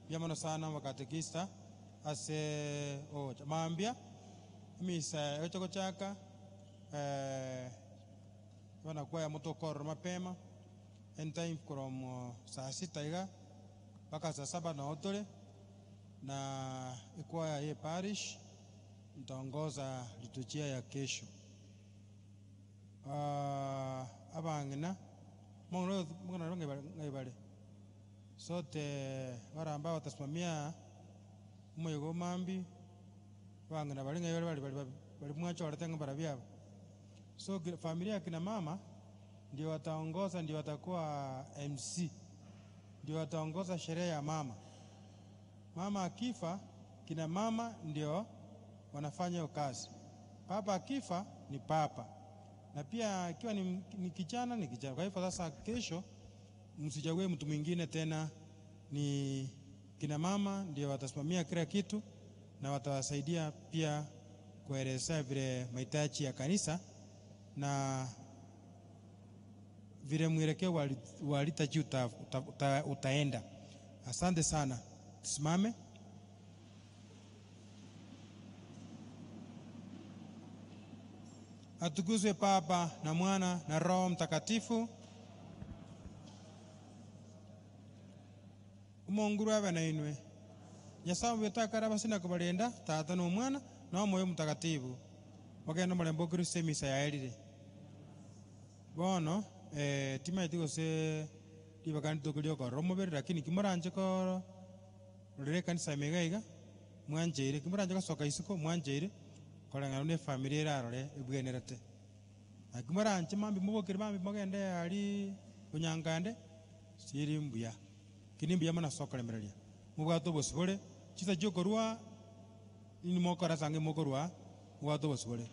Speaker 5: byamono sana abakatikisa ase mambia misa echoko chaka wanakuwa ya motokoro mapema anytime from saa 6 iga mpaka saa 7 na otole na ikuwa ya hii parish nitaongoza liturujia ya kesho. Abangina mwana ngaibale sote wara ambao watasimamia moyo mambi bangina bali ngaibale bali mwacho walatenga bara byabo. So familia kina mama ndio wataongoza, ndio watakuwa MC, ndio wataongoza sherehe ya mama. Mama akifa kina mama ndio wanafanya hiyo kazi. Papa akifa ni papa. Na pia ikiwa ni kijana ni kijana. Kwa hivyo sasa kesho msichague mtu mwingine tena, ni kina mama ndio watasimamia kila kitu na watawasaidia pia kuelezea vile mahitaji ya kanisa na vile mwelekeo wa liturgy utaenda. Asante sana. Tusimame. Atukuzwe Baba na Mwana na Roho Mtakatifu. Umonguru abe na inwe. Nyasaye wetakara basina kubalenda Tata na Mwana na Moyo Mtakatifu. Bagenda mulembo Kristo misa ya elire. Bono tima itiko se libakani tokulio ko romobere lakini kimoranje ko rere kanisa megaiga mwanjeire kimoranje ko soka isiko mwanjeire kolangana ne familia rarore ebwenerate akimoranje mambi mubokere mambi magende ali unyangande siri mbuya kinimbuya mana soka lemerelia mubwato bosibole chisa jokorwa ni mokora sange mokorwa mubwato bosibole.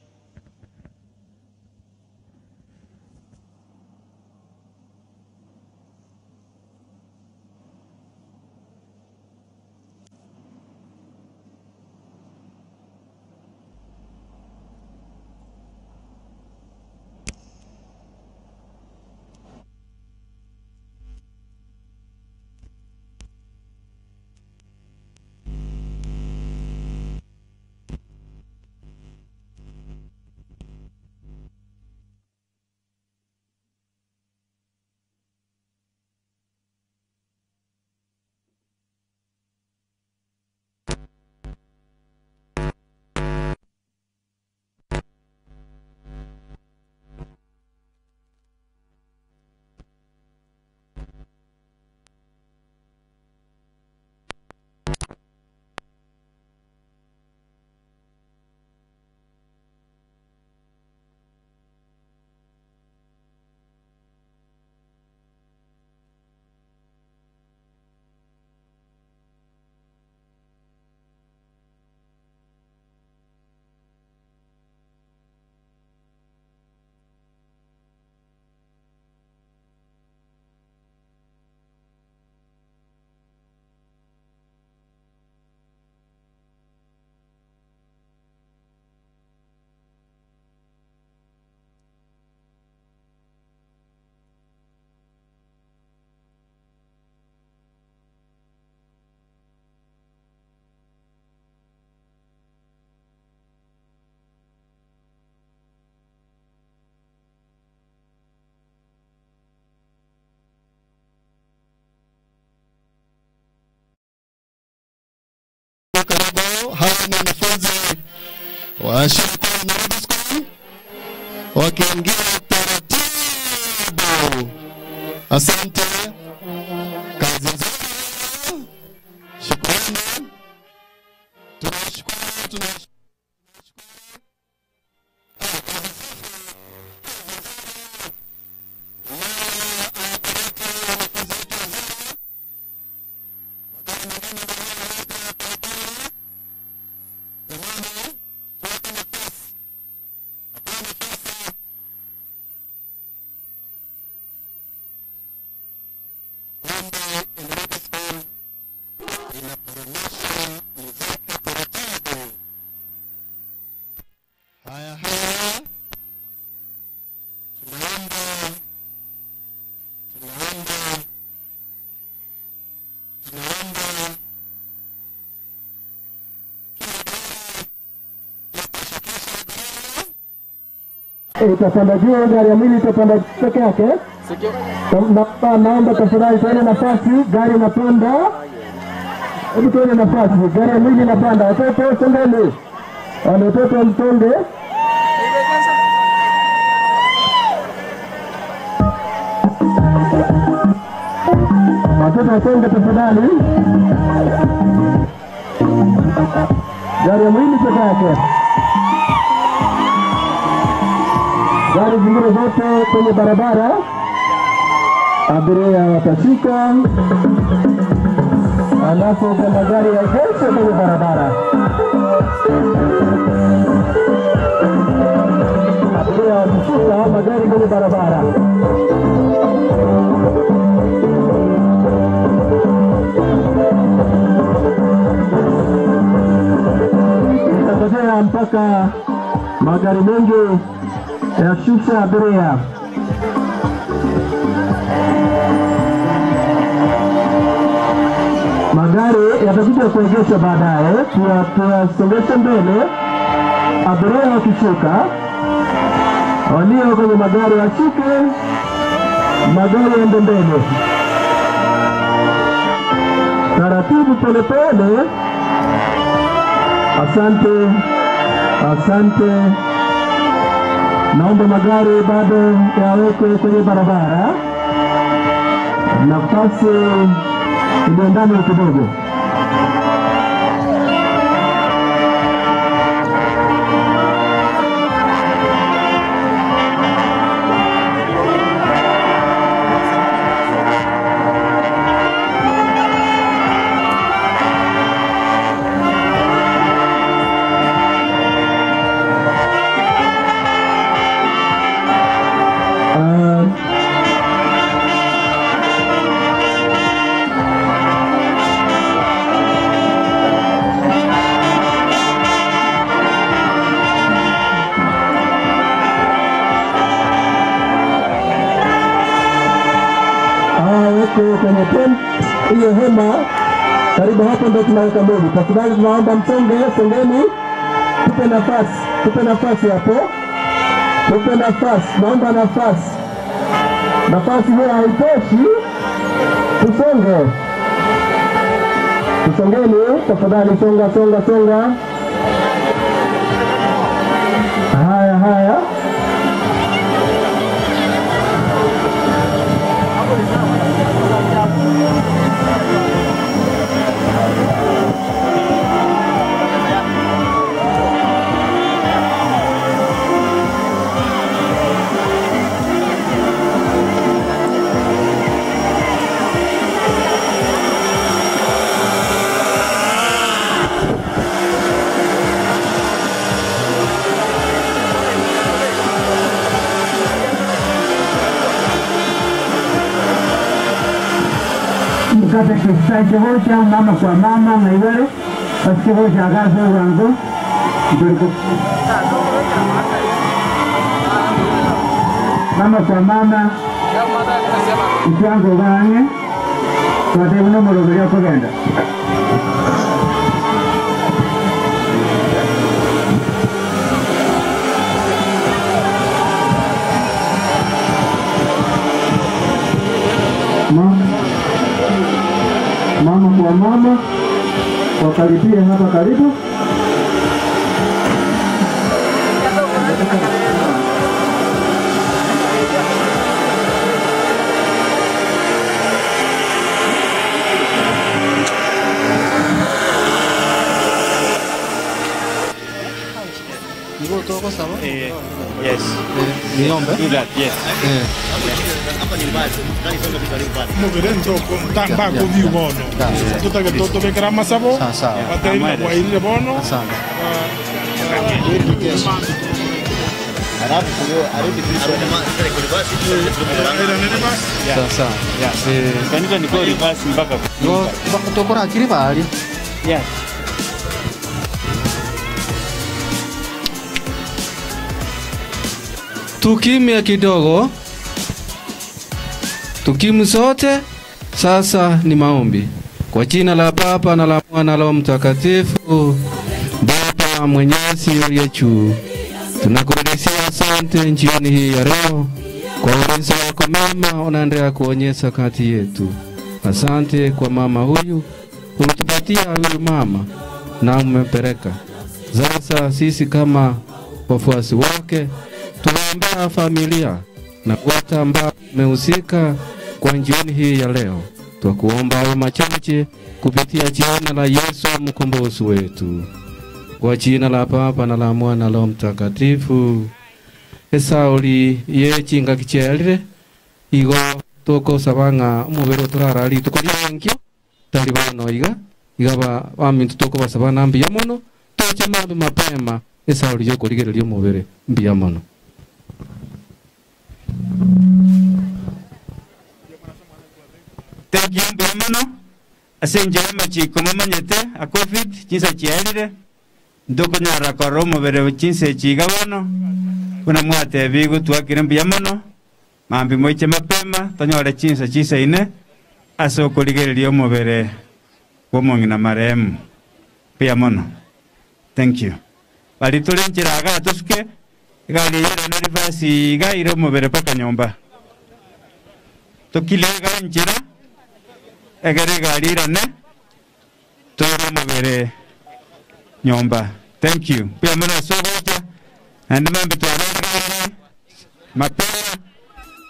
Speaker 4: Hawa ni wanafunzi wa shule ya Nairobi School wakiingia taratibu. Asante, kazi nzuri, shukrani, tunashukuru. itapanda juu, gari ya mwili itapanda peke yake. Naomba tafadhali tuone nafasi, gari inapanda. Hebu tuone nafasi, gari ya mwili inapanda. Watoto songeni, watoto msonge. Watoto wasonge tafadhali. Gari ya mwili peke yake. Gari zingine zote kwenye barabara, abiria watashika, alafu kuna gari ya jeshi kwenye barabara. Abiria watashika magari kwenye barabara. Itatokea mpaka magari mengi yashusha abiria. Magari yatakuja kuegeshwa baadaye, tuyasongeshe mbele. Abiria wakishuka, walio kwenye magari washuke, magari yaende mbele. Taratibu polepole. Asante, asante. Naomba magari bado yawekwe kwenye barabara, nafasi iliyo ndani kidogo. Kwenye tent hiyo hema karibu hapo ndio tunaweka mbegu. Tafadhali tunaomba msonge, songeni. Tupe nafasi hapo. Tupe nafasi, naomba nafasi. Nafasi hiyo haitoshi. Tusonge. Tusongeni, tafadhali songa. Haya. Mkate kisaiche hoja mama kwa mama na iwele pasike hoja agaze wangu mama kwa mama ikiango ganye kwa devuno morogoria kugenda mama kwa mama wakaribie hapa karibu.
Speaker 6: Yes.
Speaker 7: Niombe?
Speaker 6: Do that, yes.
Speaker 17: Mugerento con tambaco di bono. Tutto che tutto che grama savo. Batteria vuoi dire bono?
Speaker 6: Kanisa niko reverse mpaka.
Speaker 7: Tokora akili bali.
Speaker 6: Yes.
Speaker 7: Tukimya kidogo, tukimu sote. Sasa ni maombi. Kwa jina la Baba na la Mwana na la Mtakatifu. Baba mwenyezi uliye juu, Tunakurudishia asante jioni hii ya leo kwa ulinzi wako mema unaendelea kuonyesha kati yetu. Asante kwa mama huyu, ulitupatia huyu mama na umempeleka. Sasa sisi kama wafuasi wake tunaombea familia na wote ambao wamehusika kwa jioni hii ya leo. Tukuomba hayo machache kupitia jina la Yesu mkombozi wetu. Kwa jina la Baba na la Mwana na Roho Mtakatifu. Esauli yechinga kichelire igo toko sabanga mubero turarari tukoria ngyo tali bano igaba bamintu toko basabana mbia mono toche mambe mapema esauli yo korigereria mubere mbia mono.
Speaker 6: Thank you mbia mono asenjera machiko mamanyete a covid chinsa chialire ndoko nyara koro mubere chinse chigabano kuna mwate bigu twakire mbia mono mambi moiche mapema tanyore chinsa chisaine aso korigereria mubere womongina maremu mbia mono. Thank you. Bali tulenjira aga tusuke gali yera na rivasi gaire mubere paka nyomba tukilega njira egere galira ne toro mubere nyomba. Thank you. Pia mwana sogoja and mambi tuarara mapema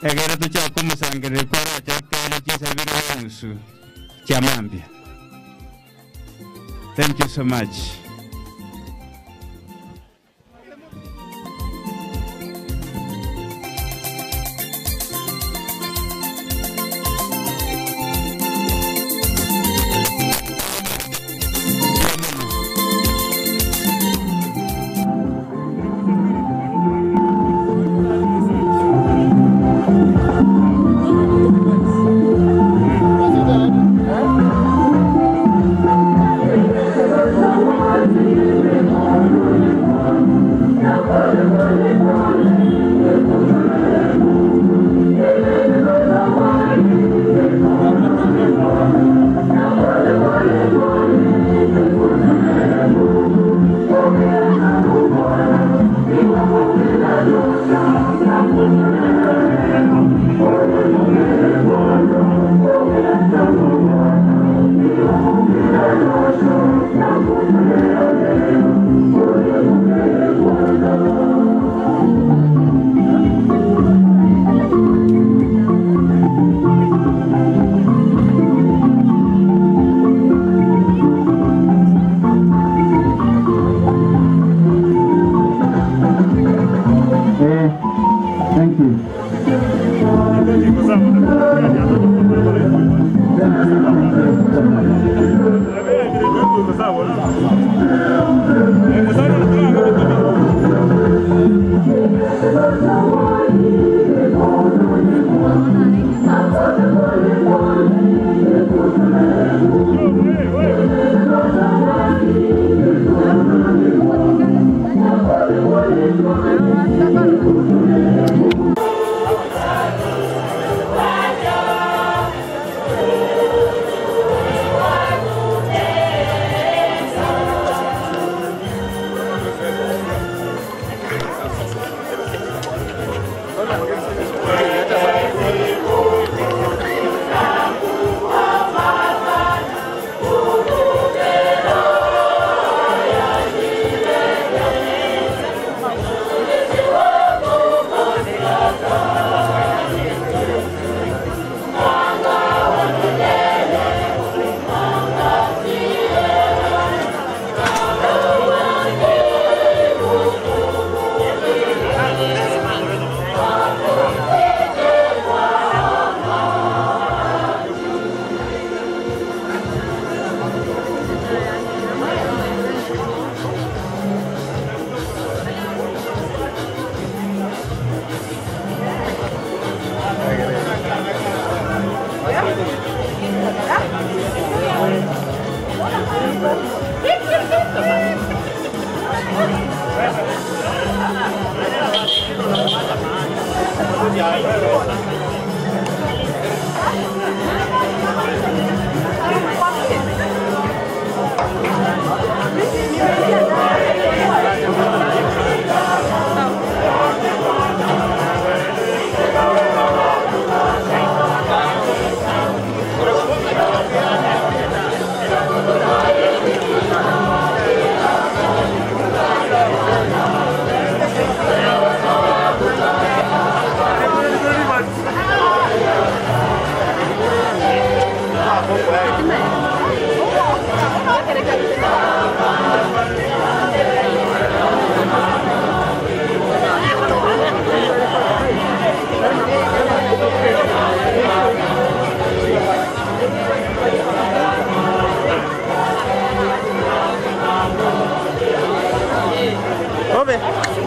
Speaker 6: egere tucha kumusangere kwa chakale chisa biru nusu cha mambi. Thank you so much.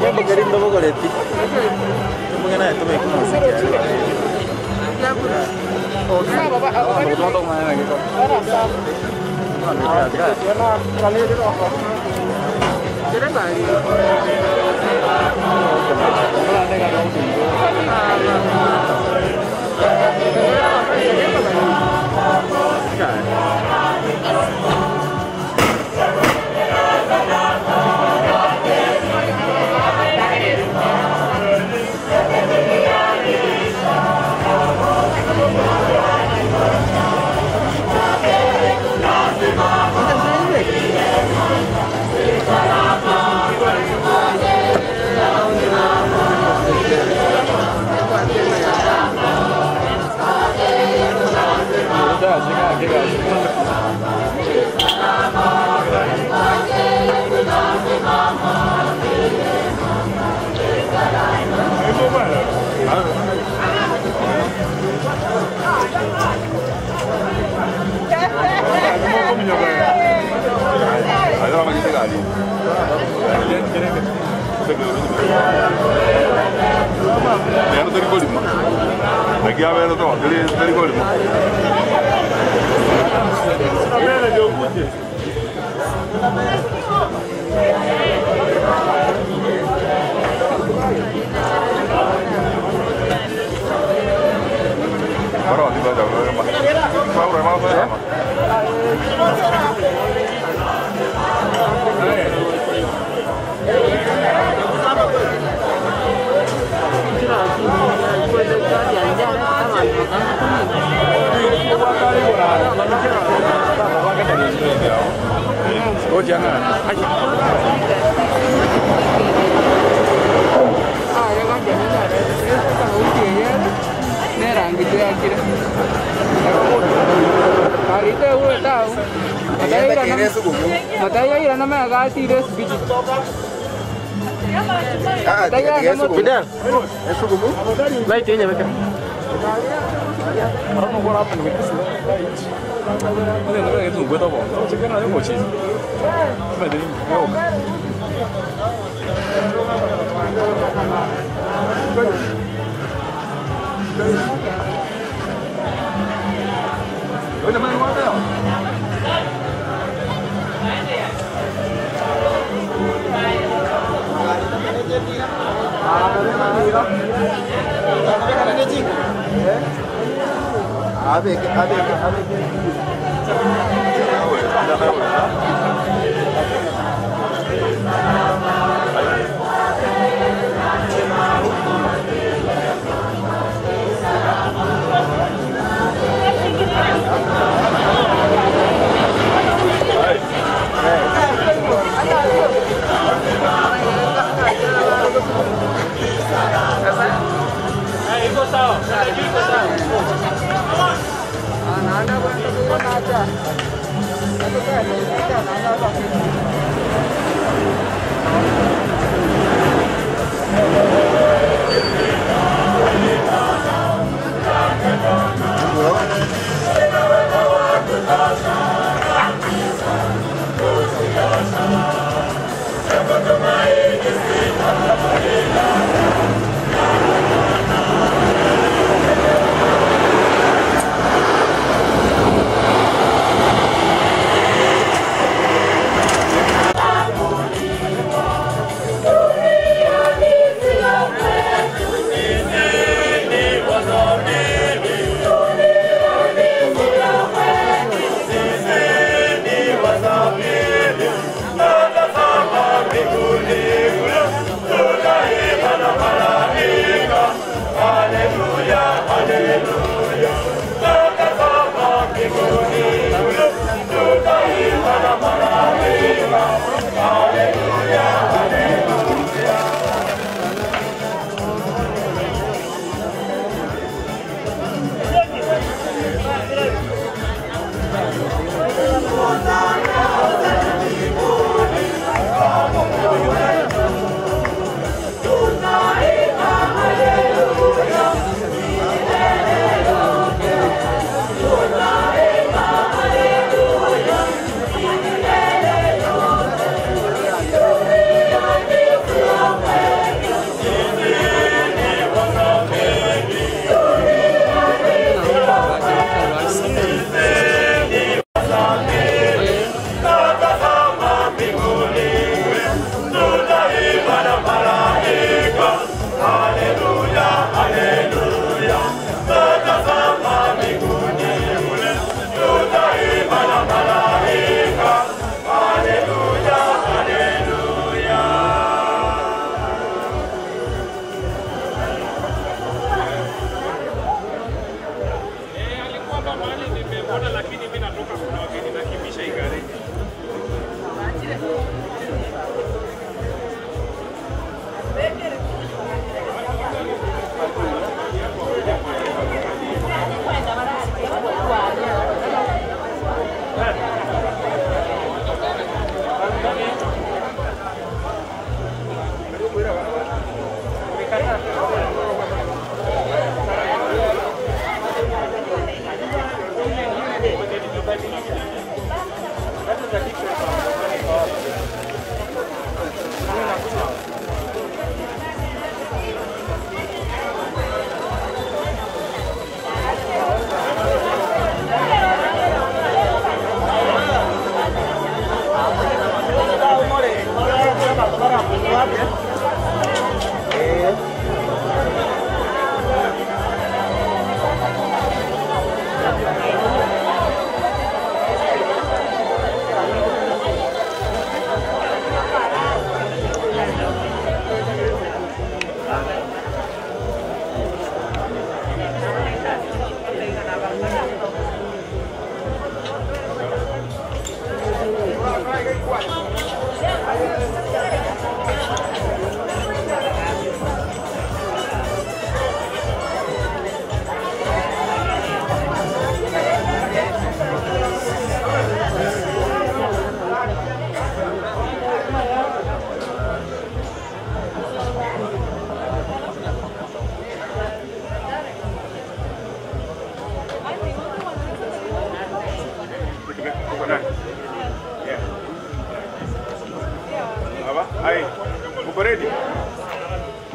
Speaker 8: Jambo karibu ndogo leti. Mungkin naik tu baik masih ya. Oh, baba, betul mana lagi tu? Kali itu apa? Jadi balik.
Speaker 12: Aqui a venda do ele gol. Baru di bawah oh jangan.
Speaker 23: Ya kan jadi ada itu uji ya. Nerang gitu ya kira. Hari itu udah tahu. Matanya ira nama agak tidak biji.
Speaker 8: Bidang. Eso como? Vai tinha mereka. Orang mau apa nih? Ada itu gue tahu. Ceknya ada mau sih. Coba deh. Udah main mana?
Speaker 23: Anak-anak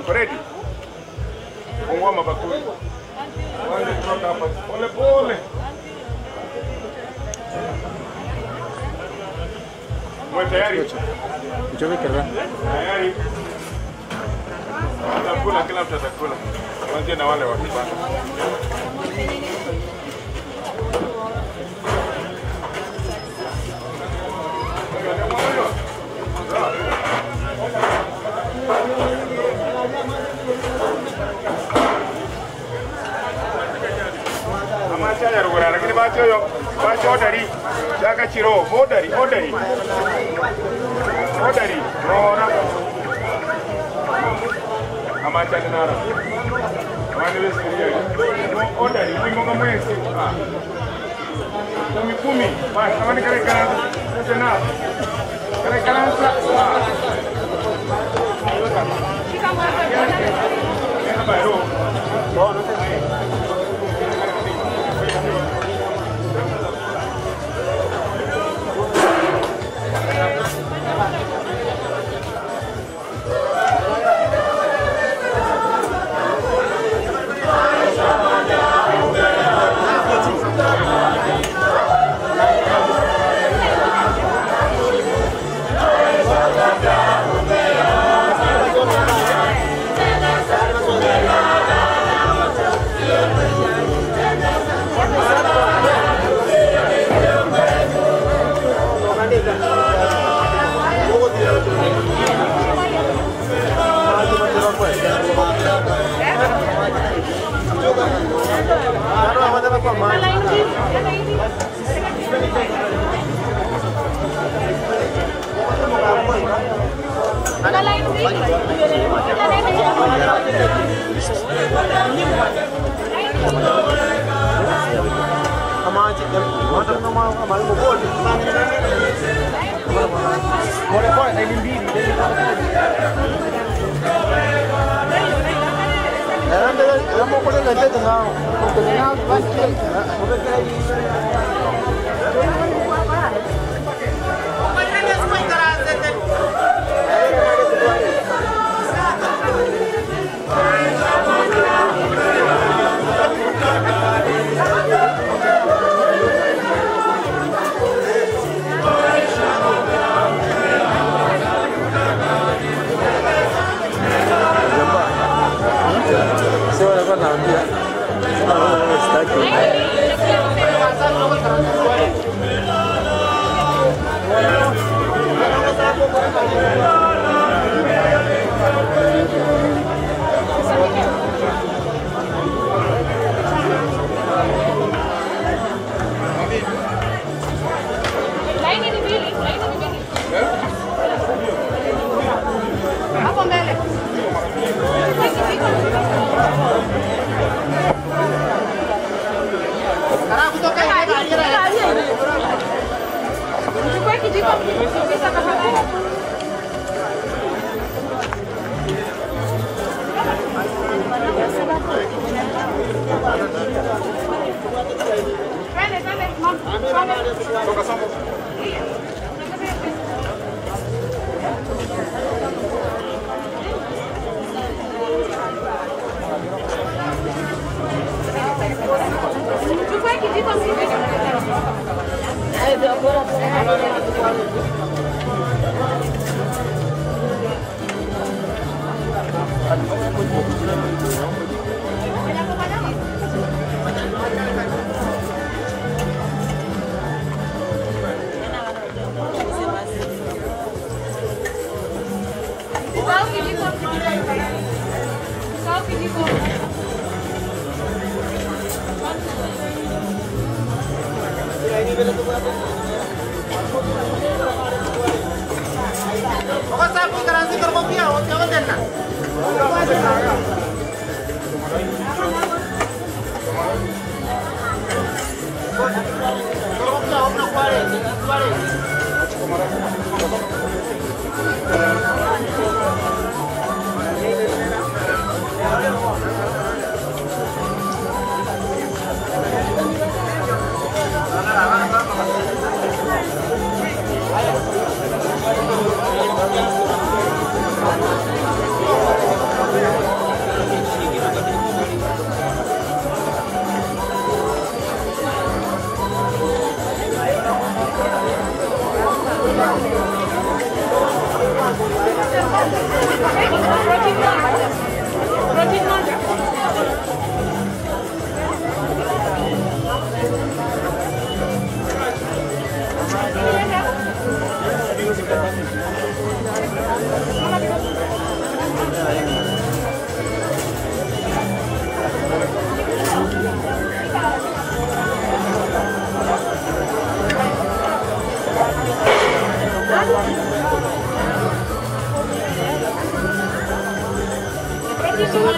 Speaker 16: Ready? Fungua mabakuli. Wale kutoka hapa. Pole pole. Mwe tayari?
Speaker 8: Mchomeke la.
Speaker 16: Tayari. Atakula, kila mtu atakula. Kuanzia na wale wa kibanda. Amachaya rugura lakini bacho yo bacho odari chaka chiro odari rora amachaya nara wani wesiria odari kumonga mwezi kumi basi wani kare tena kare sa
Speaker 8: Kita